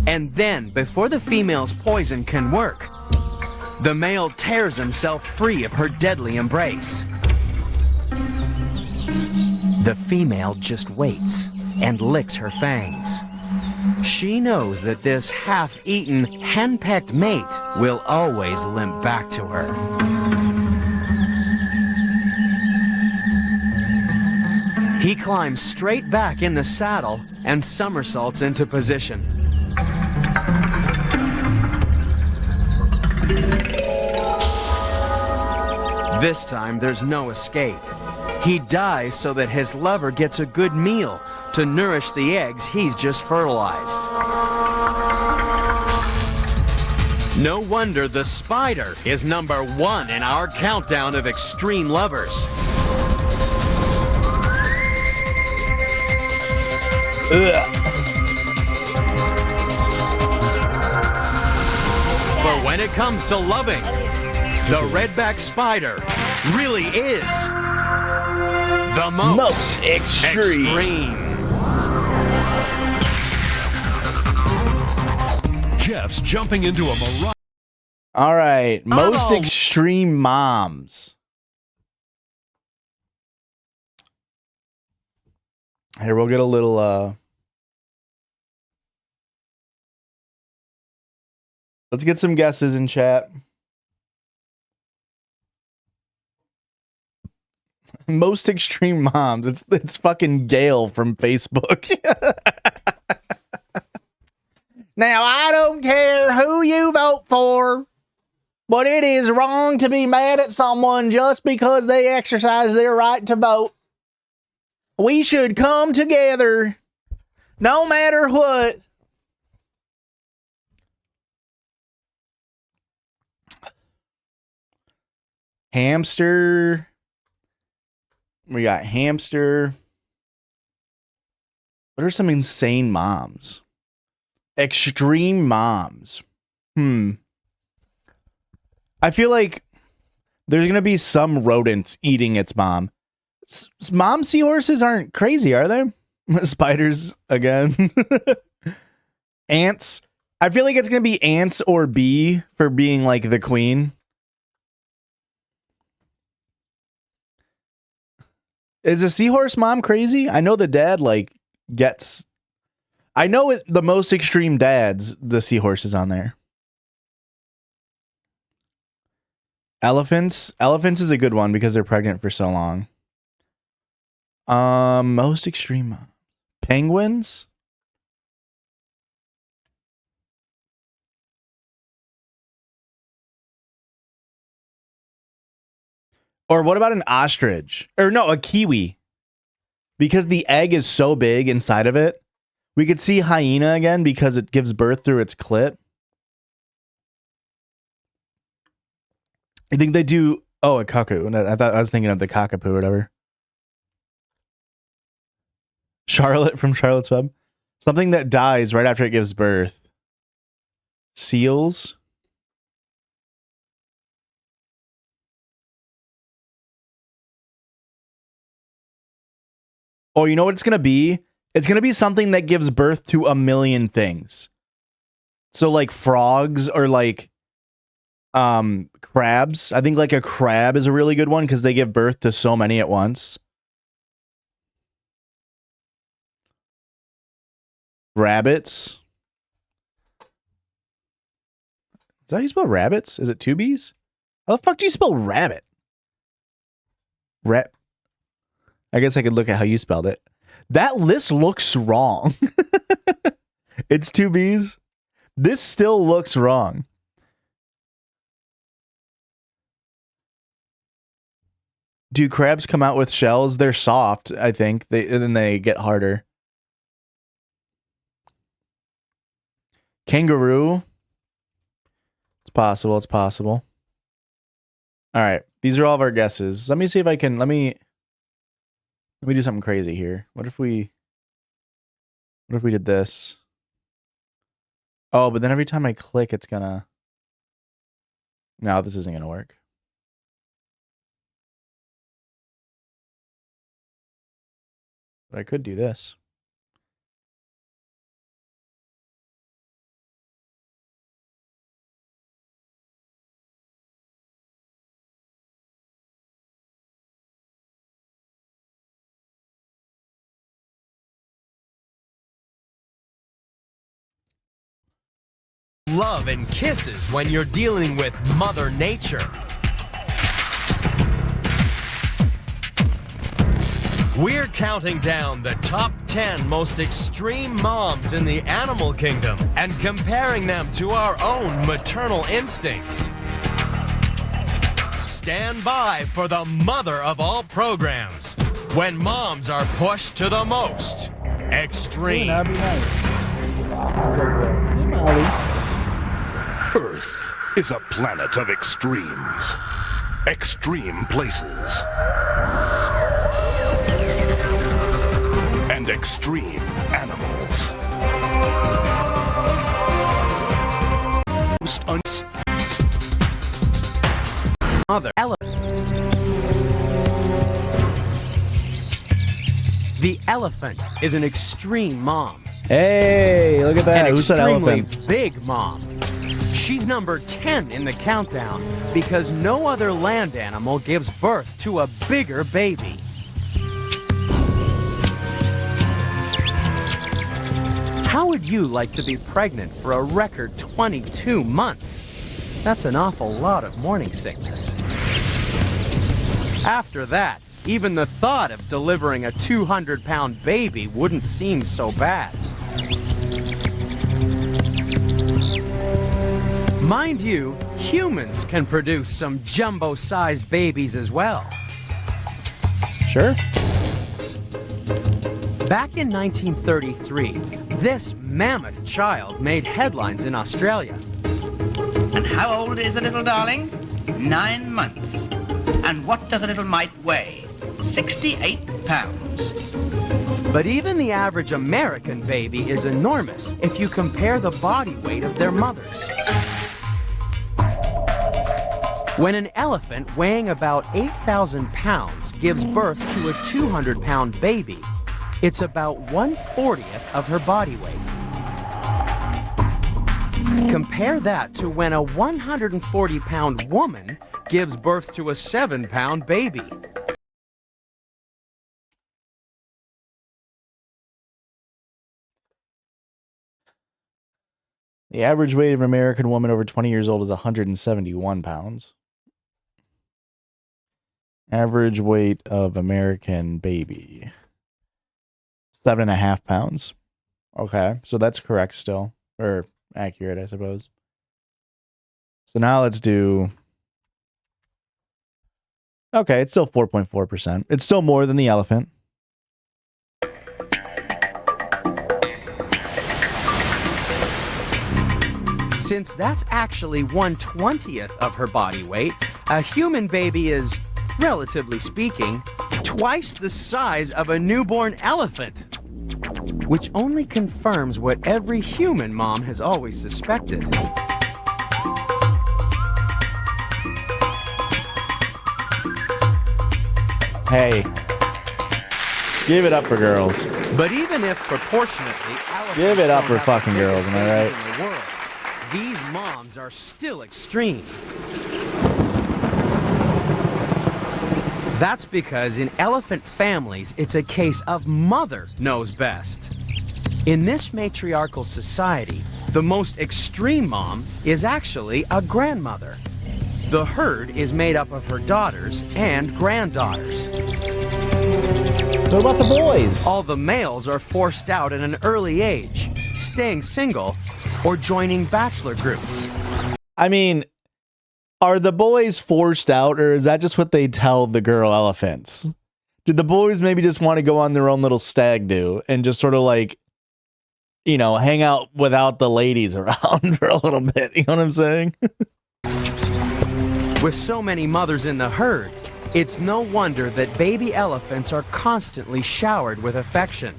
And then, before the female's poison can work, the male tears himself free of her deadly embrace. The female just waits and licks her fangs. She knows that this half-eaten, hen-pecked mate will always limp back to her. He climbs straight back in the saddle and somersaults into position. This time, there's no escape. He dies so that his lover gets a good meal to nourish the eggs he's just fertilized. No wonder the spider is #1 in our countdown of extreme lovers. For when it comes to loving, the redback spider really is the most extreme. Jeff's jumping into a mirage. All right, most extreme moms. Here, we'll get a little, let's get some guesses in chat. Most extreme moms. It's fucking Gail from Facebook. Now, I don't care who you vote for, but it is wrong to be mad at someone just because they exercise their right to vote. We should come together, no matter what. Hamster. We got hamster. What are some insane moms? Extreme moms. I feel like there's going to be some rodents eating its mom. Mom seahorses aren't crazy, are they? Spiders again. Ants. I feel like it's going to be ants or bee for being like the queen. Is a seahorse mom crazy? I know the dad like gets... I know the most extreme dads, the seahorse is on there. Elephants. Elephants is a good one because they're pregnant for so long. Most extreme. Penguins. Or what about an ostrich? Or no, a kiwi. Because the egg is so big inside of it. We could see hyena again because it gives birth through its clit. I think they do... Oh, a cuckoo. I thought I was thinking of the cockapoo or whatever. Charlotte from Charlotte's Web. Something that dies right after it gives birth. Seals. Oh, you know what it's going to be? It's going to be something that gives birth to a million things. So like frogs or like crabs. I think like a crab is a really good one because they give birth to so many at once. Rabbits. Is that how you spell rabbits? Is it two B's? How the fuck do you spell rabbit? I guess I could look at how you spelled it. That list looks wrong. It's two B's. This still looks wrong. Do crabs come out with shells? They're soft, I think. And then they get harder. Kangaroo. It's possible. It's possible. All right. These are all of our guesses. Let me see if I can... Let me do something crazy here. What if we did this? Oh, but then every time I click, it's gonna... No, this isn't gonna work. But I could do this. Love and kisses when you're dealing with Mother Nature. We're counting down the top 10 most extreme moms in the animal kingdom and comparing them to our own maternal instincts. Stand by for the mother of all programs. When moms are pushed to the most. Extreme. Earth is a planet of extremes. Extreme places. And extreme animals. Mother elephant. The elephant is an extreme mom. Hey, look at that. An Who said extremely elephant? big mom. She's number 10 in the countdown because no other land animal gives birth to a bigger baby. How would you like to be pregnant for a record 22 months? That's an awful lot of morning sickness. After that, even the thought of delivering a 200-pound baby wouldn't seem so bad. Mind you, humans can produce some jumbo-sized babies as well. Sure. Back in 1933, this mammoth child made headlines in Australia. And how old is the little darling? 9 months. And what does a little mite weigh? 68 pounds. But even the average American baby is enormous if you compare the body weight of their mothers. When an elephant weighing about 8,000 pounds gives birth to a 200-pound baby, it's about 1/40th of her body weight. Compare that to when a 140-pound woman gives birth to a 7-pound baby. The average weight of an American woman over 20 years old is 171 pounds. Average weight of American baby, 7.5 pounds. Okay, so that's correct still, or accurate, I suppose. So now let's do. Okay, it's still 4.4%. It's still more than the elephant. Since that's actually 1/20th of her body weight, a human baby is, relatively speaking, twice the size of a newborn elephant. Which only confirms what every human mom has always suspected. Hey, give it up for girls. But even if proportionately, Give it up for fucking girls, am I right? in the world, these moms are still extreme. That's because in elephant families, it's a case of mother knows best. In this matriarchal society, the most extreme mom is actually a grandmother. The herd is made up of her daughters and granddaughters. What about the boys? All the males are forced out at an early age, staying single or joining bachelor groups. I mean, are the boys forced out, or is that just what they tell the girl elephants? Did the boys maybe just want to go on their own little stag do and just sort of like, you know, hang out without the ladies around for a little bit? You know what I'm saying? With so many mothers in the herd, it's no wonder that baby elephants are constantly showered with affection.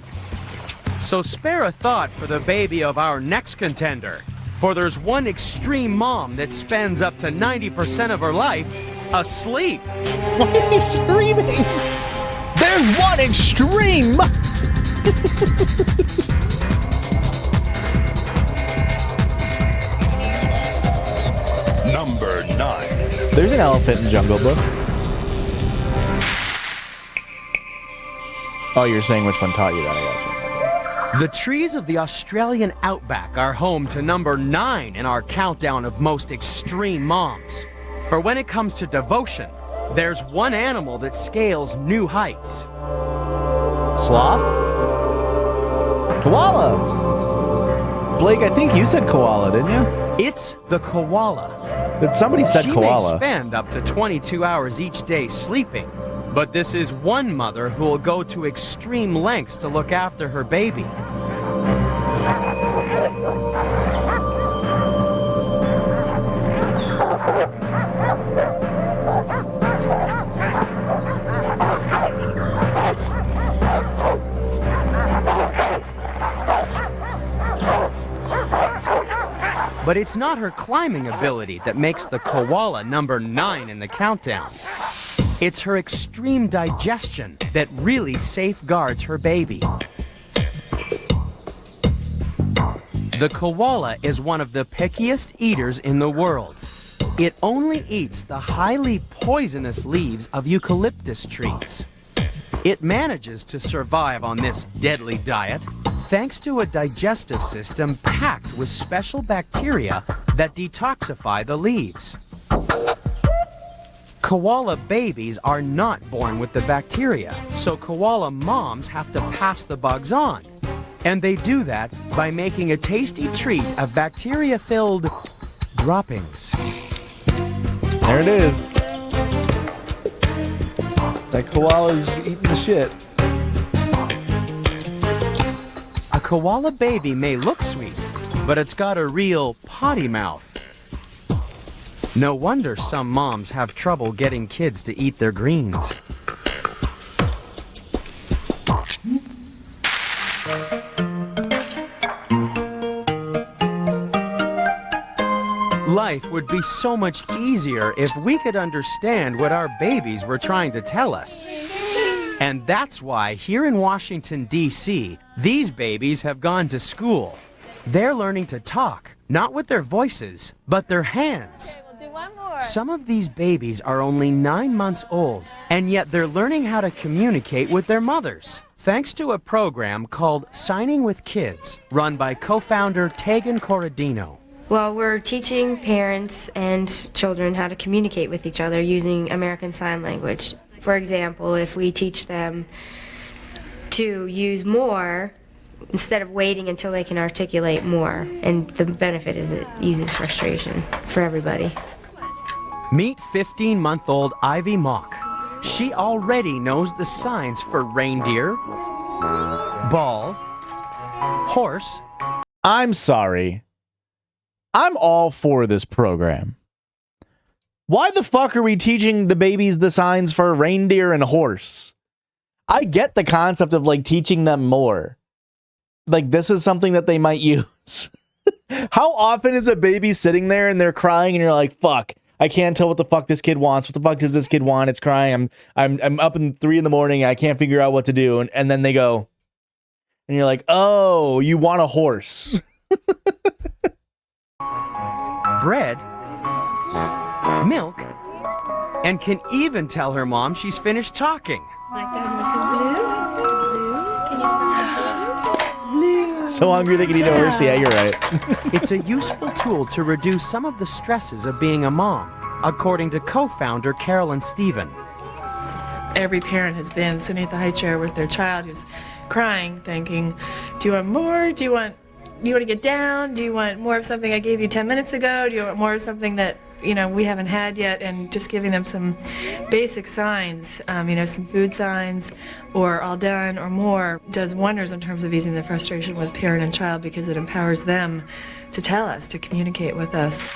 So spare a thought for the baby of our next contender, for there's one extreme mom that spends up to 90% of her life asleep. Why is he screaming? There's one extreme! Number 9. There's an elephant in Jungle Book. Oh, you're saying which one taught you that, I guess. The trees of the Australian outback are home to number 9 in our countdown of most extreme moms. For when it comes to devotion, there's one animal that scales new heights. Sloth? Koala! Blake, I think you said koala, didn't you? It's the koala. Did somebody said She koala? may spend up to 22 hours each day sleeping, but this is one mother who will go to extreme lengths to look after her baby. But it's not her climbing ability that makes the koala number 9 in the countdown. It's her extreme digestion that really safeguards her baby. The koala is one of the pickiest eaters in the world. It only eats the highly poisonous leaves of eucalyptus trees. It manages to survive on this deadly diet thanks to a digestive system packed with special bacteria that detoxify the leaves. Koala babies are not born with the bacteria, so koala moms have to pass the bugs on. And they do that by making a tasty treat of bacteria-filled droppings. There it is. That koala's eating the shit. A koala baby may look sweet, but it's got a real potty mouth. No wonder some moms have trouble getting kids to eat their greens. Life would be so much easier if we could understand what our babies were trying to tell us. And that's why here in Washington, D.C., these babies have gone to school. They're learning to talk, not with their voices, but their hands. Some of these babies are only 9 months old, and yet they're learning how to communicate with their mothers, thanks to a program called Signing with Kids, run by co-founder Tegan Corradino. Well, we're teaching parents and children how to communicate with each other using American Sign Language. For example, if we teach them to use more instead of waiting until they can articulate more, and the benefit is it eases frustration for everybody. Meet 15-month-old Ivy Mock. She already knows the signs for reindeer, ball, horse. I'm sorry. I'm all for this program. Why the fuck are we teaching the babies the signs for reindeer and horse? I get the concept of like teaching them more. Like this is something that they might use. How often is a baby sitting there and they're crying and you're like, fuck, I can't tell what the fuck this kid wants. What the fuck does this kid want? It's crying. I'm up in 3 in the morning. I can't figure out what to do. And then they go, and you're like, oh, you want a horse. Bread, milk, and can even tell her mom she's finished talking. So hungry they can eat a horse. Yeah, you're right. It's a useful tool to reduce some of the stresses of being a mom, according to co-founder Carolyn Stephen. Every parent has been sitting at the high chair with their child who's crying, thinking, do you want more? Do you want to get down? Do you want more of something I gave you 10 minutes ago? Do you want more of something that, we haven't had yet? And just giving them some basic signs, some food signs, or all done or more, does wonders in terms of easing the frustration with parent and child because it empowers them to tell us, to communicate with us.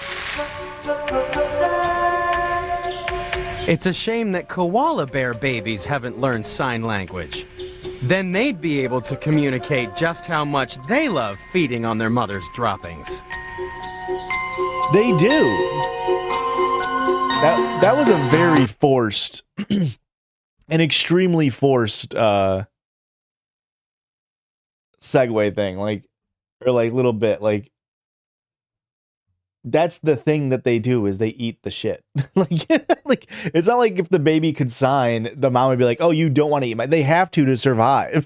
It's a shame that koala bear babies haven't learned sign language. Then they'd be able to communicate just how much they love feeding on their mother's droppings. They do. That was a very forced, an extremely forced segue thing, little bit. Like that's the thing that they do is they eat the shit. like it's not like if the baby could sign, the mom would be like, "Oh, you don't want to eat my." They have to survive.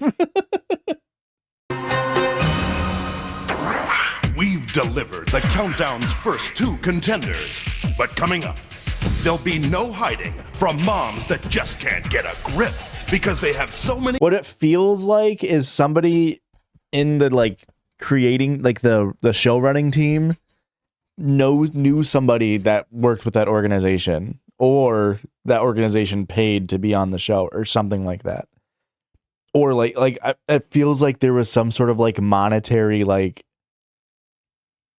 We've delivered the countdown's first 2 contenders. But coming up, there'll be no hiding from moms that just can't get a grip because they have so many. What it feels like is somebody in the creating the show running team knew somebody that worked with that organization, or that organization paid to be on the show, or something like that. Or it feels like there was some sort of like monetary like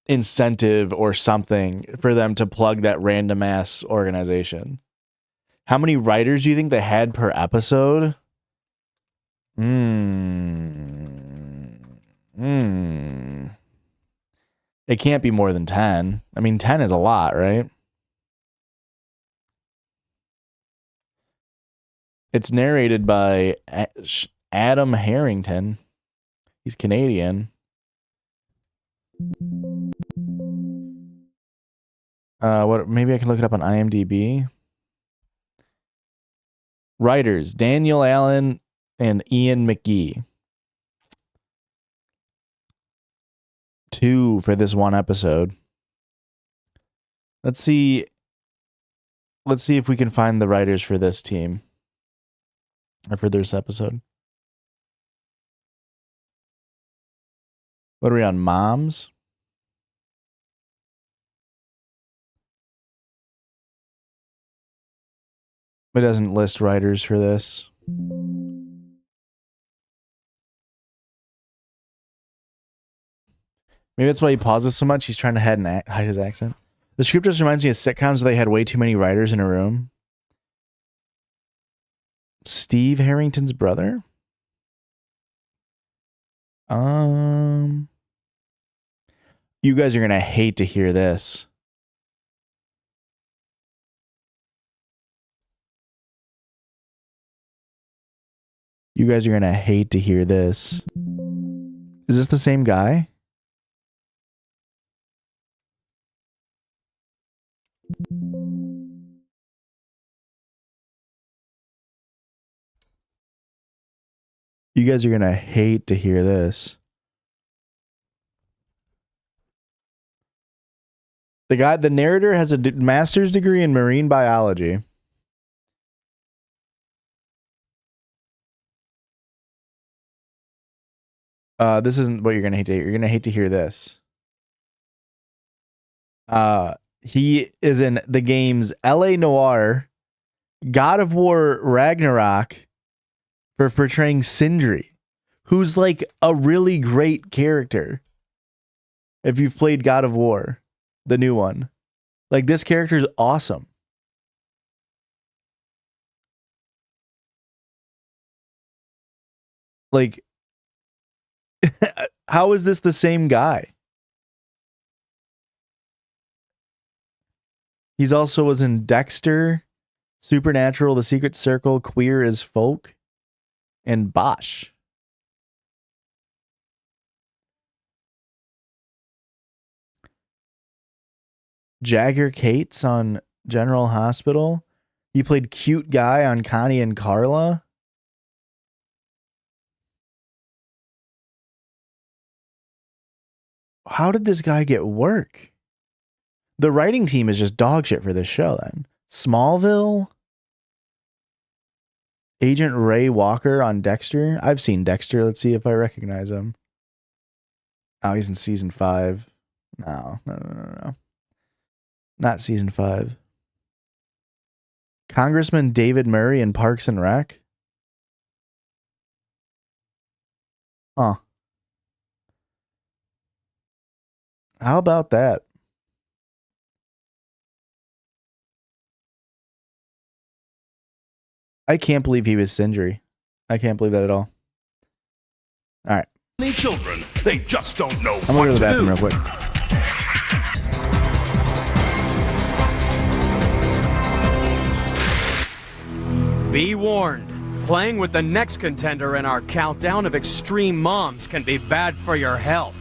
incentive or something for them to plug that random ass organization. How many writers do you think they had per episode? It can't be more than 10. I mean, 10 is a lot, right? It's narrated by Adam Harrington. He's Canadian. What? Maybe I can look it up on IMDb. Writers: Daniel Allen and Ian McGee. 2 for this one episode. Let's see if we can find the writers for this team. Or for this episode. What are we on? Moms? It doesn't list writers for this. Maybe that's why he pauses so much. He's trying to hide his accent. The script just reminds me of sitcoms where they had way too many writers in a room. Steve Harrington's brother? You guys are going to hate to hear this. You guys are going to hate to hear this. Is this the same guy? You guys are going to hate to hear this. The narrator has a master's degree in marine biology. This isn't what you're going to hate to hear. You're going to hate to hear this. He is in the games L.A. Noire, God of War Ragnarok, for portraying Sindri, who's like a really great character. If you've played God of War, the new one, like this character is awesome. Like, how is this the same guy? He's also was in Dexter, Supernatural, The Secret Circle, Queer as Folk, and Bosch. Jagger Cates on General Hospital. He played Cute Guy on Connie and Carla. How did this guy get work? The writing team is just dog shit for this show then. Smallville. Agent Ray Walker on Dexter. I've seen Dexter. Let's see if I recognize him. Oh, he's in season 5. No. Not season 5. Congressman David Murray in Parks and Rec. Huh. How about that? I can't believe he was Sindri. I can't believe that at all. All right. Any children, they just don't know I'm going to go to the bathroom real quick. Be warned. Playing with the next contender in our countdown of extreme moms can be bad for your health.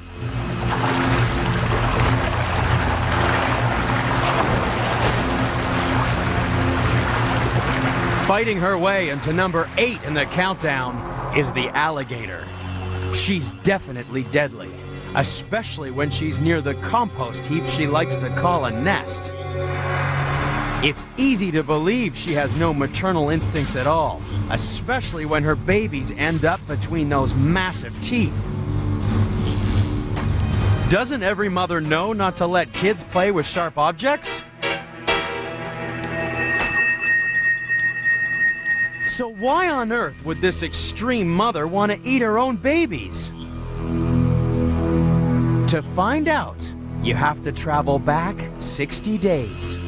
Fighting her way into number 8 in the countdown is the alligator. She's definitely deadly, especially when she's near the compost heap she likes to call a nest. It's easy to believe she has no maternal instincts at all, especially when her babies end up between those massive teeth. Doesn't every mother know not to let kids play with sharp objects? So why on earth would this extreme mother want to eat her own babies? To find out, you have to travel back 60 days.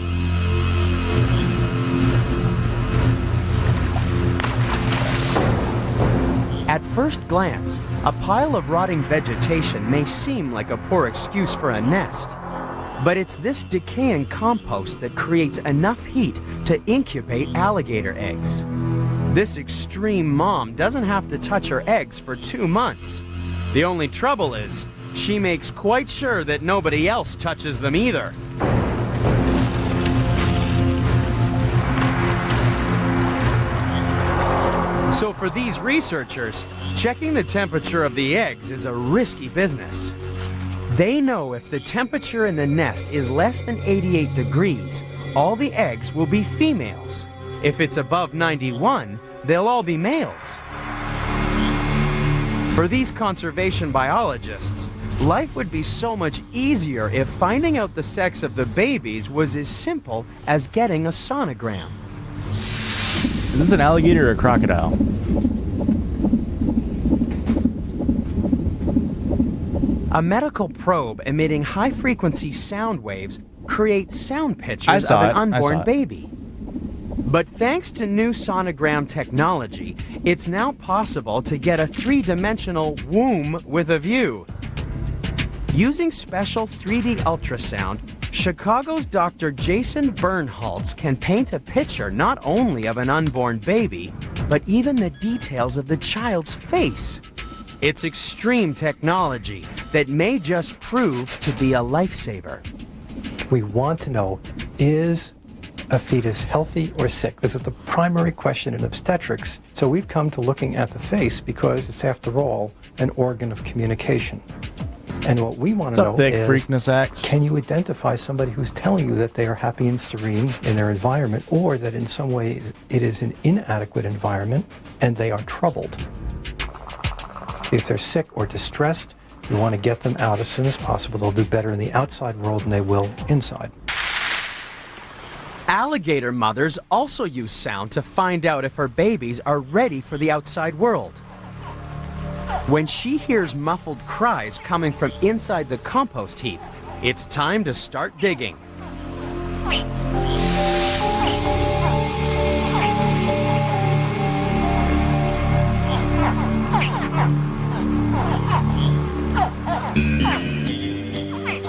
At first glance, a pile of rotting vegetation may seem like a poor excuse for a nest. But it's this decaying compost that creates enough heat to incubate alligator eggs. This extreme mom doesn't have to touch her eggs for 2 months. The only trouble is, she makes quite sure that nobody else touches them either. So for these researchers, checking the temperature of the eggs is a risky business. They know if the temperature in the nest is less than 88 degrees, all the eggs will be females. If it's above 91, they'll all be males. For these conservation biologists, life would be so much easier if finding out the sex of the babies was as simple as getting a sonogram. Is this an alligator or a crocodile? A medical probe emitting high-frequency sound waves creates sound pictures saw of an it. I saw unborn it. baby. But thanks to new sonogram technology, it's now possible to get a three-dimensional womb with a view. Using special 3D ultrasound, Chicago's Dr. Jason Bernholtz can paint a picture not only of an unborn baby, but even the details of the child's face. It's extreme technology that may just prove to be a lifesaver. We want to know, is a fetus healthy or sick? This is the primary question in obstetrics. So we've come to looking at the face because it's, after all, an organ of communication. And what we want to know is, can you identify somebody who's telling you that they are happy and serene in their environment, or that in some ways it is an inadequate environment and they are troubled? If they're sick or distressed, you want to get them out as soon as possible. They'll do better in the outside world than they will inside. Alligator mothers also use sound to find out if her babies are ready for the outside world. When she hears muffled cries coming from inside the compost heap, it's time to start digging.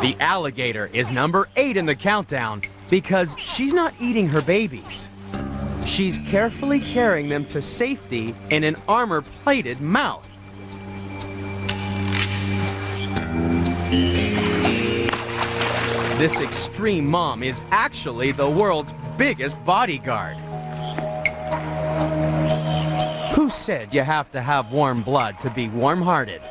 The alligator is number 8 in the countdown because she's not eating her babies. She's carefully carrying them to safety in an armor-plated mouth. This extreme mom is actually the world's biggest bodyguard. Who said you have to have warm blood to be warm-hearted?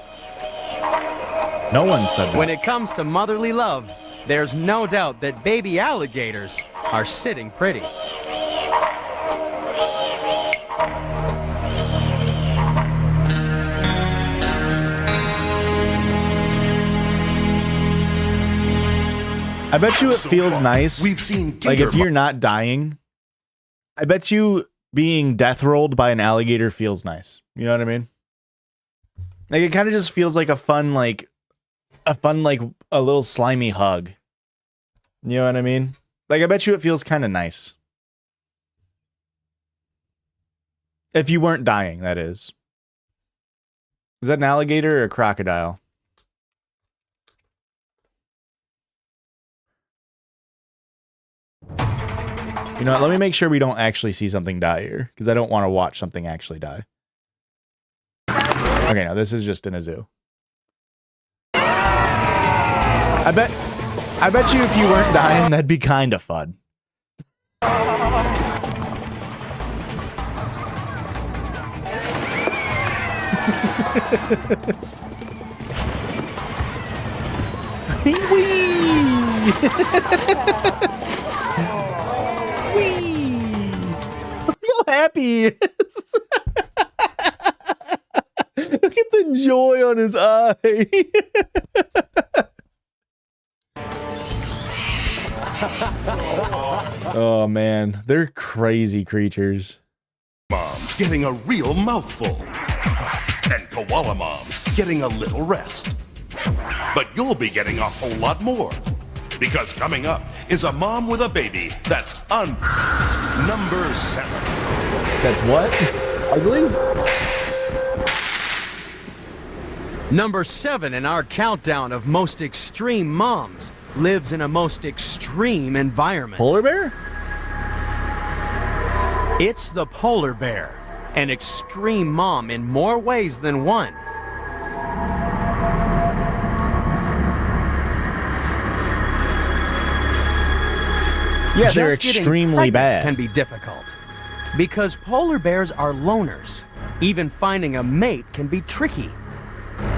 No one said that. When it comes to motherly love, there's no doubt that baby alligators are sitting pretty. I bet you it feels nice. We've seen like if you're not dying, I bet you being death rolled by an alligator feels nice. You know what I mean? Like it kind of just feels like a fun a little slimy hug. You know what I mean? Like I bet you it feels kind of nice. If you weren't dying, that is. Is that an alligator or a crocodile? You know what, let me make sure we don't actually see something die here, because I don't want to watch something actually die. Okay, no, this is just in a zoo. I bet you if you weren't dying, that'd be kind of fun. Look how happy he is. Look at the joy on his eye. Oh man, they're crazy creatures. Moms getting a real mouthful. And koala moms getting a little rest. But you'll be getting a whole lot more. Because coming up is a mom with a baby that's number 7. That's what? Ugly? Number 7 in our countdown of most extreme moms lives in a most extreme environment. Polar bear? It's the polar bear, an extreme mom in more ways than one. Yeah, they're Just getting extremely pregnant bad. Can be difficult because polar bears are loners. Even finding a mate can be tricky.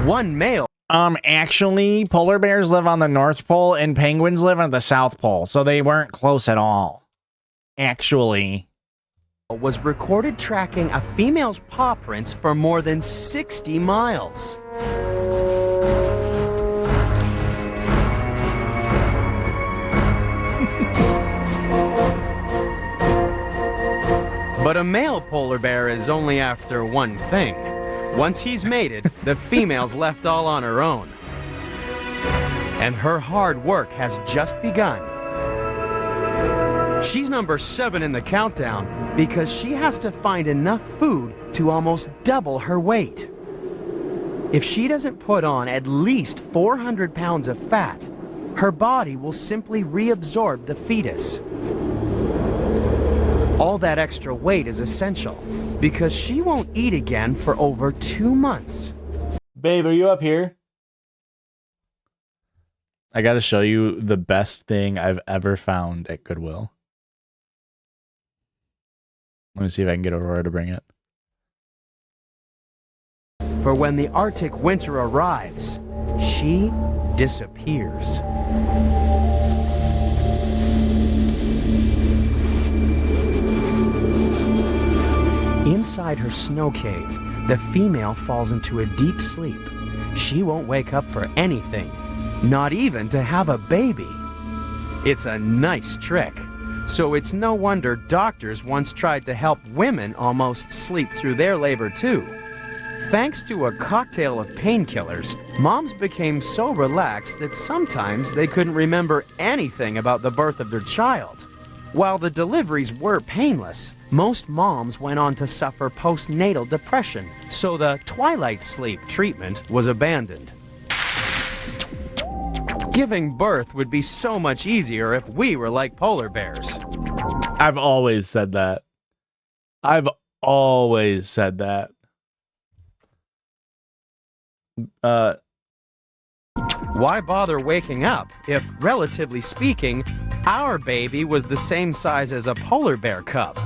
One male Actually, polar bears live on the North Pole and penguins live on the South Pole, so they weren't close at all. Actually. Was recorded tracking a female's paw prints for more than 60 miles. But a male polar bear is only after one thing. Once he's mated, the female's left all on her own. And her hard work has just begun. She's number 7 in the countdown because she has to find enough food to almost double her weight. If she doesn't put on at least 400 pounds of fat, her body will simply reabsorb the fetus. All that extra weight is essential because she won't eat again for over 2 months. Babe, are you up here? I gotta show you the best thing I've ever found at Goodwill. Let me see if I can get Aurora to bring it. For when the Arctic winter arrives, she disappears. Inside her snow cave, the female falls into a deep sleep. She won't wake up for anything, not even to have a baby. It's a nice trick, so it's no wonder doctors once tried to help women almost sleep through their labor too. Thanks to a cocktail of painkillers, moms became so relaxed that sometimes they couldn't remember anything about the birth of their child. While the deliveries were painless, most moms went on to suffer postnatal depression, so the twilight sleep treatment was abandoned. Giving birth would be so much easier if we were like polar bears. I've always said that. I've always said that. Why bother waking up if, relatively speaking, our baby was the same size as a polar bear cub?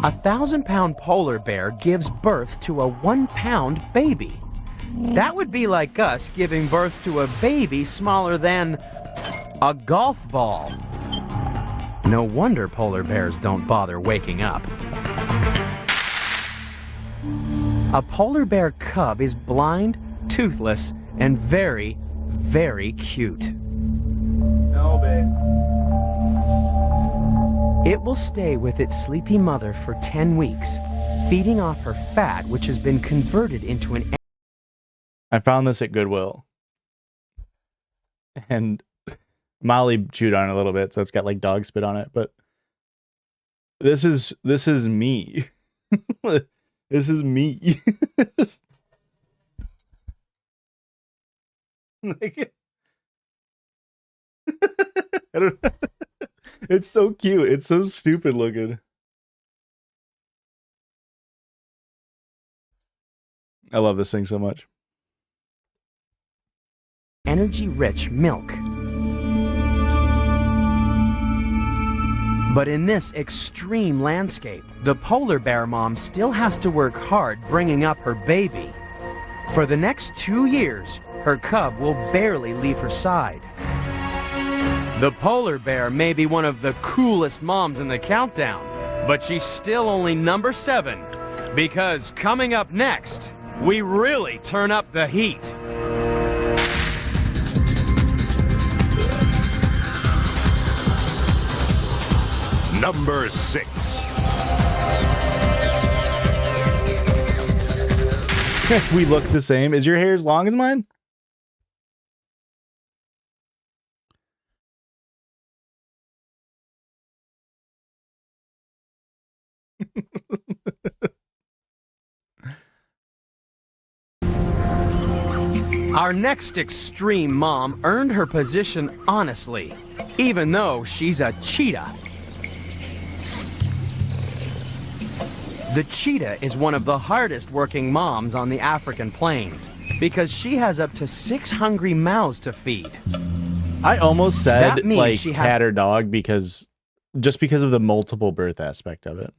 A 1,000-pound polar bear gives birth to a 1-pound baby. That would be like us giving birth to a baby smaller than a golf ball. No wonder polar bears don't bother waking up. A polar bear cub is blind, toothless, and very, very cute. No, babe. It will stay with its sleepy mother for 10 weeks, feeding off her fat, which has been converted into an... I found this at Goodwill. And Molly chewed on it a little bit, so it's got like dog spit on it, but this is me. This is me. Like, I don't know. It's so cute. It's so stupid looking. I love this thing so much. Energy-rich milk. But in this extreme landscape, the polar bear mom still has to work hard bringing up her baby. For the next 2 years, her cub will barely leave her side. The polar bear may be one of the coolest moms in the countdown, but she's still only number 7, because coming up next, we really turn up the heat. Number 6. We look the same. Is your hair as long as mine? Our next extreme mom earned her position honestly, even though she's a cheetah. The cheetah is one of the hardest working moms on the African plains because she has up to 6 hungry mouths to feed. I almost said That means like she has cat or dog because of the multiple birth aspect of it.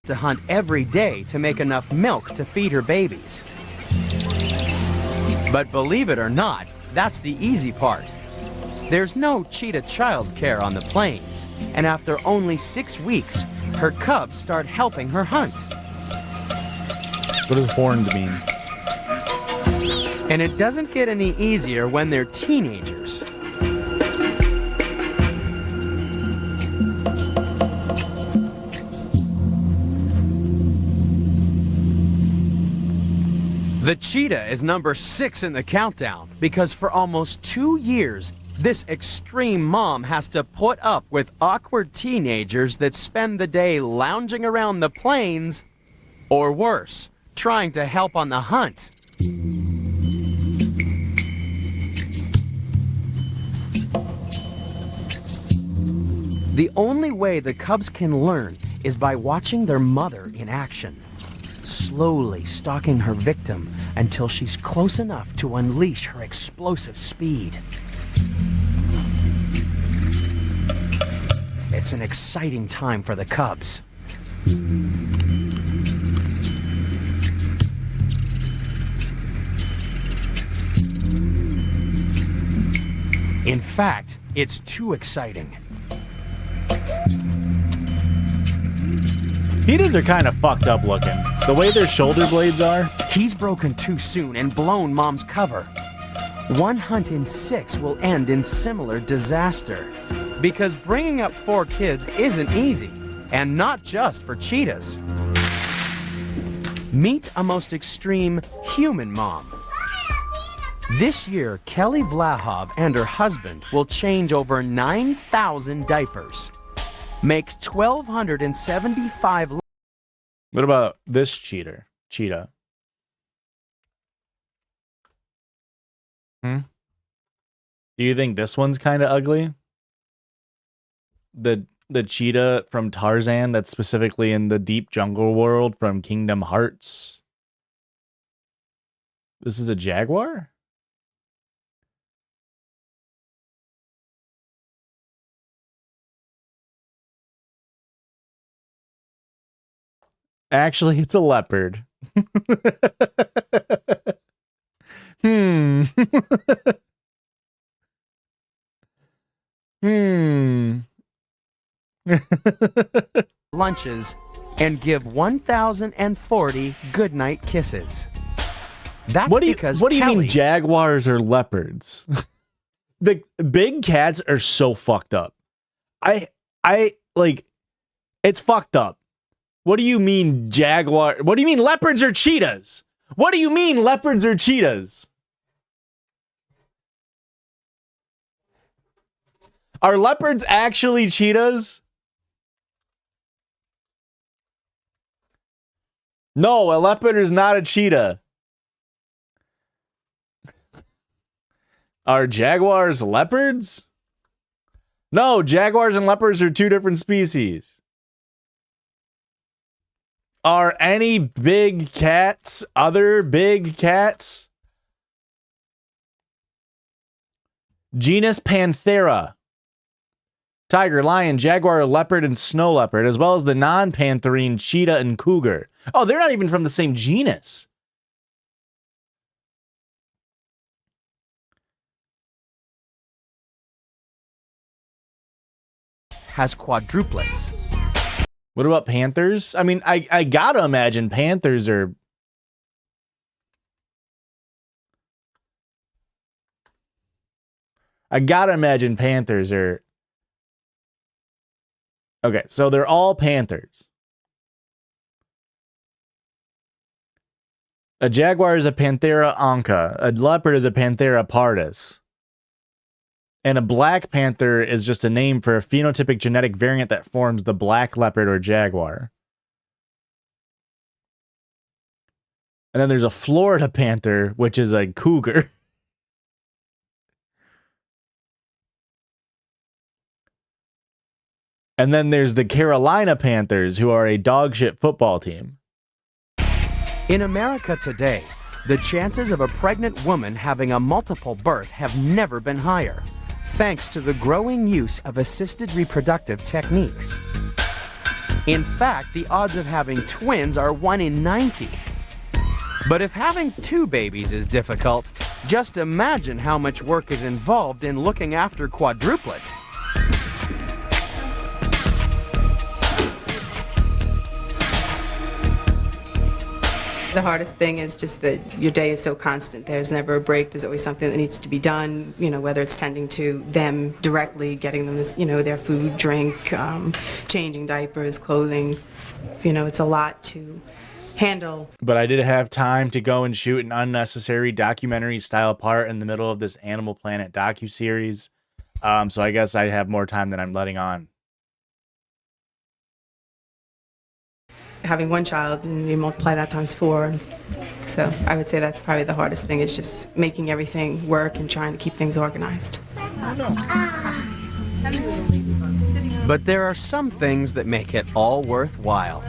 to hunt every day to make enough milk to feed her babies. But believe it or not, that's the easy part. There's no cheetah child care on the plains, and after only 6 weeks, her cubs start helping her hunt. What does horned mean? And it doesn't get any easier when they're teenagers. The cheetah is number 6 in the countdown because for almost 2 years, this extreme mom has to put up with awkward teenagers that spend the day lounging around the plains, or worse, trying to help on the hunt. The only way the cubs can learn is by watching their mother in action, slowly stalking her victim until she's close enough to unleash her explosive speed. It's an exciting time for the cubs. In fact, it's too exciting. Cheetahs are kind of fucked up looking. The way their shoulder blades are. He's broken too soon and blown Mom's cover. One hunt in 6 will end in similar disaster. Because bringing up 4 kids isn't easy, and not just for cheetahs. Meet a most extreme human mom. This year, Kelly Vlahov and her husband will change over 9,000 diapers, make 1,275. What about this cheetah? Do you think this one's kind of ugly? The cheetah from Tarzan that's specifically in the deep jungle world from Kingdom Hearts. This is a jaguar? Actually, it's a leopard. Lunches and give 1,040 goodnight kisses. That's what do you Kelly mean jaguars or leopards? The big cats are so fucked up. I like it's fucked up. What do you mean jaguar? What do you mean leopards or cheetahs? What do you mean leopards or cheetahs? Are leopards actually cheetahs? No, a leopard is not a cheetah. Are jaguars leopards? No, jaguars and leopards are 2 different species. Are any big cats other big cats? Genus Panthera. Tiger, lion, jaguar, leopard, and snow leopard, as well as the non-pantherine cheetah and cougar. Oh, they're not even from the same genus. has quadruplets. What about panthers? I mean, I gotta imagine panthers are... I gotta imagine panthers are Okay, so they're all panthers. A jaguar is a Panthera onca. A leopard is a Panthera pardus. And a black panther is just a name for a phenotypic genetic variant that forms the black leopard or jaguar. And then there's a Florida panther, which is a cougar. And then there's the Carolina Panthers, who are a dogshit football team. In America today, the chances of a pregnant woman having a multiple birth have never been higher, thanks to the growing use of assisted reproductive techniques. In fact, the odds of having twins are 1 in 90. But if having 2 babies is difficult, just imagine how much work is involved in looking after quadruplets. The hardest thing is just that your day is so constant. There's never a break. There's always something that needs to be done, you know, whether it's tending to them directly, getting them, you know, their food, drink, changing diapers, clothing. You know, it's a lot to handle. But I did have time to go and shoot an unnecessary documentary style part in the middle of this Animal Planet docuseries. So I guess I have more time than I'm letting on. Having one child and you multiply that times 4. So I would say that's probably the hardest thing, is just making everything work and trying to keep things organized. But there are some things that make it all worthwhile.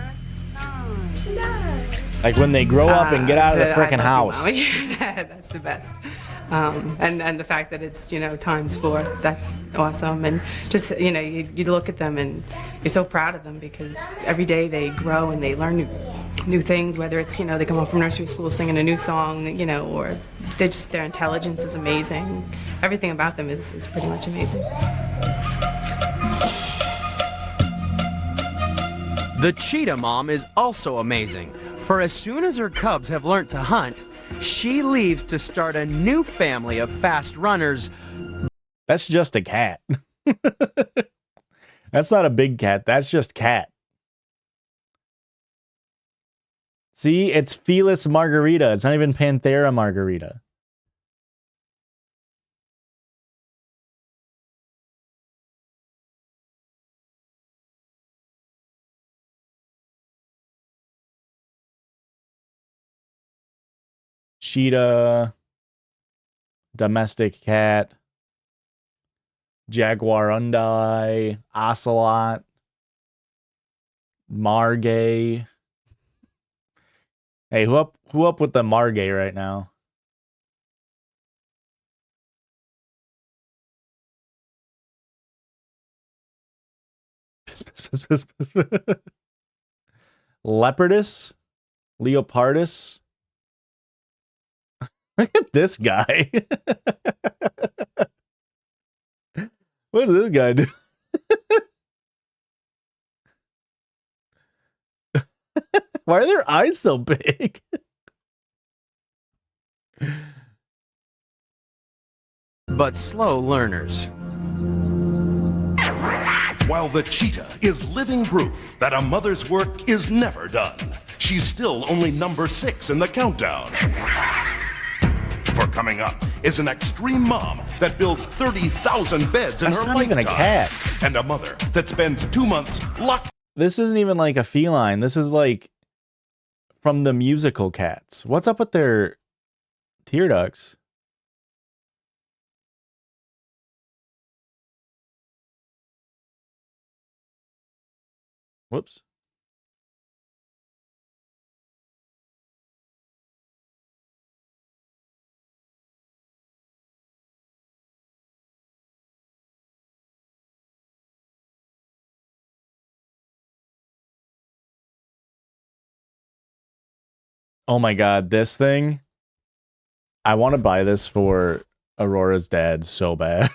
Like when they grow up and get out of the frickin' house. That's the best. And the fact that it's, you know, times 4, that's awesome. And just, you know, you look at them and you're so proud of them, because every day they grow and they learn new things, whether it's, you know, they come home from nursery school singing a new song, you know, or their intelligence is amazing. Everything about them is pretty much amazing. The cheetah mom is also amazing, for as soon as her cubs have learnt to hunt, she leaves to start a new family of fast runners. That's just a cat. That's not a big cat. That's just cat. See, it's Felis margarita. It's not even Panthera margarita. Cheetah, domestic cat, jaguarundi, ocelot, margay. Hey, who up with the margay right now? Leopardus, leopardus. Look at this guy. What does this guy do? Why are their eyes so big? But slow learners. While the cheetah is living proof that a mother's work is never done, she's still only number 6 in the countdown. For coming up is an extreme mom that builds 30,000 beds in That's her not lifetime. even a cat. And a mother that spends 2 months locked. This isn't even like a feline. This is like from the musical Cats. What's up with their tear ducts? Whoops. Oh my god, this thing. I want to buy this for Aurora's dad so bad.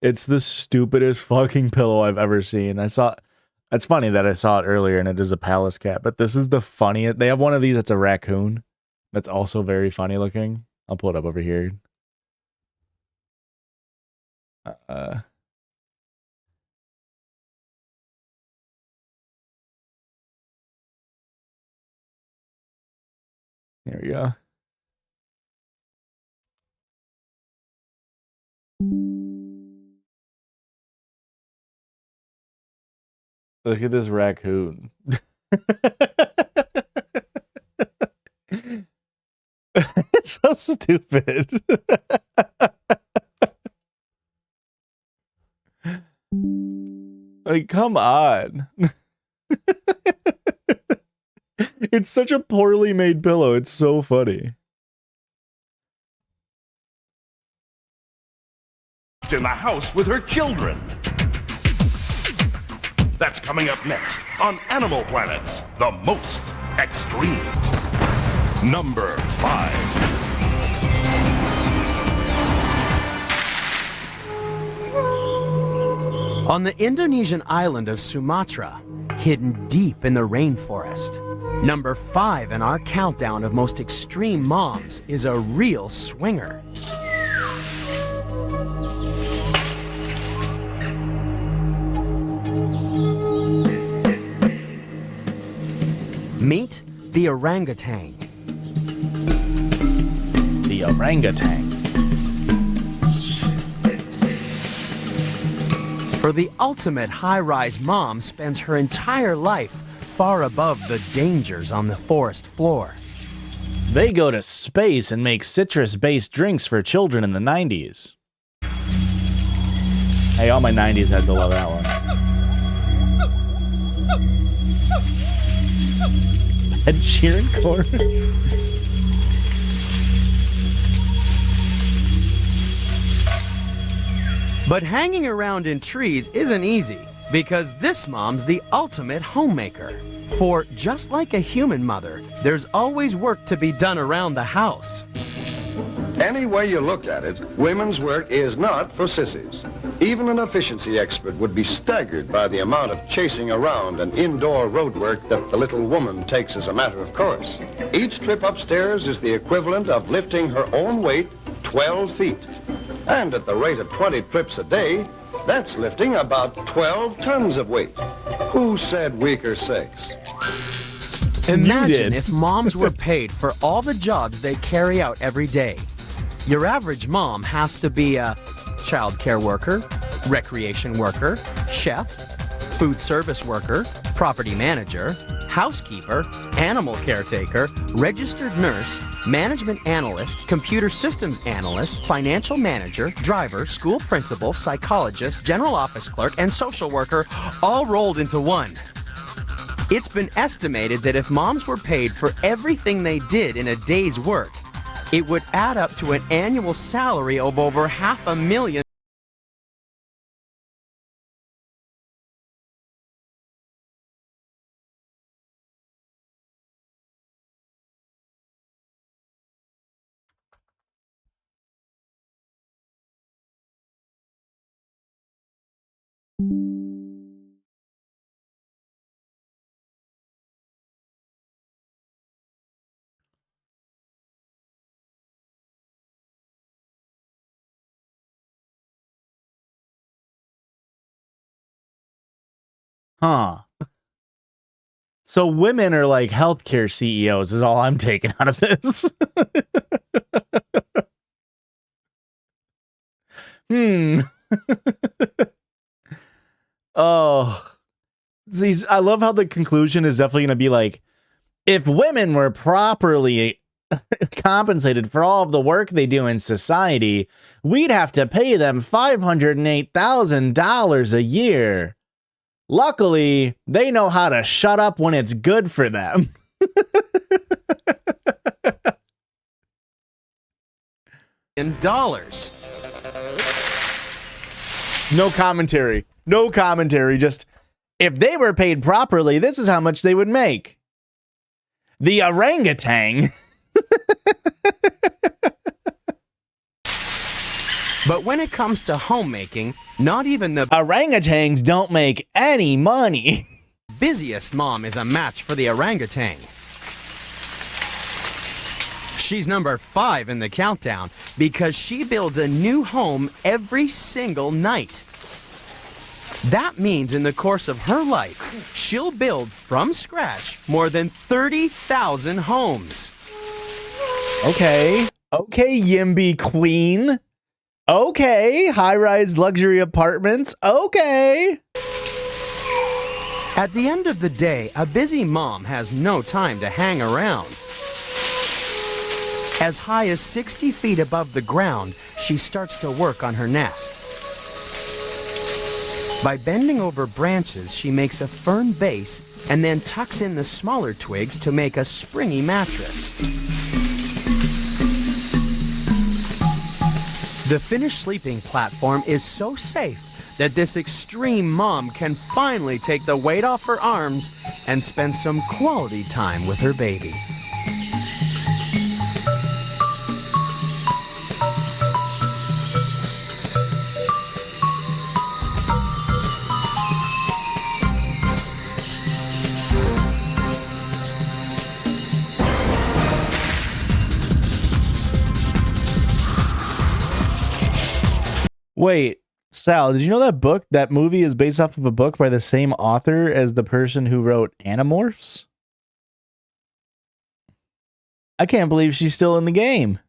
It's the stupidest fucking pillow I've ever seen. It's funny that I saw it earlier and it is a palace cat, but this is the funniest. They have one of these that's a raccoon that's also very funny looking. I'll pull it up over here. There we go. Look at this raccoon. It's so stupid. Like, come on. It's such a poorly made pillow. It's so funny. In the house with her children. That's coming up next on Animal Planet's The Most Extreme. Number 5. On the Indonesian island of Sumatra, hidden deep in the rainforest, number 5 in our countdown of most extreme moms is a real swinger. Meet the orangutan. The orangutan. For the ultimate high-rise mom spends her entire life far above the dangers on the forest floor. They go to space and make citrus-based drinks for children in the 90s. Hey, all my 90s heads will love that one. Ed Sheeran corn. But hanging around in trees isn't easy, because this mom's the ultimate homemaker. For just like a human mother, there's always work to be done around the house. Any way you look at it, women's work is not for sissies. Even an efficiency expert would be staggered by the amount of chasing around and indoor road work that the little woman takes as a matter of course. Each trip upstairs is the equivalent of lifting her own weight 12 feet. And at the rate of 20 trips a day, that's lifting about 12 tons of weight. Who said weaker sex? Imagine if moms were paid for all the jobs they carry out every day. Your average mom has to be a child care worker, recreation worker, chef, food service worker, property manager, housekeeper, animal caretaker, registered nurse, management analyst, computer systems analyst, financial manager, driver, school principal, psychologist, general office clerk, and social worker, all rolled into one. It's been estimated that if moms were paid for everything they did in a day's work, it would add up to an annual salary of over $500,000. Huh. So women are like healthcare CEOs is all I'm taking out of this. Oh. I love how the conclusion is definitely going to be like, if women were properly compensated for all of the work they do in society, we'd have to pay them $508,000 a year. Luckily, they know how to shut up when it's good for them. In dollars. No commentary. No commentary. Just, if they were paid properly, this is how much they would make. The orangutan. But when it comes to homemaking, not even the orangutans don't make any money. Busiest mom is a match for the orangutan. She's number 5 in the countdown because she builds a new home every single night. That means in the course of her life, she'll build from scratch more than 30,000 homes. Okay. Okay, Yimby Queen. Okay, high-rise luxury apartments. Okay. At the end of the day, a busy mom has no time to hang around. As high as 60 feet above the ground, she starts to work on her nest. By bending over branches, she makes a firm base and then tucks in the smaller twigs to make a springy mattress. The finished sleeping platform is so safe that this extreme mom can finally take the weight off her arms and spend some quality time with her baby. Wait, Sal, did you know that movie is based off of a book by the same author as the person who wrote Animorphs? I can't believe she's still in the game.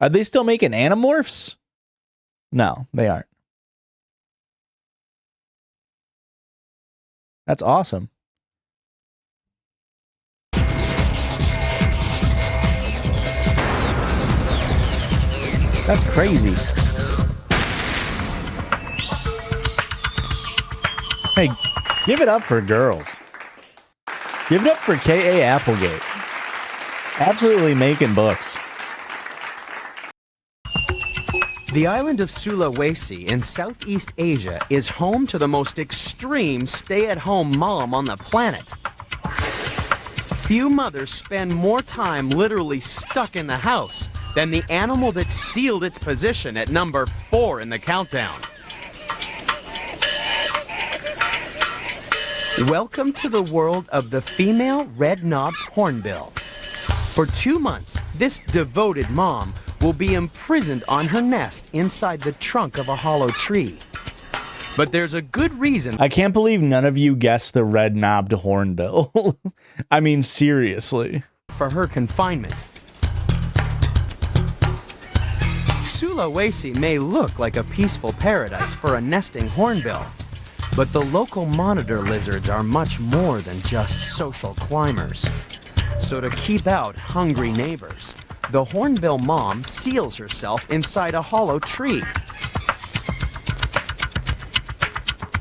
Are they still making Animorphs? No, they aren't. That's awesome. That's crazy. Hey, give it up for girls. Give it up for K.A. Applegate. Absolutely making books. The island of Sulawesi in Southeast Asia is home to the most extreme stay-at-home mom on the planet. Few mothers spend more time literally stuck in the house than the animal that sealed its position at number 4 in the countdown. Welcome to the world of the female red-knobbed hornbill. For 2 months, this devoted mom will be imprisoned on her nest inside the trunk of a hollow tree. But there's a good reason. I can't believe none of you guessed the red-knobbed hornbill. I mean, seriously. For her confinement. Sulawesi may look like a peaceful paradise for a nesting hornbill, but the local monitor lizards are much more than just social climbers. So to keep out hungry neighbors, the hornbill mom seals herself inside a hollow tree.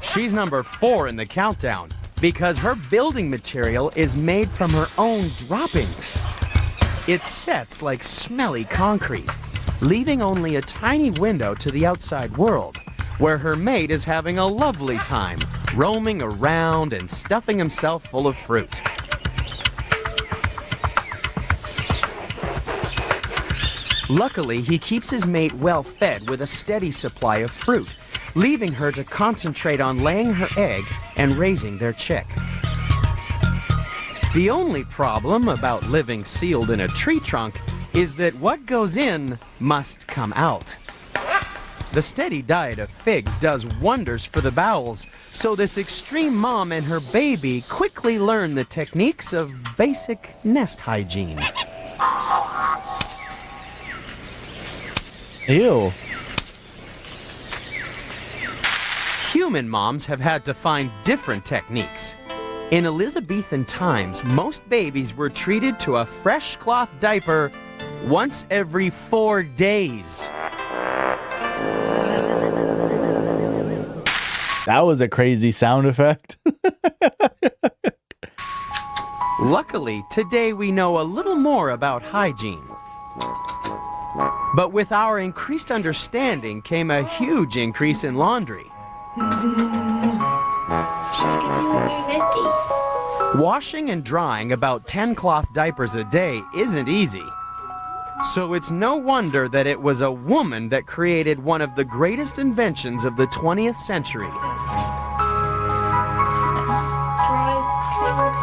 She's number 4 in the countdown because her building material is made from her own droppings. It sets like smelly concrete, leaving only a tiny window to the outside world, where her mate is having a lovely time, roaming around and stuffing himself full of fruit. Luckily, he keeps his mate well fed with a steady supply of fruit, leaving her to concentrate on laying her egg and raising their chick. The only problem about living sealed in a tree trunk is that what goes in must come out. The steady diet of figs does wonders for the bowels, so this extreme mom and her baby quickly learn the techniques of basic nest hygiene. Ew. Human moms have had to find different techniques. In Elizabethan times, most babies were treated to a fresh cloth diaper once every 4 days. That was a crazy sound effect. Luckily, today we know a little more about hygiene. But with our increased understanding came a huge increase in laundry. Washing and drying about 10 cloth diapers a day isn't easy. So it's no wonder that it was a woman that created one of the greatest inventions of the 20th century.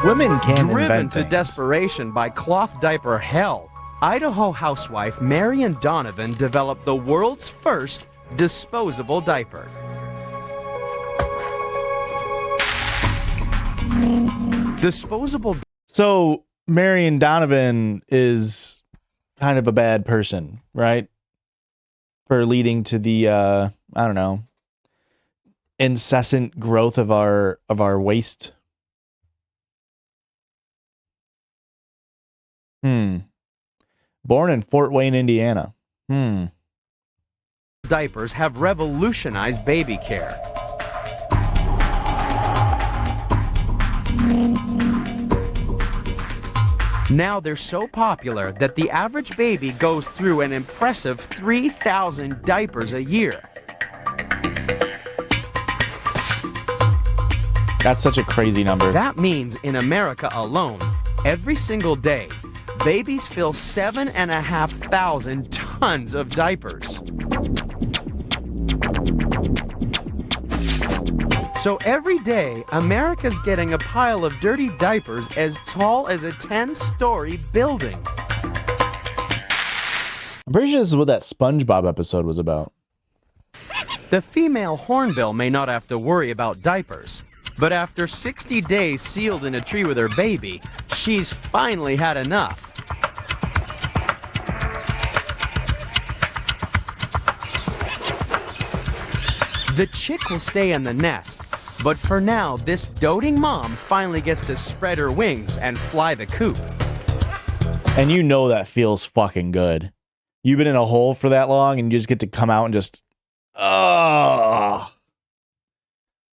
Women can Driven invent to things. desperation by cloth diaper hell, Idaho housewife Marion Donovan developed the world's first disposable diaper. Disposable. So Marion Donovan is kind of a bad person, right? For leading to the I don't know, incessant growth of our waste. Born in Fort Wayne, Indiana. Diapers have revolutionized baby care. Now they're so popular that the average baby goes through an impressive 3,000 diapers a year. That's such a crazy number. That means in America alone, every single day, babies fill 7,500 tons of diapers. So every day, America's getting a pile of dirty diapers as tall as a 10-story building. I'm pretty sure this is what that SpongeBob episode was about. The female hornbill may not have to worry about diapers, but after 60 days sealed in a tree with her baby, she's finally had enough. The chick will stay in the nest, but for now, this doting mom finally gets to spread her wings and fly the coop. And you know that feels fucking good. You've been in a hole for that long and you just get to come out and just,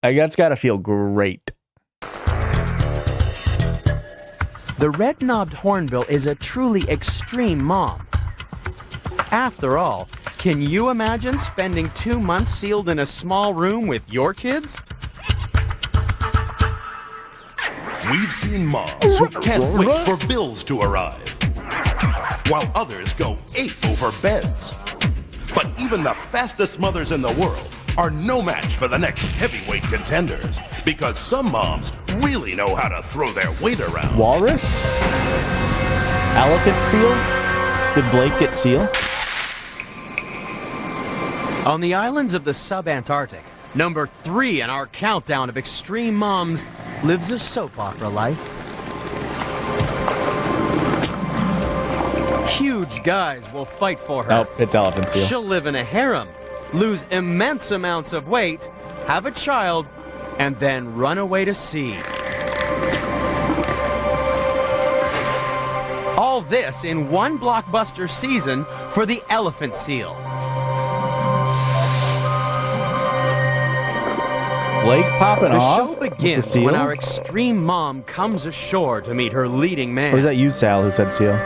like, that's gotta feel great. The red-knobbed hornbill is a truly extreme mom. After all, can you imagine spending 2 months sealed in a small room with your kids? We've seen moms who can't wait for bills to arrive, while others go ape over beds. But even the fastest mothers in the world are no match for the next heavyweight contenders, because some moms really know how to throw their weight around. Walrus? Elephant seal? Did Blake get seal? On the islands of the sub-Antarctic, number 3 in our countdown of extreme moms lives a soap opera life. Huge guys will fight for her. Oh, it's elephant seal. She'll live in a harem, lose immense amounts of weight, have a child, and then run away to sea. All this in one blockbuster season for the elephant seal. Blake popping off? The show begins when our extreme mom comes ashore to meet her leading man. Or is that you, Sal, who said seal?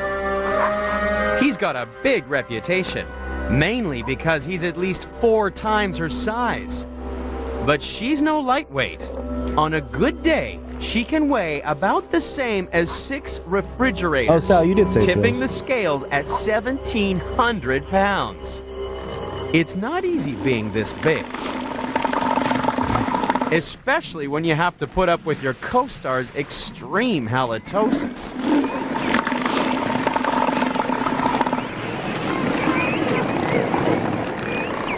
He's got a big reputation, mainly because he's at least 4 times her size. But she's no lightweight. On a good day, she can weigh about the same as 6 refrigerators. Oh, Sal, you did say so. Tipping the scales at 1,700 pounds. It's not easy being this big. Especially when you have to put up with your co-star's extreme halitosis.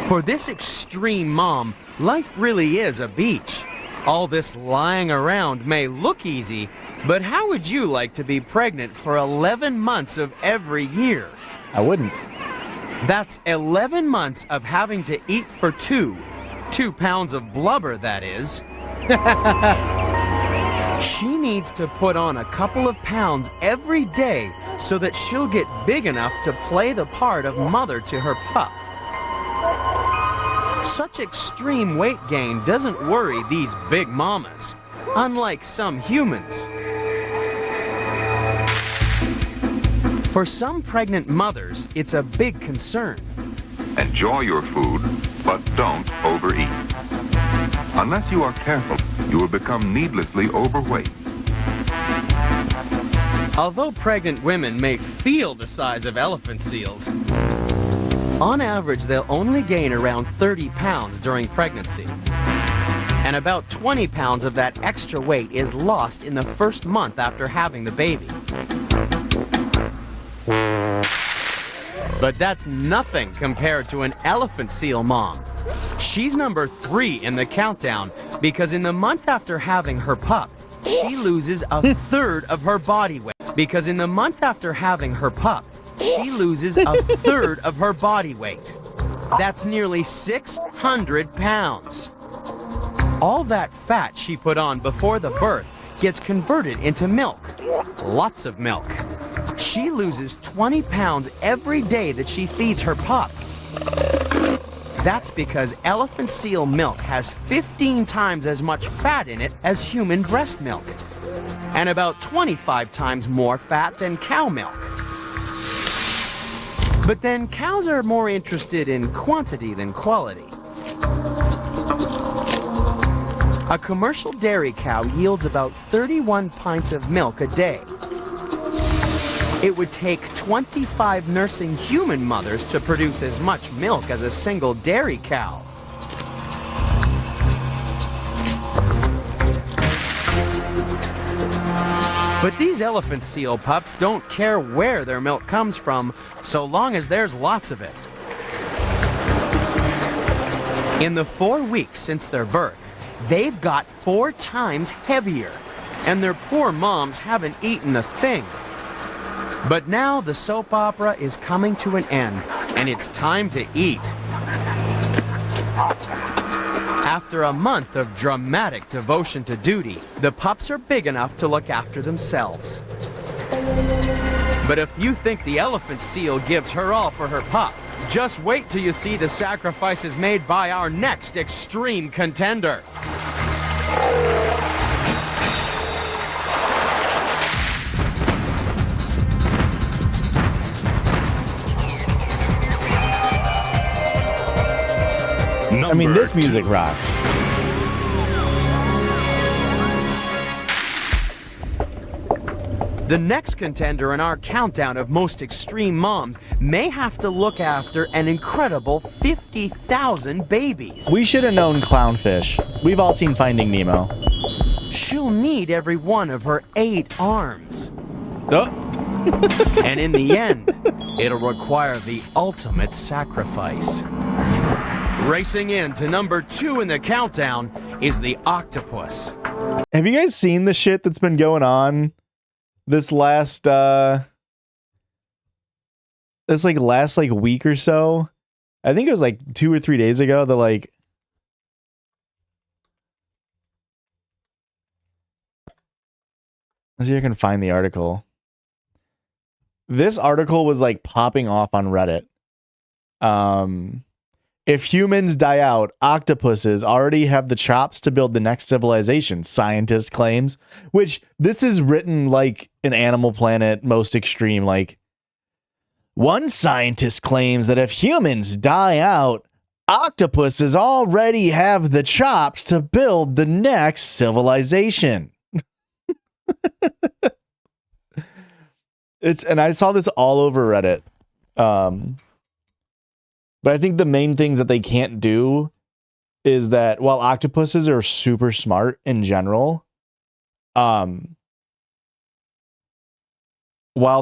For this extreme mom, life really is a beach. All this lying around may look easy, but how would you like to be pregnant for 11 months of every year? I wouldn't. That's 11 months of having to eat for 2 pounds of blubber, that is. She needs to put on a couple of pounds every day so that she'll get big enough to play the part of mother to her pup. Such extreme weight gain doesn't worry these big mamas, unlike some humans. For some pregnant mothers, it's a big concern. Enjoy your food, but don't overeat. Unless you are careful, you will become needlessly overweight. Although pregnant women may feel the size of elephant seals, on average they'll only gain around 30 pounds during pregnancy. And about 20 pounds of that extra weight is lost in the first month after having the baby. But that's nothing compared to an elephant seal mom. She's number 3 in the countdown because in the month after having her pup, she loses a third of her body weight. She she loses a third of her body weight. That's nearly 600 pounds. All that fat she put on before the birth gets converted into milk. Lots of milk. She loses 20 pounds every day that she feeds her pup. That's because elephant seal milk has 15 times as much fat in it as human breast milk, and about 25 times more fat than cow milk. But then cows are more interested in quantity than quality. A commercial dairy cow yields about 31 pints of milk a day. It would take 25 nursing human mothers to produce as much milk as a single dairy cow. But these elephant seal pups don't care where their milk comes from, so long as there's lots of it. In the 4 weeks since their birth, they've got 4 times heavier, and their poor moms haven't eaten a thing. But now the soap opera is coming to an end, and it's time to eat. After a month of dramatic devotion to duty, the pups are big enough to look after themselves. But if you think the elephant seal gives her all for her pup, just wait till you see the sacrifices made by our next extreme contender. I mean, this music rocks. The next contender in our countdown of most extreme moms may have to look after an incredible 50,000 babies. We should have known clownfish. We've all seen Finding Nemo. She'll need every one of her 8 arms. Oh. And in the end, it'll require the ultimate sacrifice. Racing in to number 2 in the countdown is the octopus. Have you guys seen the shit that's been going on this last week or so? I think it was like 2 or 3 days ago. Let's see if I can find the article. This article was like popping off on Reddit. If humans die out, octopuses already have the chops to build the next civilization, scientist claims. Which, this is written like an Animal Planet most extreme. Like, one scientist claims that if humans die out, octopuses already have the chops to build the next civilization. And I saw this all over Reddit. But I think the main things that they can't do is that while octopuses are super smart in general, while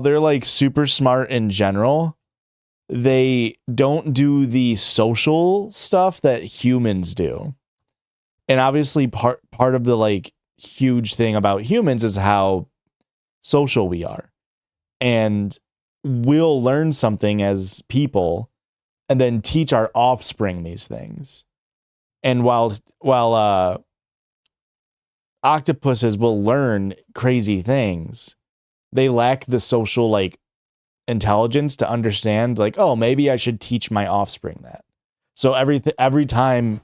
they're like super smart in general, they don't do the social stuff that humans do. And obviously part of the like huge thing about humans is how social we are. And we'll learn something as people and then teach our offspring these things. And while octopuses will learn crazy things, they lack the social like intelligence to understand like, oh, maybe I should teach my offspring that. So every time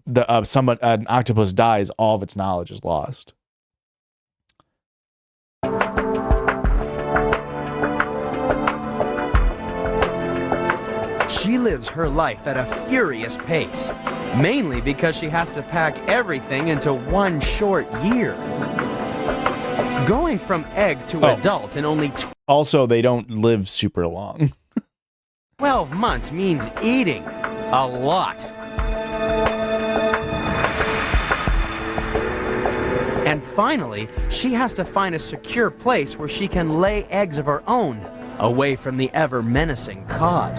an octopus dies, all of its knowledge is lost. She lives her life at a furious pace, mainly because she has to pack everything into one short year. Going from egg to adult in only also, they don't live super long. 12 months means eating a lot. And finally, she has to find a secure place where she can lay eggs of her own, away from the ever-menacing cod.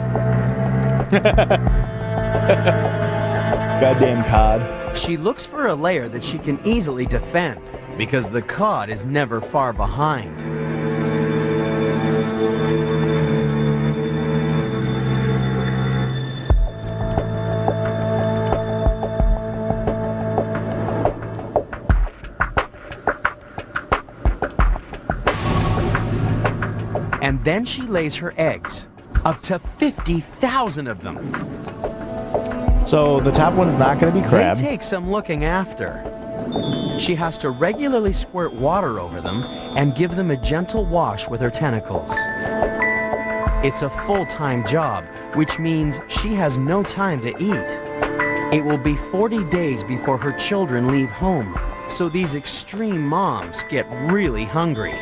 Goddamn cod. She looks for a lair that she can easily defend, because the cod is never far behind. and then she lays her eggs. Up to 50,000 of them. So the top one's not going to be crab. They take some looking after. She has to regularly squirt water over them and give them a gentle wash with her tentacles. It's a full-time job, which means she has no time to eat. It will be 40 days before her children leave home, so these extreme moms get really hungry.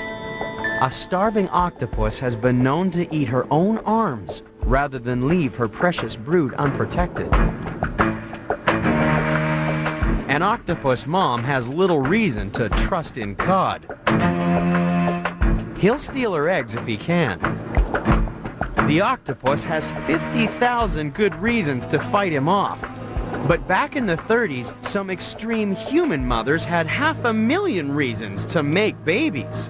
A starving octopus has been known to eat her own arms rather than leave her precious brood unprotected. An octopus mom has little reason to trust in cod. He'll steal her eggs if he can. The octopus has 50,000 good reasons to fight him off. But back in the 30s, some extreme human mothers had 500,000 reasons to make babies.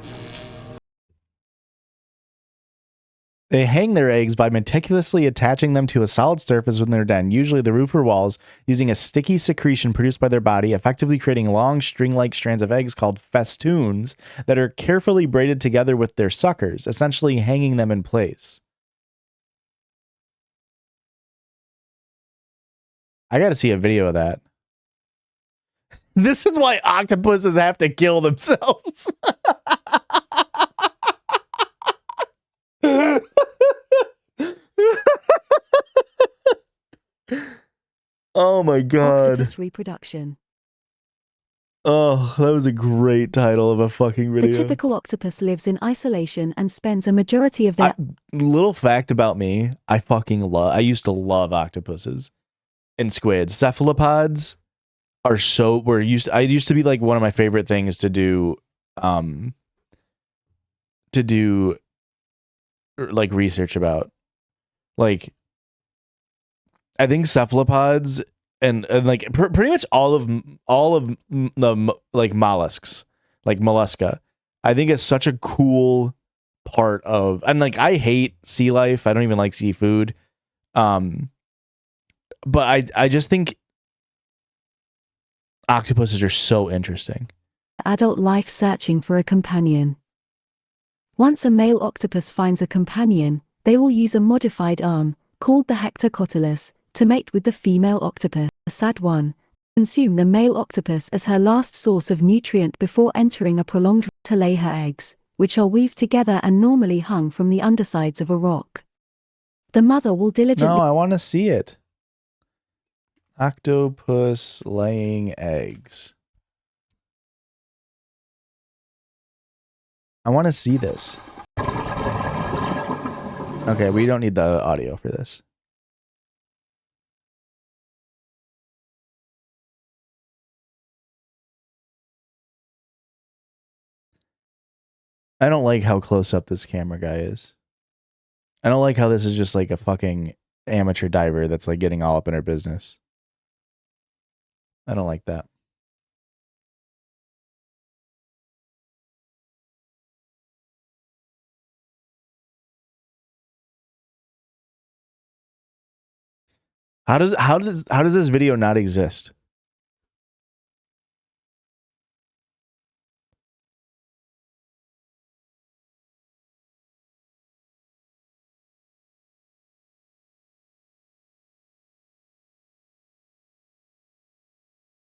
They hang their eggs by meticulously attaching them to a solid surface when they're done, usually the roof or walls, using a sticky secretion produced by their body, effectively creating long string-like strands of eggs called festoons that are carefully braided together with their suckers, essentially hanging them in place. I gotta see a video of that. This is why octopuses have to kill themselves. Oh my god. Octopus reproduction. Oh, that was a great title of a fucking video. The typical octopus lives in isolation and spends a majority of their... Little fact about me, I used to love octopuses and squids. Cephalopods are so... I used to be like one of my favorite things to do like research about. Like, I think cephalopods and like pretty much all of the like mollusks, like mollusca, I think it's such a cool part of, and like I hate sea life. I don't even like seafood. But I just think octopuses are so interesting. Adult life searching for a companion. Once a male octopus finds a companion, they will use a modified arm, called the hectocotylus, to mate with the female octopus, a sad one, consume the male octopus as her last source of nutrient before entering a prolonged to lay her eggs, which are weaved together and normally hung from the undersides of a rock. The mother will diligently... No, I want to see it. Octopus laying eggs. I want to see this. Okay, we don't need the audio for this. I don't like how close up this camera guy is. I don't like how this is just like a fucking amateur diver that's like getting all up in her business. I don't like that. How does this video not exist?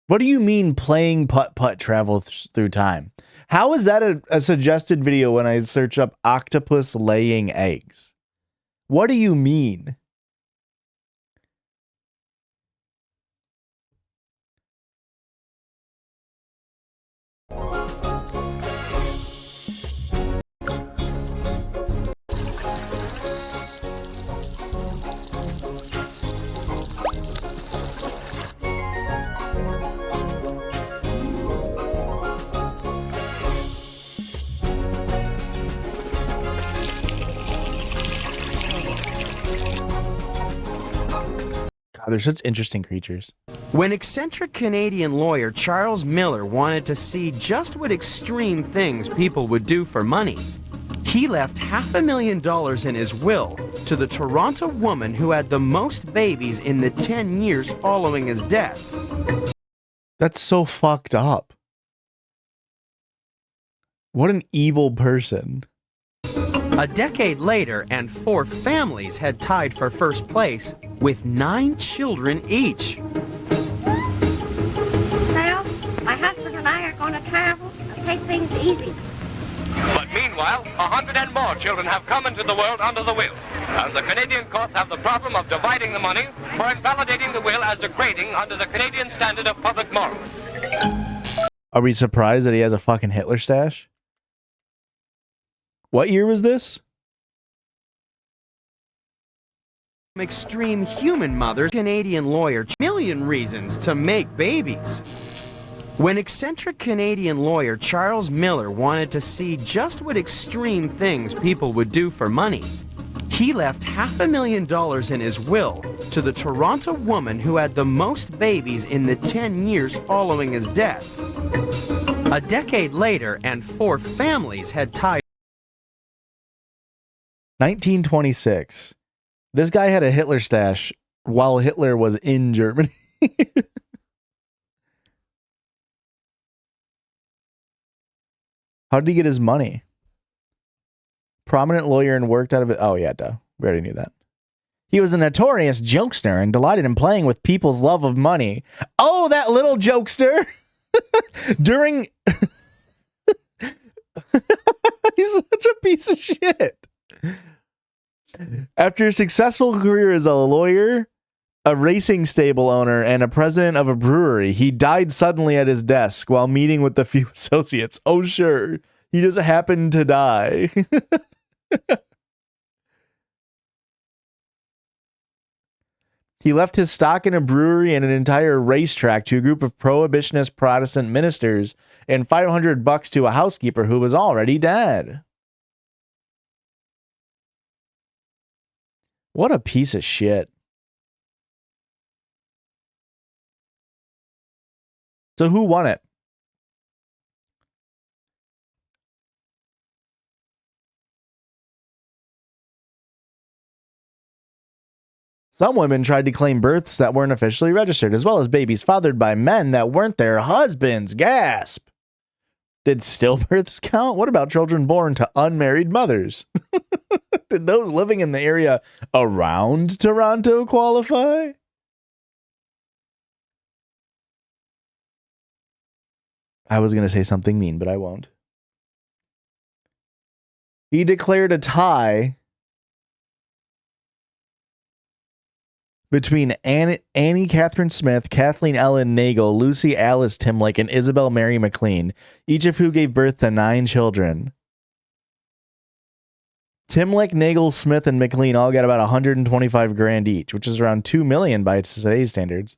What do you mean playing putt-putt travel through time? How is that a suggested video when I search up octopus laying eggs? What do you mean? God, they're such interesting creatures. When eccentric Canadian lawyer Charles Miller wanted to see just what extreme things people would do for money, he left $500,000 in his will to the Toronto woman who had the most babies in the 10 years following his death. That's so fucked up. What an evil person. A decade later, and 4 families had tied for first place with 9 children each. Well, my husband and I are going to travel and take things easy. But meanwhile, 100 and more children have come into the world under the will. And the Canadian courts have the problem of dividing the money or invalidating the will as degrading under the Canadian standard of public morals. Are we surprised that he has a fucking Hitler stash? What year was this? Extreme human mothers, Canadian lawyer, million reasons to make babies. When eccentric Canadian lawyer Charles Miller wanted to see just what extreme things people would do for money, he left $500,000 in his will to the Toronto woman who had the most babies in the 10 years following his death. A decade later, and 4 families had tied. 1926. This guy had a Hitler stash while Hitler was in Germany. How did he get his money? Prominent lawyer and worked out of it. Oh, yeah, duh. We already knew that. He was a notorious jokester and delighted in playing with people's love of money. Oh, that little jokester! During... He's such a piece of shit. After a successful career as a lawyer, a racing stable owner, and a president of a brewery, he died suddenly at his desk while meeting with a few associates. Oh, sure. He just happened to die. He left his stock in a brewery and an entire racetrack to a group of prohibitionist Protestant ministers and $500 to a housekeeper who was already dead. What a piece of shit. So who won it? Some women tried to claim births that weren't officially registered, as well as babies fathered by men that weren't their husbands. Gasp! Did stillbirths count? What about children born to unmarried mothers? Did those living in the area around Toronto qualify? I was going to say something mean, but I won't. He declared a tie between Annie Catherine Smith, Kathleen Ellen Nagel, Lucy Alice Timlick, and Isabel Mary McLean, each of who gave birth to 9 children. Timlick, Nagel, Smith, and McLean all got about 125 grand each, which is around $2 million by today's standards.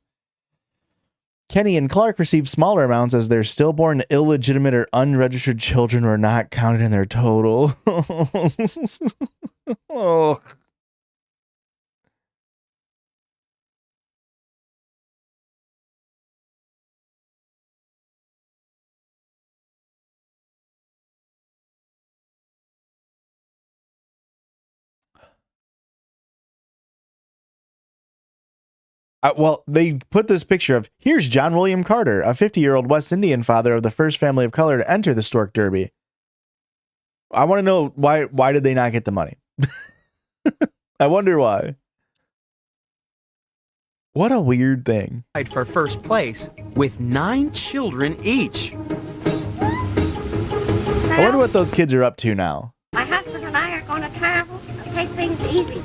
Kenny and Clark received smaller amounts as their stillborn, illegitimate, or unregistered children were not counted in their total. Oh. Well, they put this picture of, here's John William Carter, a 50-year-old West Indian father of the first family of color to enter the Stork Derby. I want to know why did they not get the money? I wonder why. What a weird thing. For first place with 9 children each. I wonder what those kids are up to now. My husband and I are going to travel and take things easy.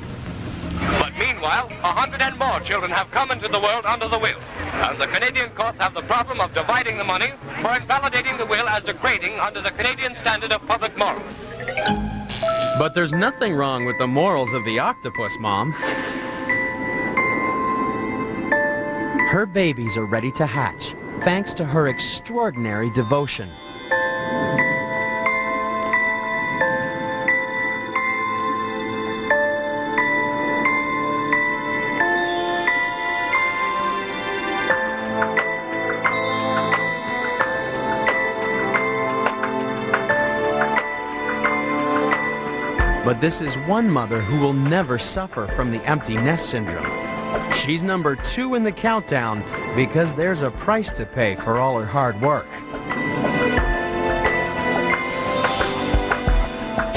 But meanwhile, 100 and more children have come into the world under the will. And the Canadian courts have the problem of dividing the money or invalidating the will as degrading under the Canadian standard of public morals. But there's nothing wrong with the morals of the octopus, Mom. Her babies are ready to hatch, thanks to her extraordinary devotion. But this is one mother who will never suffer from the empty nest syndrome. She's number 2 in the countdown because there's a price to pay for all her hard work.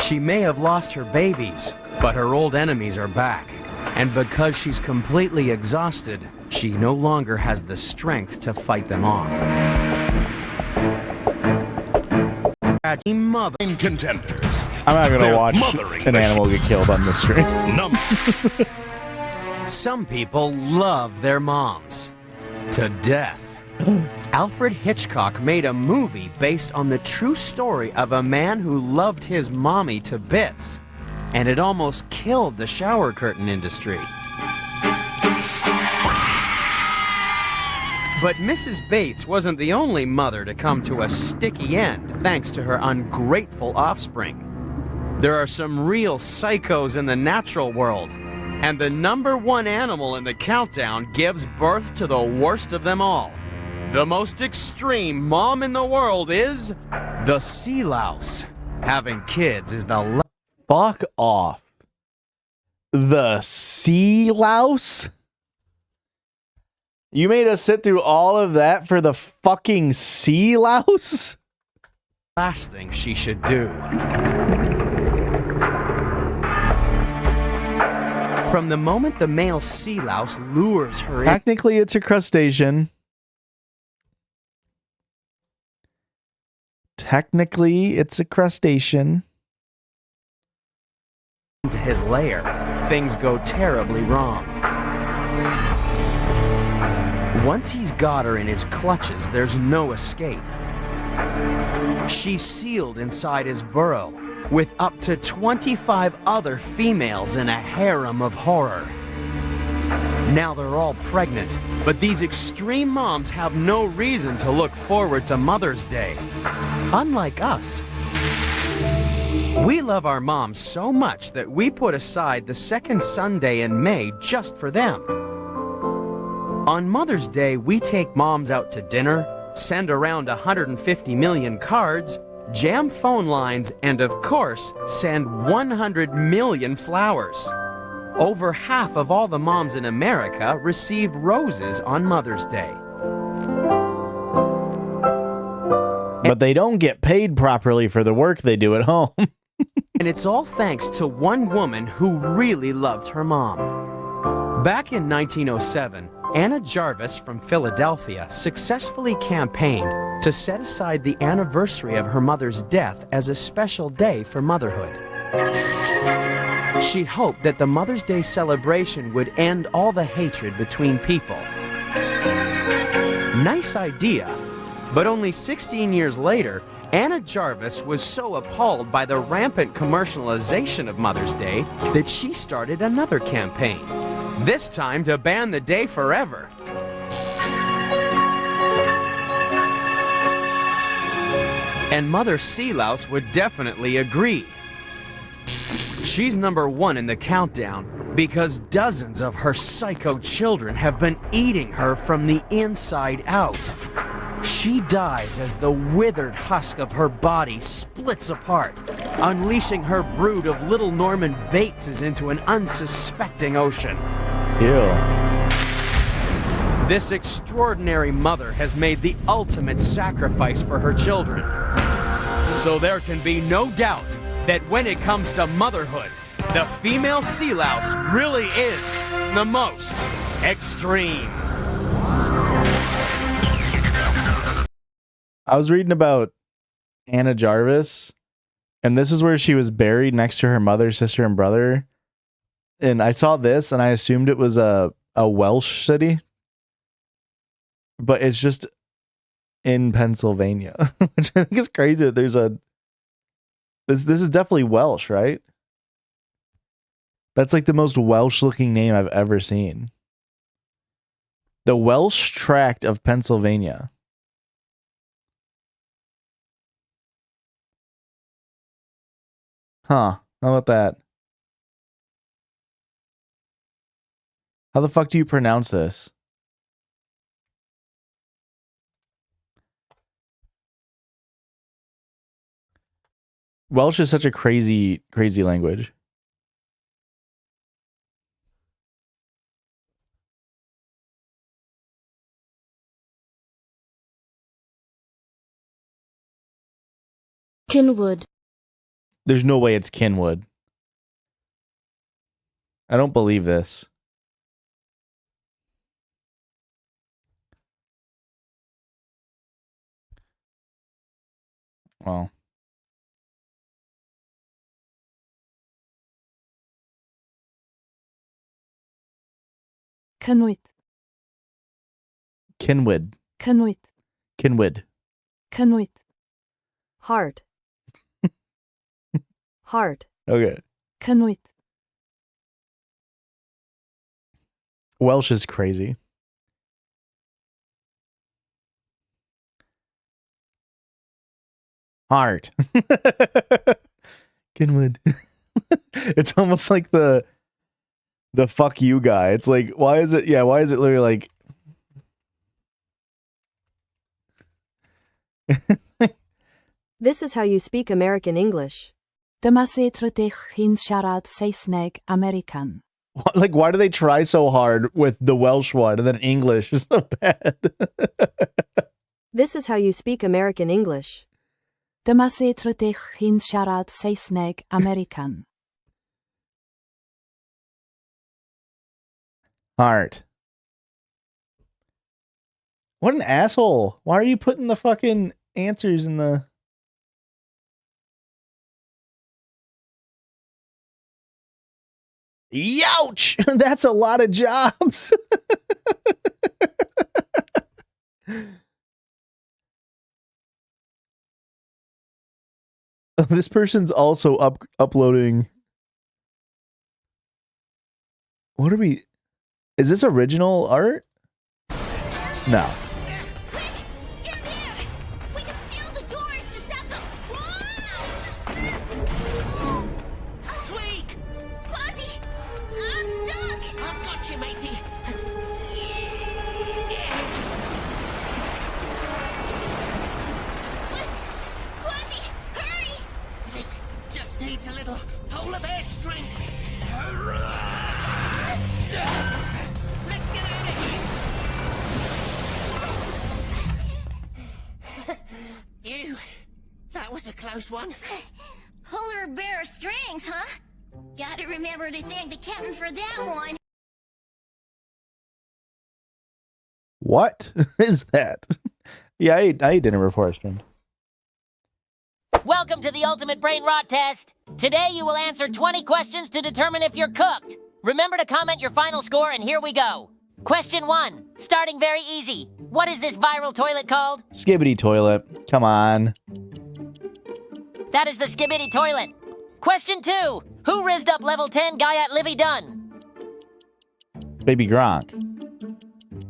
She may have lost her babies, but her old enemies are back. And because she's completely exhausted, she no longer has the strength to fight them off. Mothering contenders. I'm not gonna They're watch mothering an animal get killed on the stream. Some people love their moms to death. Alfred Hitchcock made a movie based on the true story of a man who loved his mommy to bits, and it almost killed the shower curtain industry. But Mrs. Bates wasn't the only mother to come to a sticky end thanks to her ungrateful offspring. There are some real psychos in the natural world, and the #1 animal in the countdown gives birth to the worst of them all. The most extreme mom in the world is the sea louse. Having kids is the Fuck off. The sea louse? You made us sit through all of that for the fucking sea louse? last thing she should do. From the moment the male sea louse lures her in, Technically, it's a crustacean. Technically, it's a crustacean. into his lair, things go terribly wrong. Once he's got her in his clutches, there's no escape. She's sealed inside his burrow, with up to 25 other females in a harem of horror. Now they're all pregnant, but these extreme moms have no reason to look forward to Mother's Day. Unlike us. We love our moms so much that we put aside the second Sunday in May just for them. On Mother's Day, we take moms out to dinner, send around 150 million cards, jam phone lines, and of course, send 100 million flowers. Over half of all the moms in America receive roses on Mother's Day. But they don't get paid properly for the work they do at home. And it's all thanks to one woman who really loved her mom. Back in 1907, Anna Jarvis from Philadelphia successfully campaigned to set aside the anniversary of her mother's death as a special day for motherhood. She hoped that the Mother's Day celebration would end all the hatred between people. Nice idea, but only 16 years later, Anna Jarvis was so appalled by the rampant commercialization of Mother's Day that she started another campaign, this time to ban the day forever. And Mother Sea Louse would definitely agree. She's #1 in the countdown because dozens of her psycho children have been eating her from the inside out. She dies as the withered husk of her body splits apart, unleashing her brood of little Norman Bateses into an unsuspecting ocean. Ew. This extraordinary mother has made the ultimate sacrifice for her children. So there can be no doubt that when it comes to motherhood, the female sea louse really is the most extreme. I was reading about Anna Jarvis, and this is where she was buried next to her mother, sister, and brother. And I saw this, and I assumed it was a Welsh city, but it's just in Pennsylvania, which I think is crazy that there's a. This is definitely Welsh, right? That's like the most Welsh-looking name I've ever seen. The Welsh tract of Pennsylvania. Huh. How about that? How the fuck do you pronounce this? Welsh is such a crazy, crazy language. Kinwood. There's no way it's Kenwood. I don't believe this. Well. Kenwood. Kenwood. Kenwood. Kenwood. Kenwood. Heart. Heart. Okay. Kenwood. Welsh is crazy. Heart. Kenwood. It's almost like the fuck you guy. It's like, why is it literally like This is how you speak American English. Dyma sut rydych chi'n siarad Saesneg American. like, why do they try so hard with the Welsh one and then English is so bad? This is how you speak American English. Dyma sut rydych chi'n siarad Saesneg American. Heart. What an asshole. Why are you putting the fucking answers in the... Youch! That's a lot of jobs. This person's also uploading... What are we... Is this original art? No. That was a close one. Polar bear strength, huh? Gotta remember to thank the captain for that one. What is that? Yeah, I ate dinner before I streamed. Welcome to the Ultimate Brain Rot Test. Today you will answer 20 questions to determine if you're cooked. Remember to comment your final score, and here we go. Question 1, starting very easy. What is this viral toilet called? Skibbity toilet. Come on. That is the Skibbity toilet. Question 2, who rizzed up level 10 guy at Livy Dunn? Baby Gronk.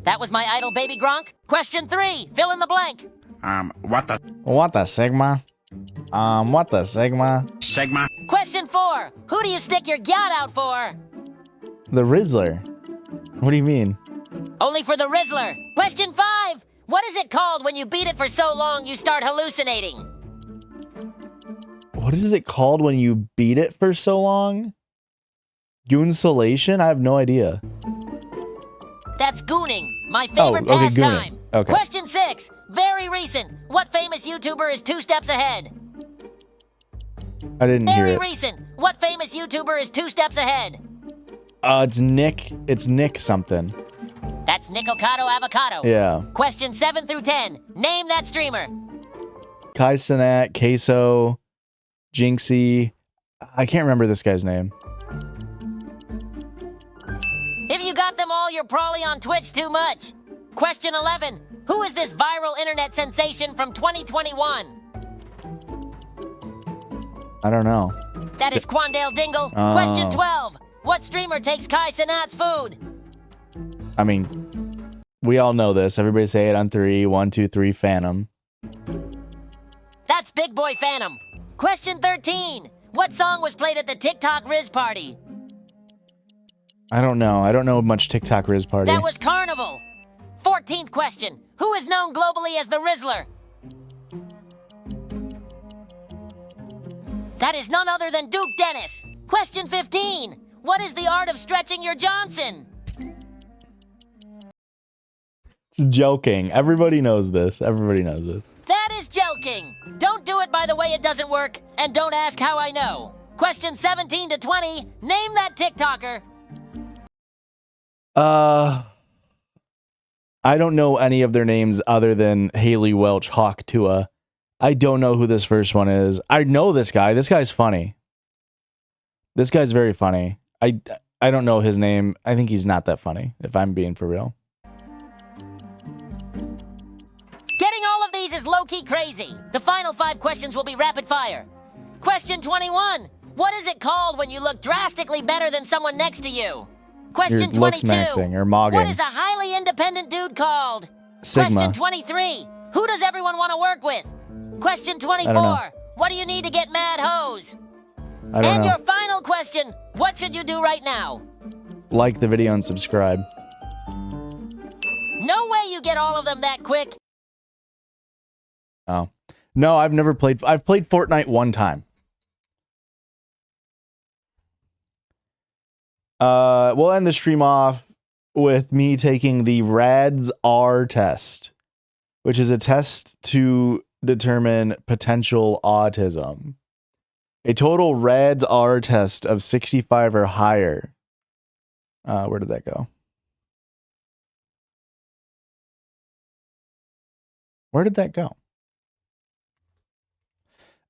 That was my idol Baby Gronk. Question 3, fill in the blank. What the Sigma? What the Sigma? Sigma. Question 4, who do you stick your gyat out for? The Rizzler. What do you mean? Only for the Rizzler. Question 5, what is it called when you beat it for so long you start hallucinating? What is it called when you beat it for so long? Goonsolation? I have no idea. That's gooning, my favorite pastime. Okay. Question 6, very recent. What famous YouTuber is 2 steps ahead? I didn't hear Very it. recent. What famous YouTuber is 2 steps ahead? It's Nick. It's Nick something. That's Nick Ocado Avocado. Yeah. Question 7 through 10. Name that streamer. Kai Cenat, Queso, Jinxie. I can't remember this guy's name. If you got them all, you're probably on Twitch too much. Question 11. Who is this viral internet sensation from 2021? I don't know. That is Quandale Dingle. Oh. Question 12. What streamer takes Kai Cenat's food? I mean, we all know this. Everybody say it on 3. 1, 2, 3, Phantom. That's Big Boy Phantom. Question 13. What song was played at the TikTok Riz party? I don't know. I don't know much TikTok Riz party. That was Carnival. 14th question. Who is known globally as the Rizzler? That is none other than Duke Dennis. Question 15. What is the art of stretching your Johnson? Joking. Everybody knows this. Everybody knows this. That is joking. Don't do it by the way it doesn't work, and don't ask how I know. Question 17 to 20. Name that TikToker. I don't know any of their names other than Haley Welch, Hawk Tua. I don't know who this first one is. I know this guy. This guy's funny. This guy's very funny. I don't know his name. I think he's not that funny, if I'm being for real. Getting all of these is low-key crazy. The final 5 questions will be rapid fire. Question 21. What is it called when you look drastically better than someone next to you? Question Your looks 22. maxing or mogging. What is a highly independent dude called? Sigma. Question 23. Who does everyone want to work with? Question 24. know. What do you need to get mad hoes? I don't And know. your final question. What should you do right now? Like the video and subscribe. No way you get all of them that quick. Oh. No, I've never played. I've played Fortnite one time. We'll end the stream off with me taking the RADS-R test, which is a test to determine potential autism. A total RADS-R test of 65 or higher. Where did that go? Where did that go?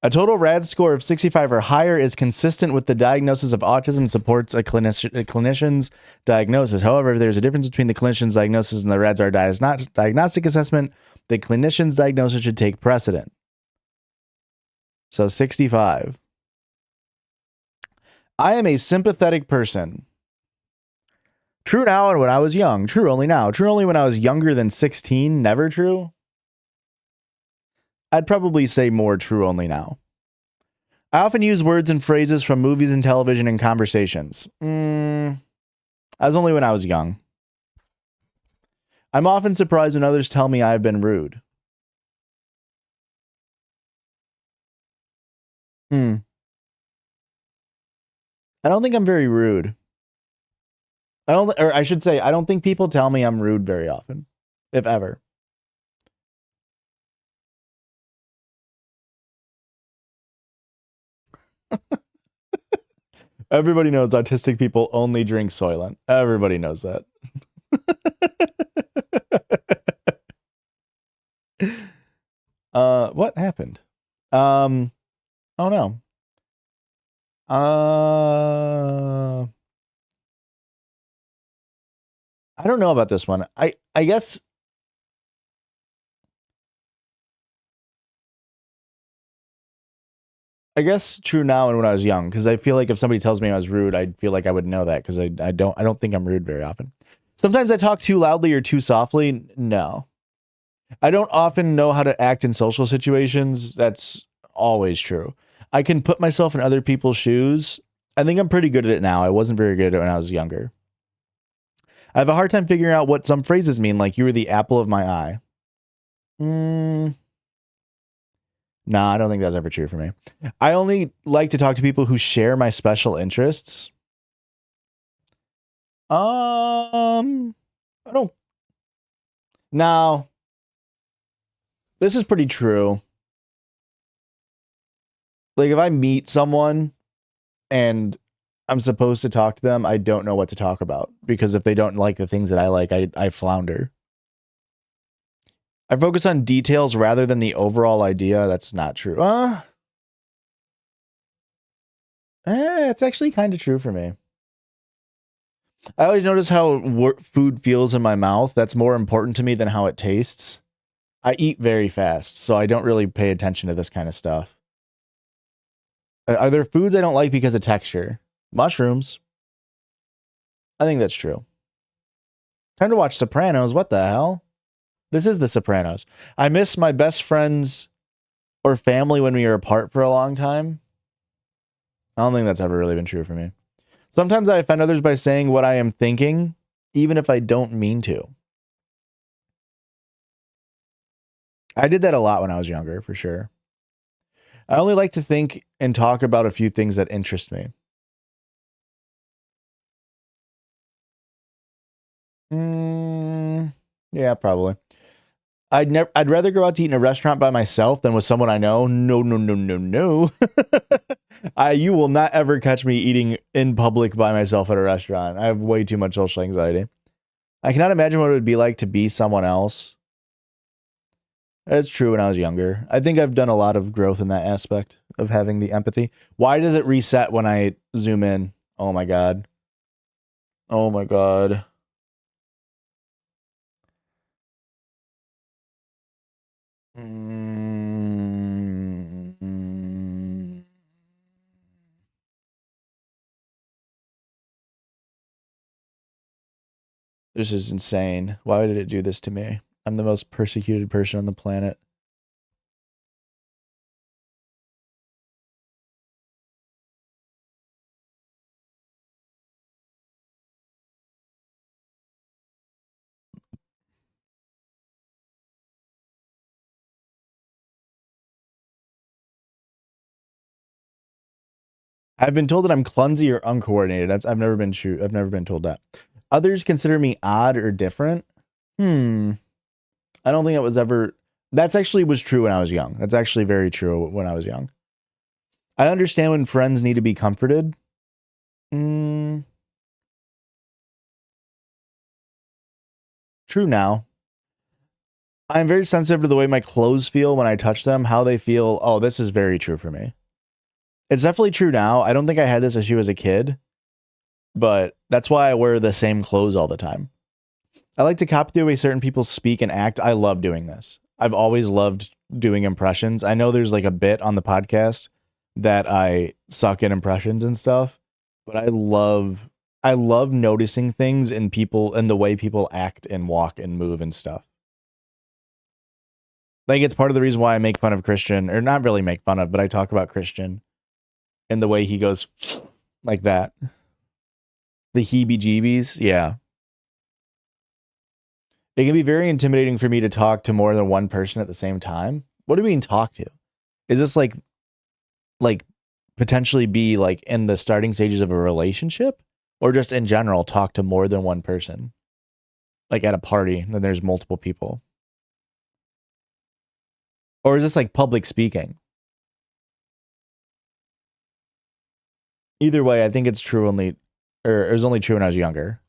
A total RAD score of 65 or higher is consistent with the diagnosis of autism and supports a clinician's diagnosis. However, if there's a difference between the clinician's diagnosis and the RADS-R diagnostic assessment, the clinician's diagnosis should take precedent. So 65. I am a sympathetic person. True now and when I was young. True only now. True only when I was younger than 16. Never true. I'd probably say more true only now. I often use words and phrases from movies and television in conversations. That was only when I was young. I'm often surprised when others tell me I've been rude. I don't think I'm very rude. I should say, I don't think people tell me I'm rude very often, if ever. Everybody knows autistic people only drink Soylent. Everybody knows that. What happened? Oh no. I don't know about this one. I guess true now and when I was young, because I feel like if somebody tells me I was rude, I'd feel like I would know that, because I don't think I'm rude very often. Sometimes I talk too loudly or too softly. No. I don't often know how to act in social situations. That's always true. I can put myself in other people's shoes. I think I'm pretty good at it now. I wasn't very good at it when I was younger. I have a hard time figuring out what some phrases mean, like you were the apple of my eye. No, I don't think that's ever true for me. I only like to talk to people who share my special interests. I don't. No. This is pretty true. Like if I meet someone and I'm supposed to talk to them, I don't know what to talk about, because if they don't like the things that I like, I flounder. I focus on details rather than the overall idea. That's not true. It's actually kind of true for me. I always notice how food feels in my mouth. That's more important to me than how it tastes. I eat very fast, so I don't really pay attention to this kind of stuff. Are there foods I don't like because of texture? Mushrooms. I think that's true. Time to watch Sopranos. What the hell? This is The Sopranos. I miss my best friends or family when we were apart for a long time. I don't think that's ever really been true for me. Sometimes I offend others by saying what I am thinking, even if I don't mean to. I did that a lot when I was younger, for sure. I only like to think and talk about a few things that interest me. Yeah, probably. I'd rather go out to eat in a restaurant by myself than with someone I know. No, no, no, no, no. You will not ever catch me eating in public by myself at a restaurant. I have way too much social anxiety. I cannot imagine what it would be like to be someone else. It's true when I was younger. I think I've done a lot of growth in that aspect of having the empathy. Why does it reset when I zoom in? Oh my God. Oh my God. This is insane. Why did it do this to me? I'm the most persecuted person on the planet. I've been told that I'm clumsy or uncoordinated. I've never been true. I've never been told that. Others consider me odd or different. I don't think it was ever. That's actually was true when I was young. That's actually very true when I was young. I understand when friends need to be comforted. True now. I'm very sensitive to the way my clothes feel when I touch them, how they feel. Oh, this is very true for me. It's definitely true now. I don't think I had this issue as a kid, but that's why I wear the same clothes all the time. I like to copy the way certain people speak and act. I love doing this. I've always loved doing impressions. I know there's like a bit on the podcast that I suck at impressions and stuff, but I love noticing things in people and the way people act and walk and move and stuff. Like it's part of the reason why I make fun of Christian, or not really make fun of, but I talk about Christian and the way he goes like that. The heebie-jeebies, yeah. It can be very intimidating for me to talk to more than one person at the same time. What do you mean talk to? Is this like potentially be like in the starting stages of a relationship, or just in general talk to more than one person? Like at a party, and then there's multiple people. Or is this like public speaking? Either way, I think it's true only, or it was only true when I was younger.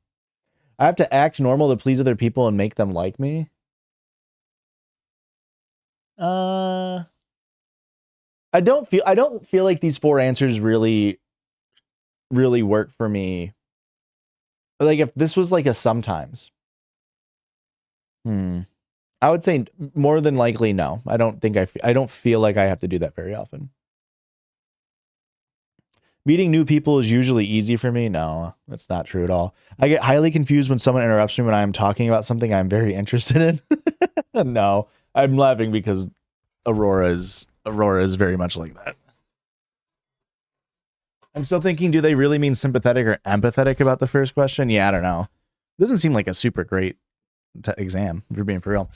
I have to act normal to please other people and make them like me. I don't feel like these 4 answers really work for me. Like if this was like a sometimes. I would say more than likely no. I don't feel like I have to do that very often. Meeting new people is usually easy for me. No, that's not true at all. I get highly confused when someone interrupts me when I'm talking about something I'm very interested in. No, I'm laughing because Aurora is very much like that. I'm still thinking, do they really mean sympathetic or empathetic about the first question? Yeah, I don't know. It doesn't seem like a super great exam, if you're being for real.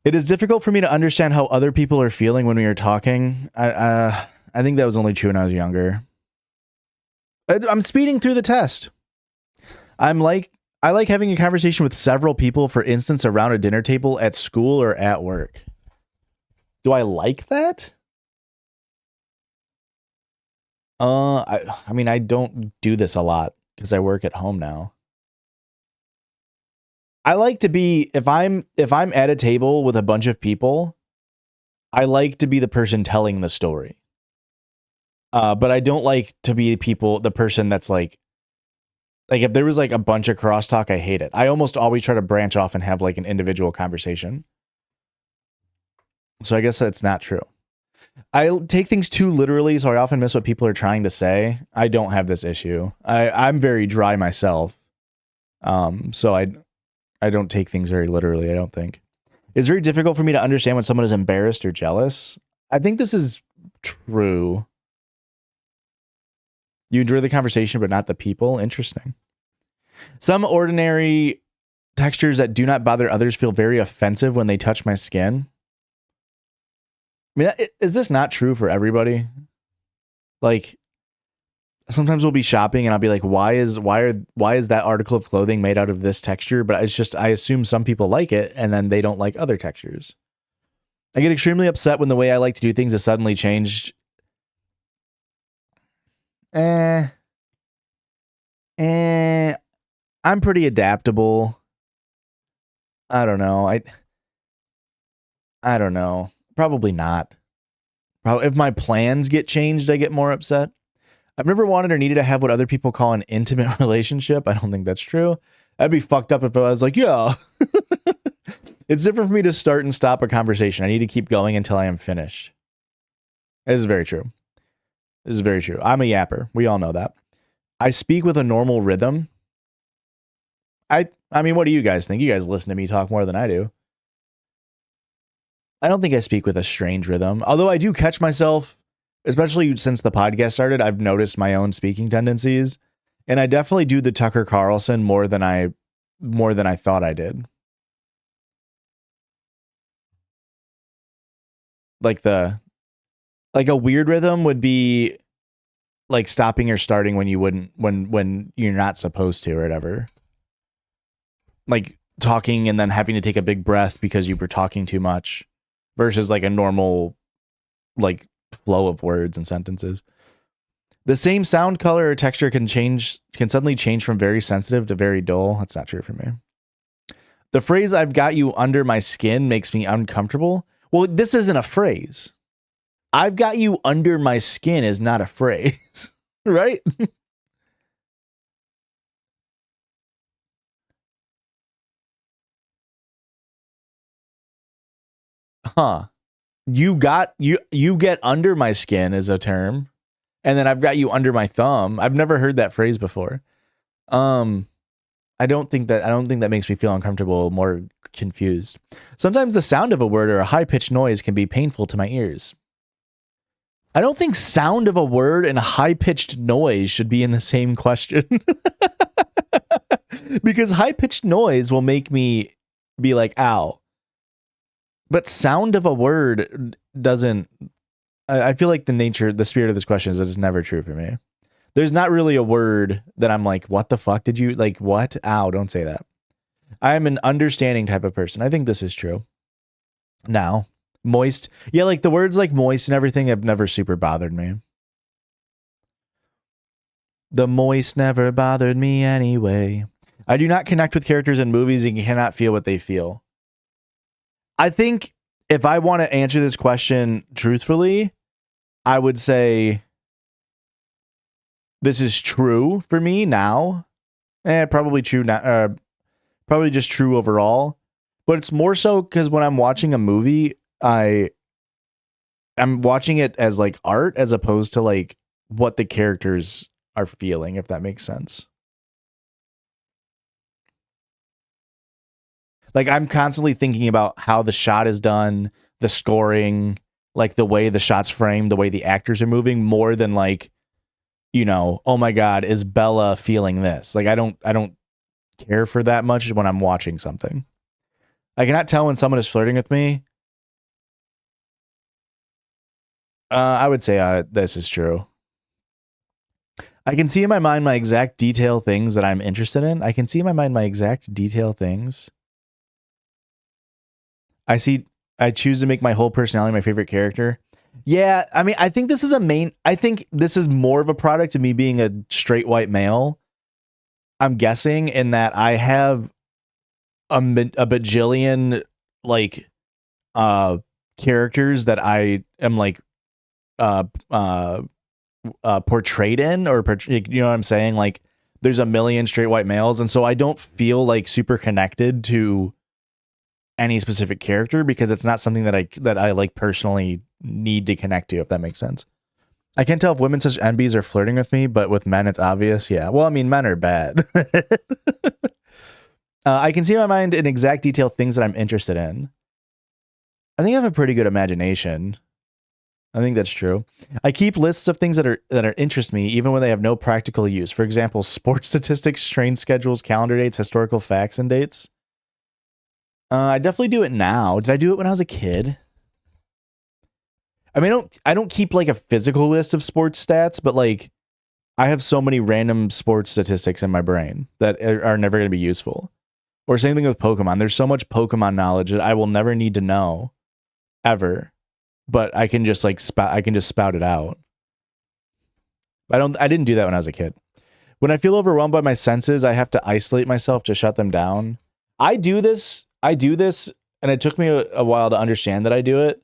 It is difficult for me to understand how other people are feeling when we are talking. I think that was only true when I was younger. I'm speeding through the test. I like having a conversation with several people, for instance, around a dinner table at school or at work. Do I like that? I mean, I don't do this a lot because I work at home now. I like to be, if I'm at a table with a bunch of people, I like to be the person telling the story. But I don't like to be the person that's like if there was like a bunch of crosstalk, I hate it. I almost always try to branch off and have like an individual conversation. So I guess that's not true. I take things too literally, so I often miss what people are trying to say. I don't have this issue. I'm very dry myself. So I don't take things very literally, I don't think. It's very difficult for me to understand when someone is embarrassed or jealous. I think this is true. You enjoy the conversation, but not the people. Interesting. Some ordinary textures that do not bother others feel very offensive when they touch my skin. I mean, is this not true for everybody? Like, sometimes we'll be shopping and I'll be like, why is that article of clothing made out of this texture? But it's just, I assume some people like it and then they don't like other textures. I get extremely upset when the way I like to do things is suddenly changed. I'm pretty adaptable. I don't know. I don't know. Probably not. Probably if my plans get changed, I get more upset. I've never wanted or needed to have what other people call an intimate relationship. I don't think that's true. That'd be fucked up if I was like, yeah. It's different for me to start and stop a conversation. I need to keep going until I am finished. This is very true. This is very true. I'm a yapper. We all know that. I speak with a normal rhythm. I mean, what do you guys think? You guys listen to me talk more than I do. I don't think I speak with a strange rhythm. Although I do catch myself, especially since the podcast started, I've noticed my own speaking tendencies. And I definitely do the Tucker Carlson more than I thought I did. Like a weird rhythm would be like stopping or starting when you wouldn't, when you're not supposed to or whatever. Like talking and then having to take a big breath because you were talking too much versus like a normal like flow of words and sentences. The same sound, color, or texture can suddenly change from very sensitive to very dull. That's not true for me. The phrase "I've got you under my skin" makes me uncomfortable. Well, this isn't a phrase. "I've got you under my skin" is not a phrase, right? Huh. You get under my skin is a term. And then "I've got you under my thumb." I've never heard that phrase before. I don't think that makes me feel uncomfortable, more confused. Sometimes the sound of a word or a high-pitched noise can be painful to my ears. I don't think sound of a word and a high-pitched noise should be in the same question. Because high-pitched noise will make me be like, ow. But sound of a word doesn't. I feel like the spirit of this question is that it's never true for me. There's not really a word that I'm like, what the fuck did you, like, what? Ow, don't say that. I'm an understanding type of person. I think this is true. Now, moist. Yeah, like the words like moist and everything have never super bothered me. The moist never bothered me anyway. I do not connect with characters in movies and cannot feel what they feel. I think if I want to answer this question truthfully, I would say this is true for me now. Probably true now. Probably just true overall. But it's more so because when I'm watching a movie, I'm watching it as like art as opposed to like what the characters are feeling, if that makes sense. Like I'm constantly thinking about how the shot is done, the scoring, like the way the shot's framed, the way the actors are moving, more than like, you know, oh my God, is Bella feeling this? Like I don't care for that much when I'm watching something. I cannot tell when someone is flirting with me. I would say this is true. I can see in my mind my exact detail things that I'm interested in. I can see in my mind my exact detail things. I choose to make my whole personality my favorite character. Yeah, I mean, I think this is more of a product of me being a straight white male. I'm guessing in that I have a bajillion like characters that I am like portrayed in, or you know what I'm saying? Like there's a million straight white males, and so I don't feel like super connected to any specific character because it's not something that I like personally need to connect to, if that makes sense. I can't tell if women such NBs are flirting with me, but with men it's obvious. Yeah. Well, I mean, men are bad. I can see in my mind in exact detail things that I'm interested in. I think I have a pretty good imagination. I think that's true. I keep lists of things that interest me, even when they have no practical use. For example, sports statistics, train schedules, calendar dates, historical facts, and dates. I definitely do it now. Did I do it when I was a kid? I mean, I don't keep like a physical list of sports stats, but like I have so many random sports statistics in my brain that are never going to be useful. Or same thing with Pokemon. There's so much Pokemon knowledge that I will never need to know ever, but I can just like spout it out. I didn't do that when I was a kid. When I feel overwhelmed by my senses, I have to isolate myself to shut them down. I do this, and it took me a while to understand that I do it.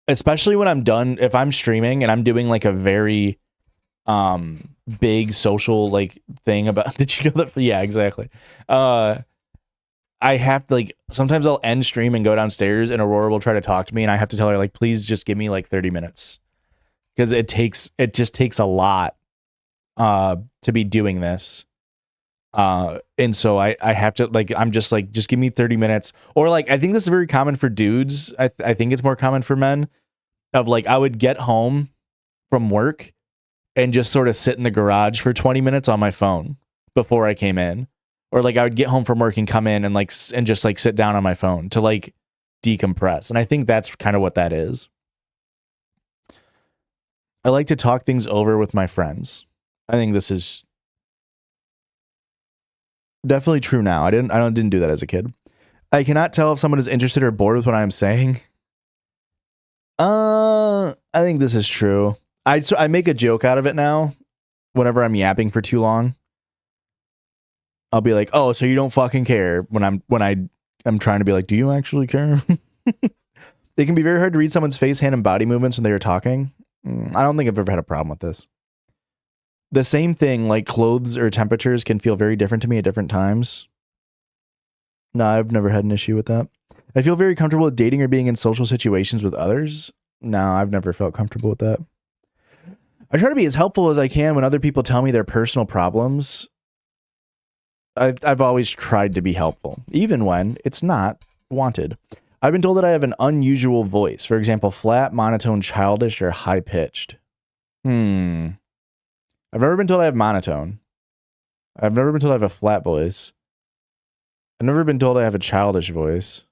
Especially when I'm done, if I'm streaming and I'm doing like a very big social like thing about did you know that? Yeah, exactly. I have to like sometimes I'll end stream and go downstairs and Aurora will try to talk to me and I have to tell her like please just give me like 30 minutes. Because it just takes a lot to be doing this. And so I have to like I'm just like just give me 30 minutes. Or like I think this is very common for dudes. I think it's more common for men of like I would get home from work and just sort of sit in the garage for 20 minutes on my phone before I came in. Or like I would get home from work and come in and like and just like sit down on my phone to like decompress. And I think that's kind of what that is. I like to talk things over with my friends. I think this is definitely true now. I didn't do that as a kid. I cannot tell if someone is interested or bored with what I'm saying. I think this is true. I make a joke out of it now. Whenever I'm yapping for too long, I'll be like, "Oh, so you don't fucking care?" When I'm trying to be like, "Do you actually care?" It can be very hard to read someone's face, hand, and body movements when they are talking. I don't think I've ever had a problem with this. The same thing, like clothes or temperatures, can feel very different to me at different times. No, I've never had an issue with that. I feel very comfortable with dating or being in social situations with others. No, I've never felt comfortable with that. I try to be as helpful as I can when other people tell me their personal problems. I've always tried to be helpful, even when it's not wanted. I've been told that I have an unusual voice. For example, flat, monotone, childish, or high-pitched. I've never been told I have monotone. I've never been told I have a flat voice. I've never been told I have a childish voice.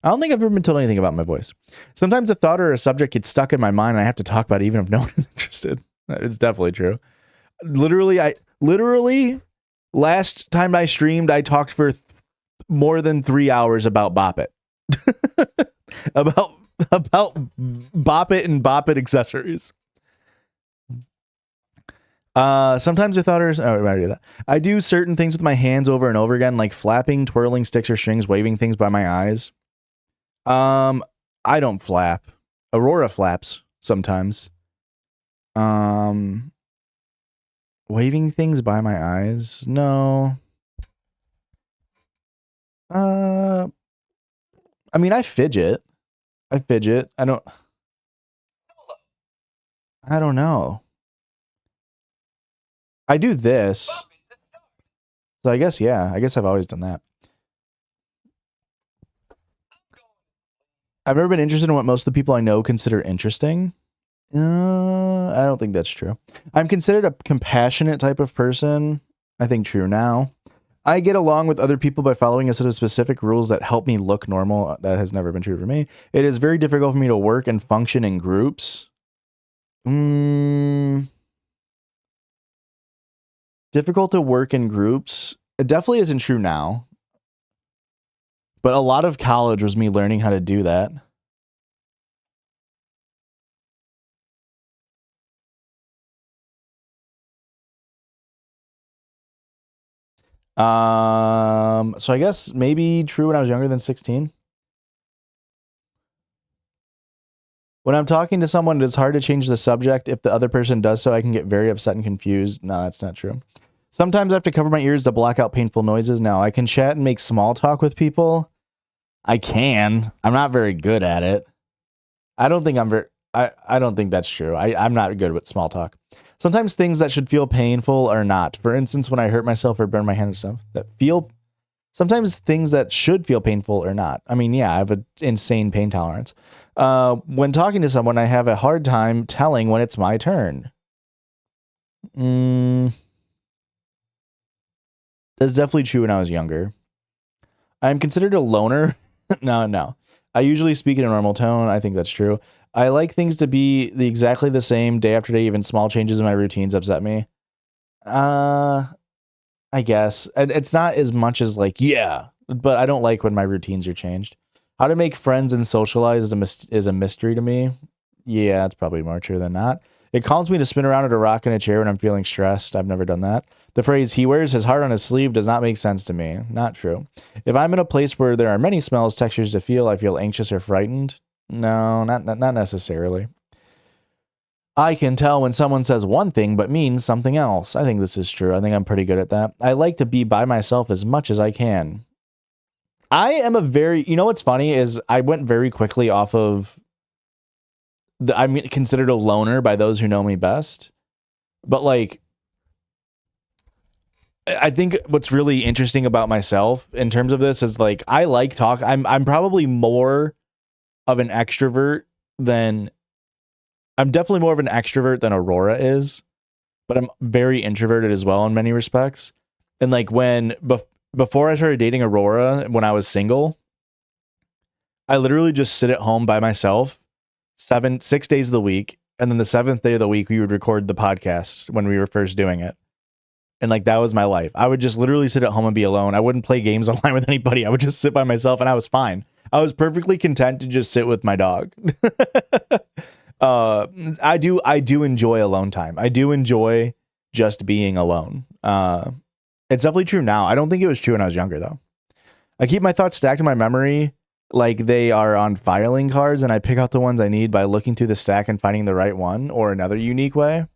I don't think I've ever been told anything about my voice. Sometimes a thought or a subject gets stuck in my mind and I have to talk about it even if no one is interested. It's definitely true. Literally, last time I streamed, I talked for more than 3 hours about Bop It. about Bop It and Bop It accessories. Sometimes I thought I do that. I do certain things with my hands over and over again, like flapping, twirling sticks or strings, waving things by my eyes. I don't flap. Aurora flaps sometimes. Waving things by my eyes? No. I mean, I fidget. I don't know. I do this. So I guess, yeah. I guess I've always done that. I've never been interested in what most of the people I know consider interesting. I don't think that's true. I'm considered a compassionate type of person. I think true now. I get along with other people by following a set of specific rules that help me look normal. That has never been true for me. It is very difficult for me to work and function in groups. Difficult to work in groups. It definitely isn't true now. But a lot of college was me learning how to do that. So I guess maybe true when I was younger than 16. When I'm talking to someone, it's hard to change the subject. If the other person does so, I can get very upset and confused. No, that's not true. Sometimes I have to cover my ears to block out painful noises. Now, I can chat and make small talk with people. I can. I'm not very good at it. I don't think I don't think that's true. I'm not good with small talk. Sometimes things that should feel painful are not. For instance, when I hurt myself or burn my hand or stuff sometimes things that should feel painful are not. I mean, yeah, I have an insane pain tolerance. When talking to someone, I have a hard time telling when it's my turn. That's definitely true when I was younger. I'm considered a loner. No. I usually speak in a normal tone. I think that's true. I like things to be exactly the same day after day. Even small changes in my routines upset me. I guess. And it's not as much as like, yeah, but I don't like when my routines are changed. How to make friends and socialize is a mystery to me. Yeah, it's probably more true than not. It calms me to spin around at a rock in a chair when I'm feeling stressed. I've never done that. The phrase, he wears his heart on his sleeve, does not make sense to me. Not true. If I'm in a place where there are many smells, textures to feel, I feel anxious or frightened. No, not necessarily. I can tell when someone says one thing but means something else. I think this is true. I think I'm pretty good at that. I like to be by myself as much as I can. I am a very, you know what's funny is I went very quickly off of I'm considered a loner by those who know me best. But like, I think what's really interesting about myself in terms of this is like, I like talk. I'm probably more of an extrovert than I'm definitely more of an extrovert than Aurora is, but I'm very introverted as well in many respects. And like before I started dating Aurora, when I was single, I literally just sit at home by myself 6 days of the week. And then the 7th day of the week, we would record the podcast when we were first doing it. And like, that was my life. I would just literally sit at home and be alone. I wouldn't play games online with anybody. I would just sit by myself and I was fine. I was perfectly content to just sit with my dog. I do enjoy alone time. I do enjoy just being alone. It's definitely true now. I don't think it was true when I was younger though. I keep my thoughts stacked in my memory like they are on filing cards, and I pick out the ones I need by looking through the stack and finding the right one or another unique way.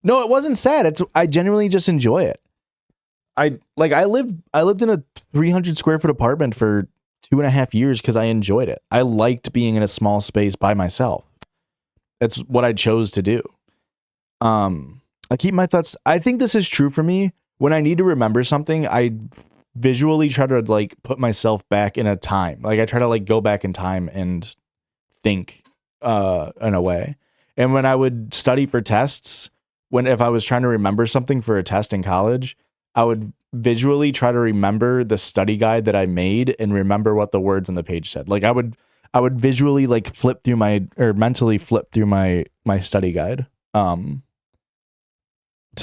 No, it wasn't sad. I genuinely just enjoy it. I lived in a 300 square foot apartment for 2.5 years because I enjoyed it. I liked being in a small space by myself. That's what I chose to do. I keep my thoughts. I think this is true for me. When I need to remember something, I visually try to like put myself back in a time. Like I try to like go back in time and think in a way. And when I would study for tests, if I was trying to remember something for a test in college, I would visually try to remember the study guide that I made and remember what the words on the page said. Like I would visually like mentally flip through my study guide to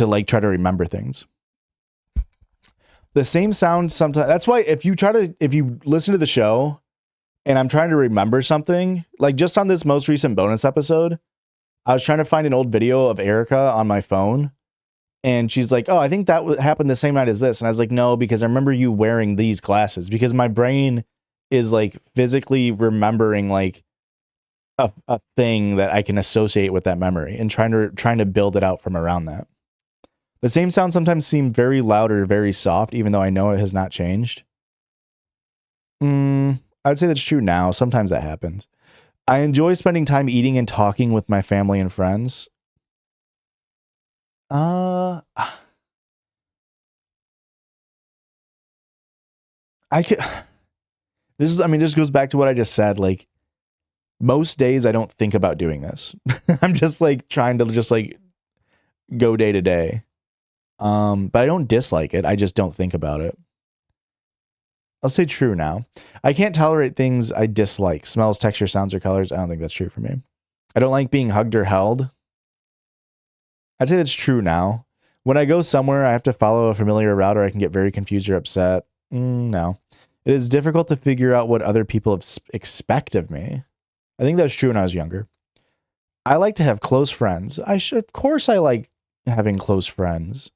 like try to remember things. The same sound sometimes. That's why if you listen to the show and I'm trying to remember something, like just on this most recent bonus episode, I was trying to find an old video of Erica on my phone. And she's like, oh, I think that happened the same night as this. And I was like, no, because I remember you wearing these glasses, because my brain is like physically remembering like a thing that I can associate with that memory and trying to build it out from around that. The same sounds sometimes seem very loud or very soft, even though I know it has not changed. I'd say that's true now. Sometimes that happens. I enjoy spending time eating and talking with my family and friends. This goes back to what I just said. Like, most days I don't think about doing this. I'm just like trying to just like go day to day. But I don't dislike it. I just don't think about it. I'll say true now. I can't tolerate things I dislike. Smells, texture, sounds, or colors. I don't think that's true for me. I don't like being hugged or held. I'd say that's true now. When I go somewhere, I have to follow a familiar route or I can get very confused or upset. No. It is difficult to figure out what other people expect of me. I think that's true when I was younger. I like to have close friends. Of course I like having close friends.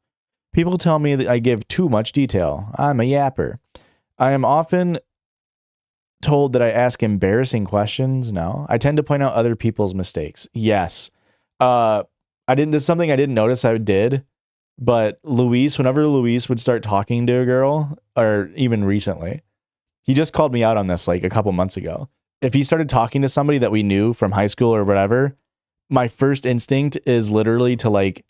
People tell me that I give too much detail. I'm a yapper. I am often told that I ask embarrassing questions. No. I tend to point out other people's mistakes. Yes. There's something I didn't notice I did, but whenever Luis would start talking to a girl, or even recently, he just called me out on this like a couple months ago. If he started talking to somebody that we knew from high school or whatever, my first instinct is literally to like,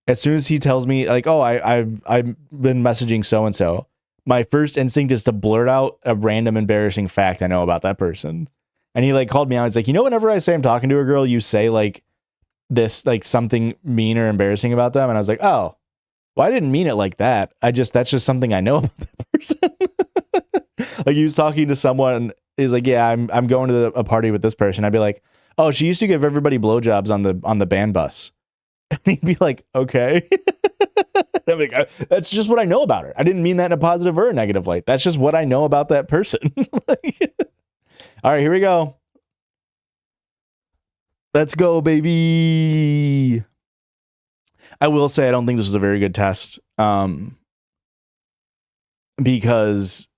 as soon as he tells me like, oh, I've been messaging so-and-so, my first instinct is to blurt out a random embarrassing fact I know about that person. And he like called me out. He's like, whenever I say I'm talking to a girl, you say like this, like something mean or embarrassing about them. And I was like, oh, well, I didn't mean it like that. That's just something I know about that person. Like he was talking to someone. He's like, yeah, I'm going to a party with this person. I'd be like, oh, she used to give everybody blowjobs on the band bus. And he'd be like, okay. I'm like, that's just what I know about her. I didn't mean that in a positive or a negative light. That's just what I know about that person. All right, here we go. Let's go, baby. I will say I don't think this was a very good test. Because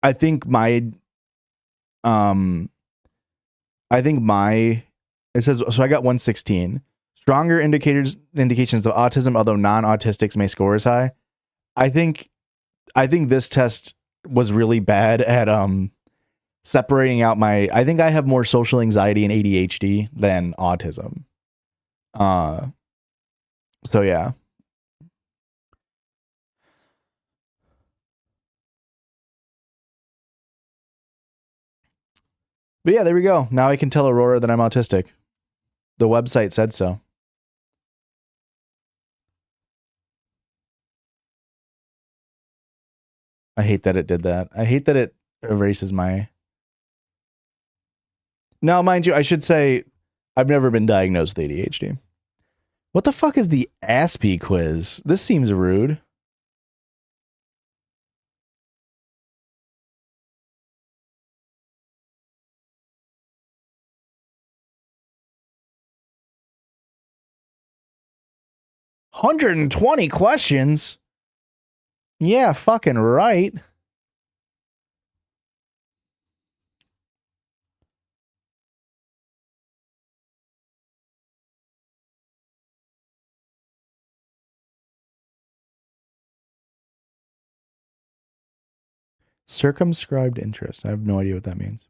I think it says, so I got 116. Stronger indications of autism, although non-autistics may score as high. I think this test was really bad at separating out I think I have more social anxiety and ADHD than autism. So yeah. But yeah, there we go. Now I can tell Aurora that I'm autistic. The website said so. I hate that it did that. I hate that it erases my... Now, mind you, I should say I've never been diagnosed with ADHD. What the fuck is the ASPE quiz? This seems rude. $120 questions? Yeah, fucking right. Circumscribed interest. I have no idea what that means.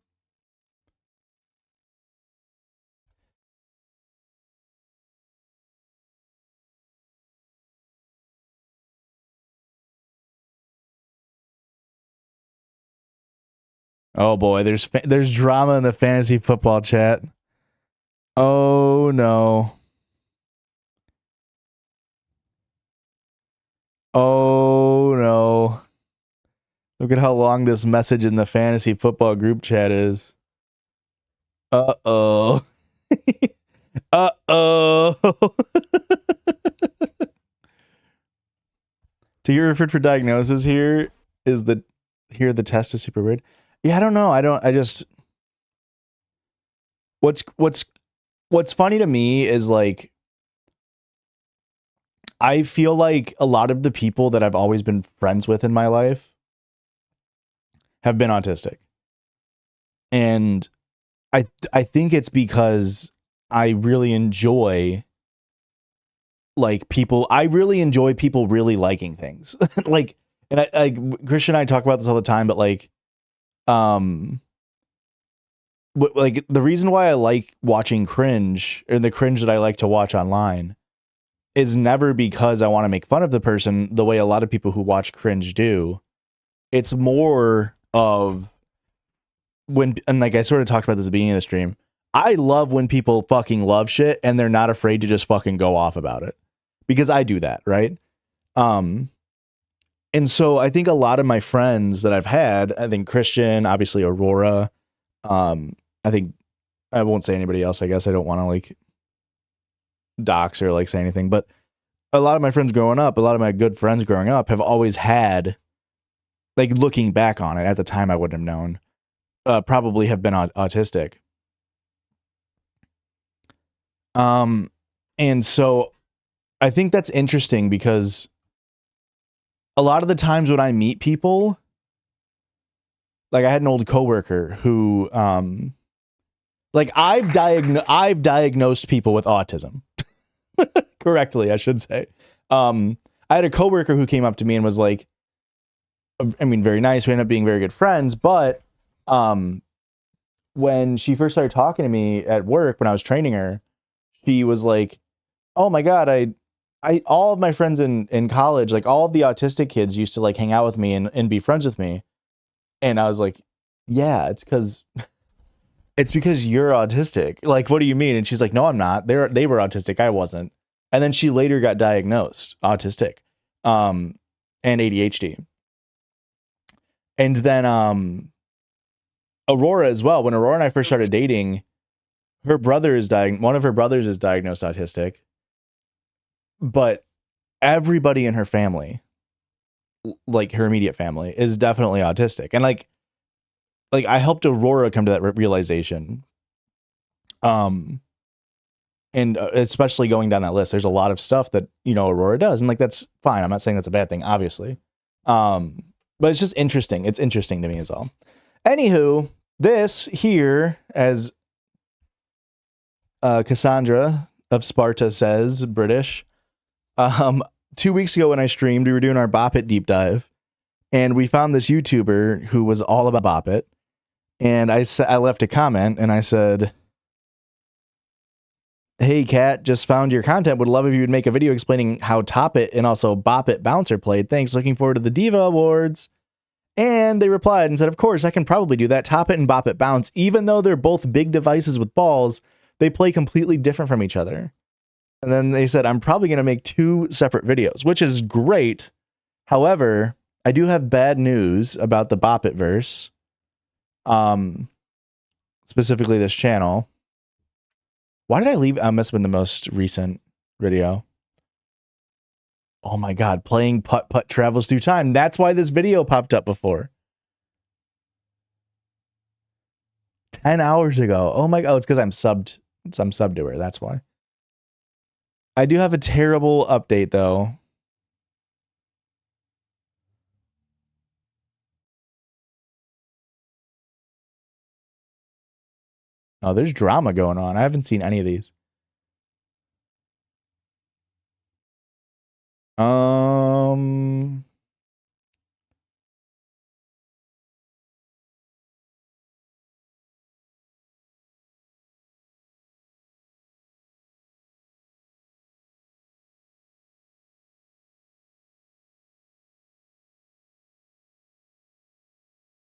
Oh boy, there's drama in the fantasy football chat. Oh no. Oh no. Look at how long this message in the fantasy football group chat is. Uh-oh. Uh-oh. To get referred for diagnosis here the test is super weird. Yeah, I don't know. What's funny to me is like I feel like a lot of the people that I've always been friends with in my life have been autistic. And I think it's because I really enjoy people really liking things. Like, and Christian and I talk about this all the time, but like the reason why I like watching cringe, and the cringe that I like to watch online, is never because I want to make fun of the person the way a lot of people who watch cringe do. It's more of and like I sort of talked about this at the beginning of the stream, I love when people fucking love shit and they're not afraid to just fucking go off about it. Because I do that, right? And so I think a lot of my friends that I've had, I think Christian, obviously Aurora, I think I won't say anybody else, I guess I don't want to like dox or like say anything, but a lot of my friends growing up, a lot of my good friends growing up have always had, like looking back on it, at the time I wouldn't have known, probably have been autistic. And so I think that's interesting because a lot of the times when I meet people, like I had an old coworker who, like I've diagnosed people with autism correctly, I should say. I had a coworker who came up to me and was like, I mean, very nice. We ended up being very good friends, but when she first started talking to me at work, when I was training her, she was like, oh my God, I all of my friends in college, like all of the autistic kids used to like hang out with me and be friends with me. And I was like, yeah, it's because you're autistic. Like, what do you mean? And she's like, no, I'm not. They were autistic. I wasn't. And then she later got diagnosed autistic, and ADHD. And then Aurora as well. When Aurora and I first started dating, her brother is one of her brothers is diagnosed autistic. But everybody in her family, like her immediate family, is definitely autistic. And like I helped Aurora come to that realization. And especially going down that list, there's a lot of stuff that, you know, Aurora does. And like, that's fine. I'm not saying that's a bad thing, obviously. But it's just interesting. It's interesting to me as well. Anywho, this here, as Cassandra of Sparta says, British, 2 weeks ago when I streamed, we were doing our Bop It deep dive. And we found this YouTuber who was all about Bop It. And I left a comment and I said, "Hey, Kat, just found your content. Would love if you would make a video explaining how Top It and also Bop It Bouncer played. Thanks. Looking forward to the Diva Awards." And they replied and said, "Of course, I can probably do that. Top It and Bop It Bounce, even though they're both big devices with balls, they play completely different from each other." And then they said, "I'm probably going to make 2 separate videos," which is great. However, I do have bad news about the Bop It verse. Specifically this channel. Why did I leave? I must have been the most recent video. Oh my God, playing Putt Putt Travels Through Time. That's why this video popped up before. 10 hours ago. Oh my God, it's because I'm subbed to her. That's why. I do have a terrible update though. Oh, there's drama going on. I haven't seen any of these.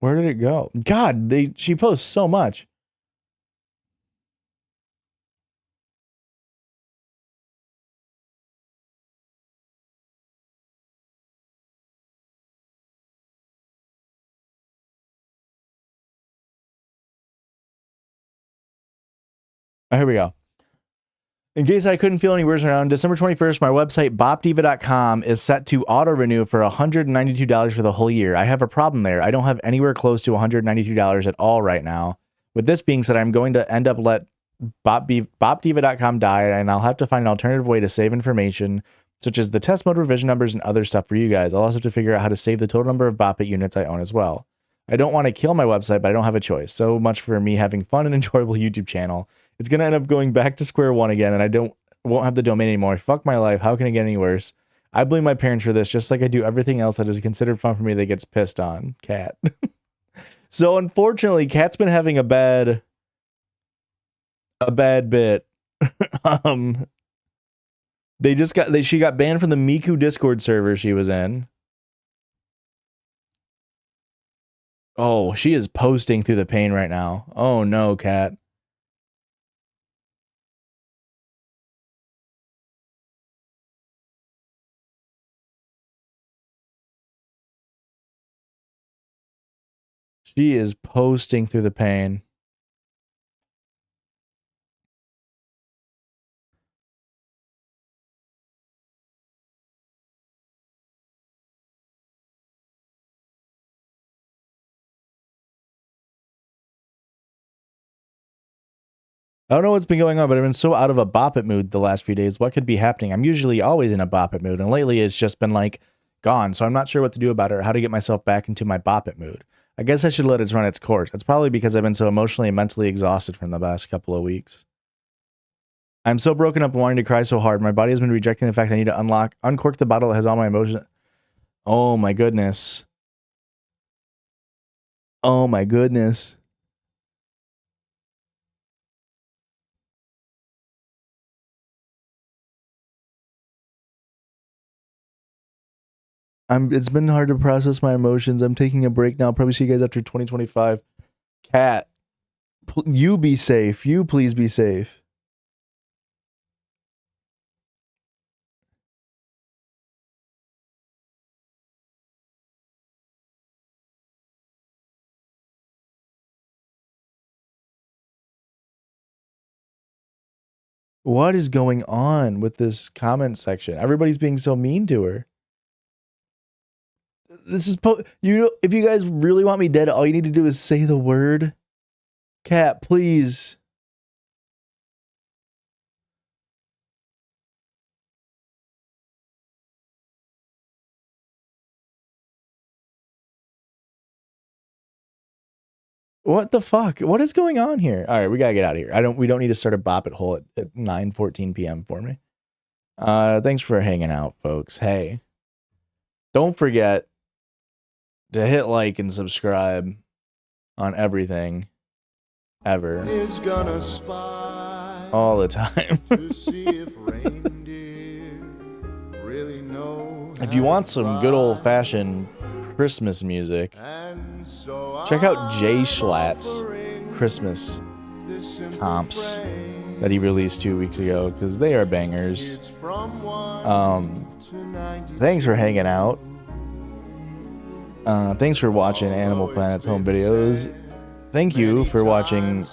Where did it go? God, she posts so much. Oh, here we go. In case I couldn't feel any words around, December 21st, my website, bopdiva.com, is set to auto-renew for $192 for the whole year. I have a problem there. I don't have anywhere close to $192 at all right now. With this being said, I'm going to end up let bopdiva.com die, and I'll have to find an alternative way to save information, such as the test mode revision numbers and other stuff for you guys. I'll also have to figure out how to save the total number of Bop It units I own as well. I don't want to kill my website, but I don't have a choice. So much for me having fun and enjoyable YouTube channel. It's going to end up going back to square one again, and I won't have the domain anymore. Fuck my life. How can it get any worse? I blame my parents for this, just like I do everything else that is considered fun for me that gets pissed on. Cat. So unfortunately, Kat's been having a bad bit. She got banned from the Miku Discord server she was in. Oh, she is posting through the pain right now. Oh no, Kat. She is posting through the pain. I don't know what's been going on, but I've been so out of a Bop It mood the last few days. What could be happening? I'm usually always in a Bop It mood, and lately it's just been like gone. So I'm not sure what to do about it or how to get myself back into my Bop It mood. I guess I should let it run its course. It's probably because I've been so emotionally and mentally exhausted from the past couple of weeks. I'm so broken up and wanting to cry so hard. My body has been rejecting the fact I need to uncork the bottle that has all my emotions. Oh my goodness. Oh my goodness. It's been hard to process my emotions. I'm taking a break now. I'll probably see you guys after 2025. Cat, you be safe. You please be safe. What is going on with this comment section? Everybody's being so mean to her. This is if you guys really want me dead, all you need to do is say the word. Cat, please. What the fuck? What is going on here? All right, we gotta get out of here. We don't need to start a bop it hole at 9:14 p.m. for me. Thanks for hanging out, folks. Hey, don't forget to hit like and subscribe on everything ever. Is gonna spy All the time. to see if reindeer really know If you want some good old-fashioned Christmas music, check out Jay Schlatt's Christmas comps that he released 2 weeks ago, because they are bangers. Thanks for hanging out. Thanks for watching Animal Planet's home videos. Thank you for watching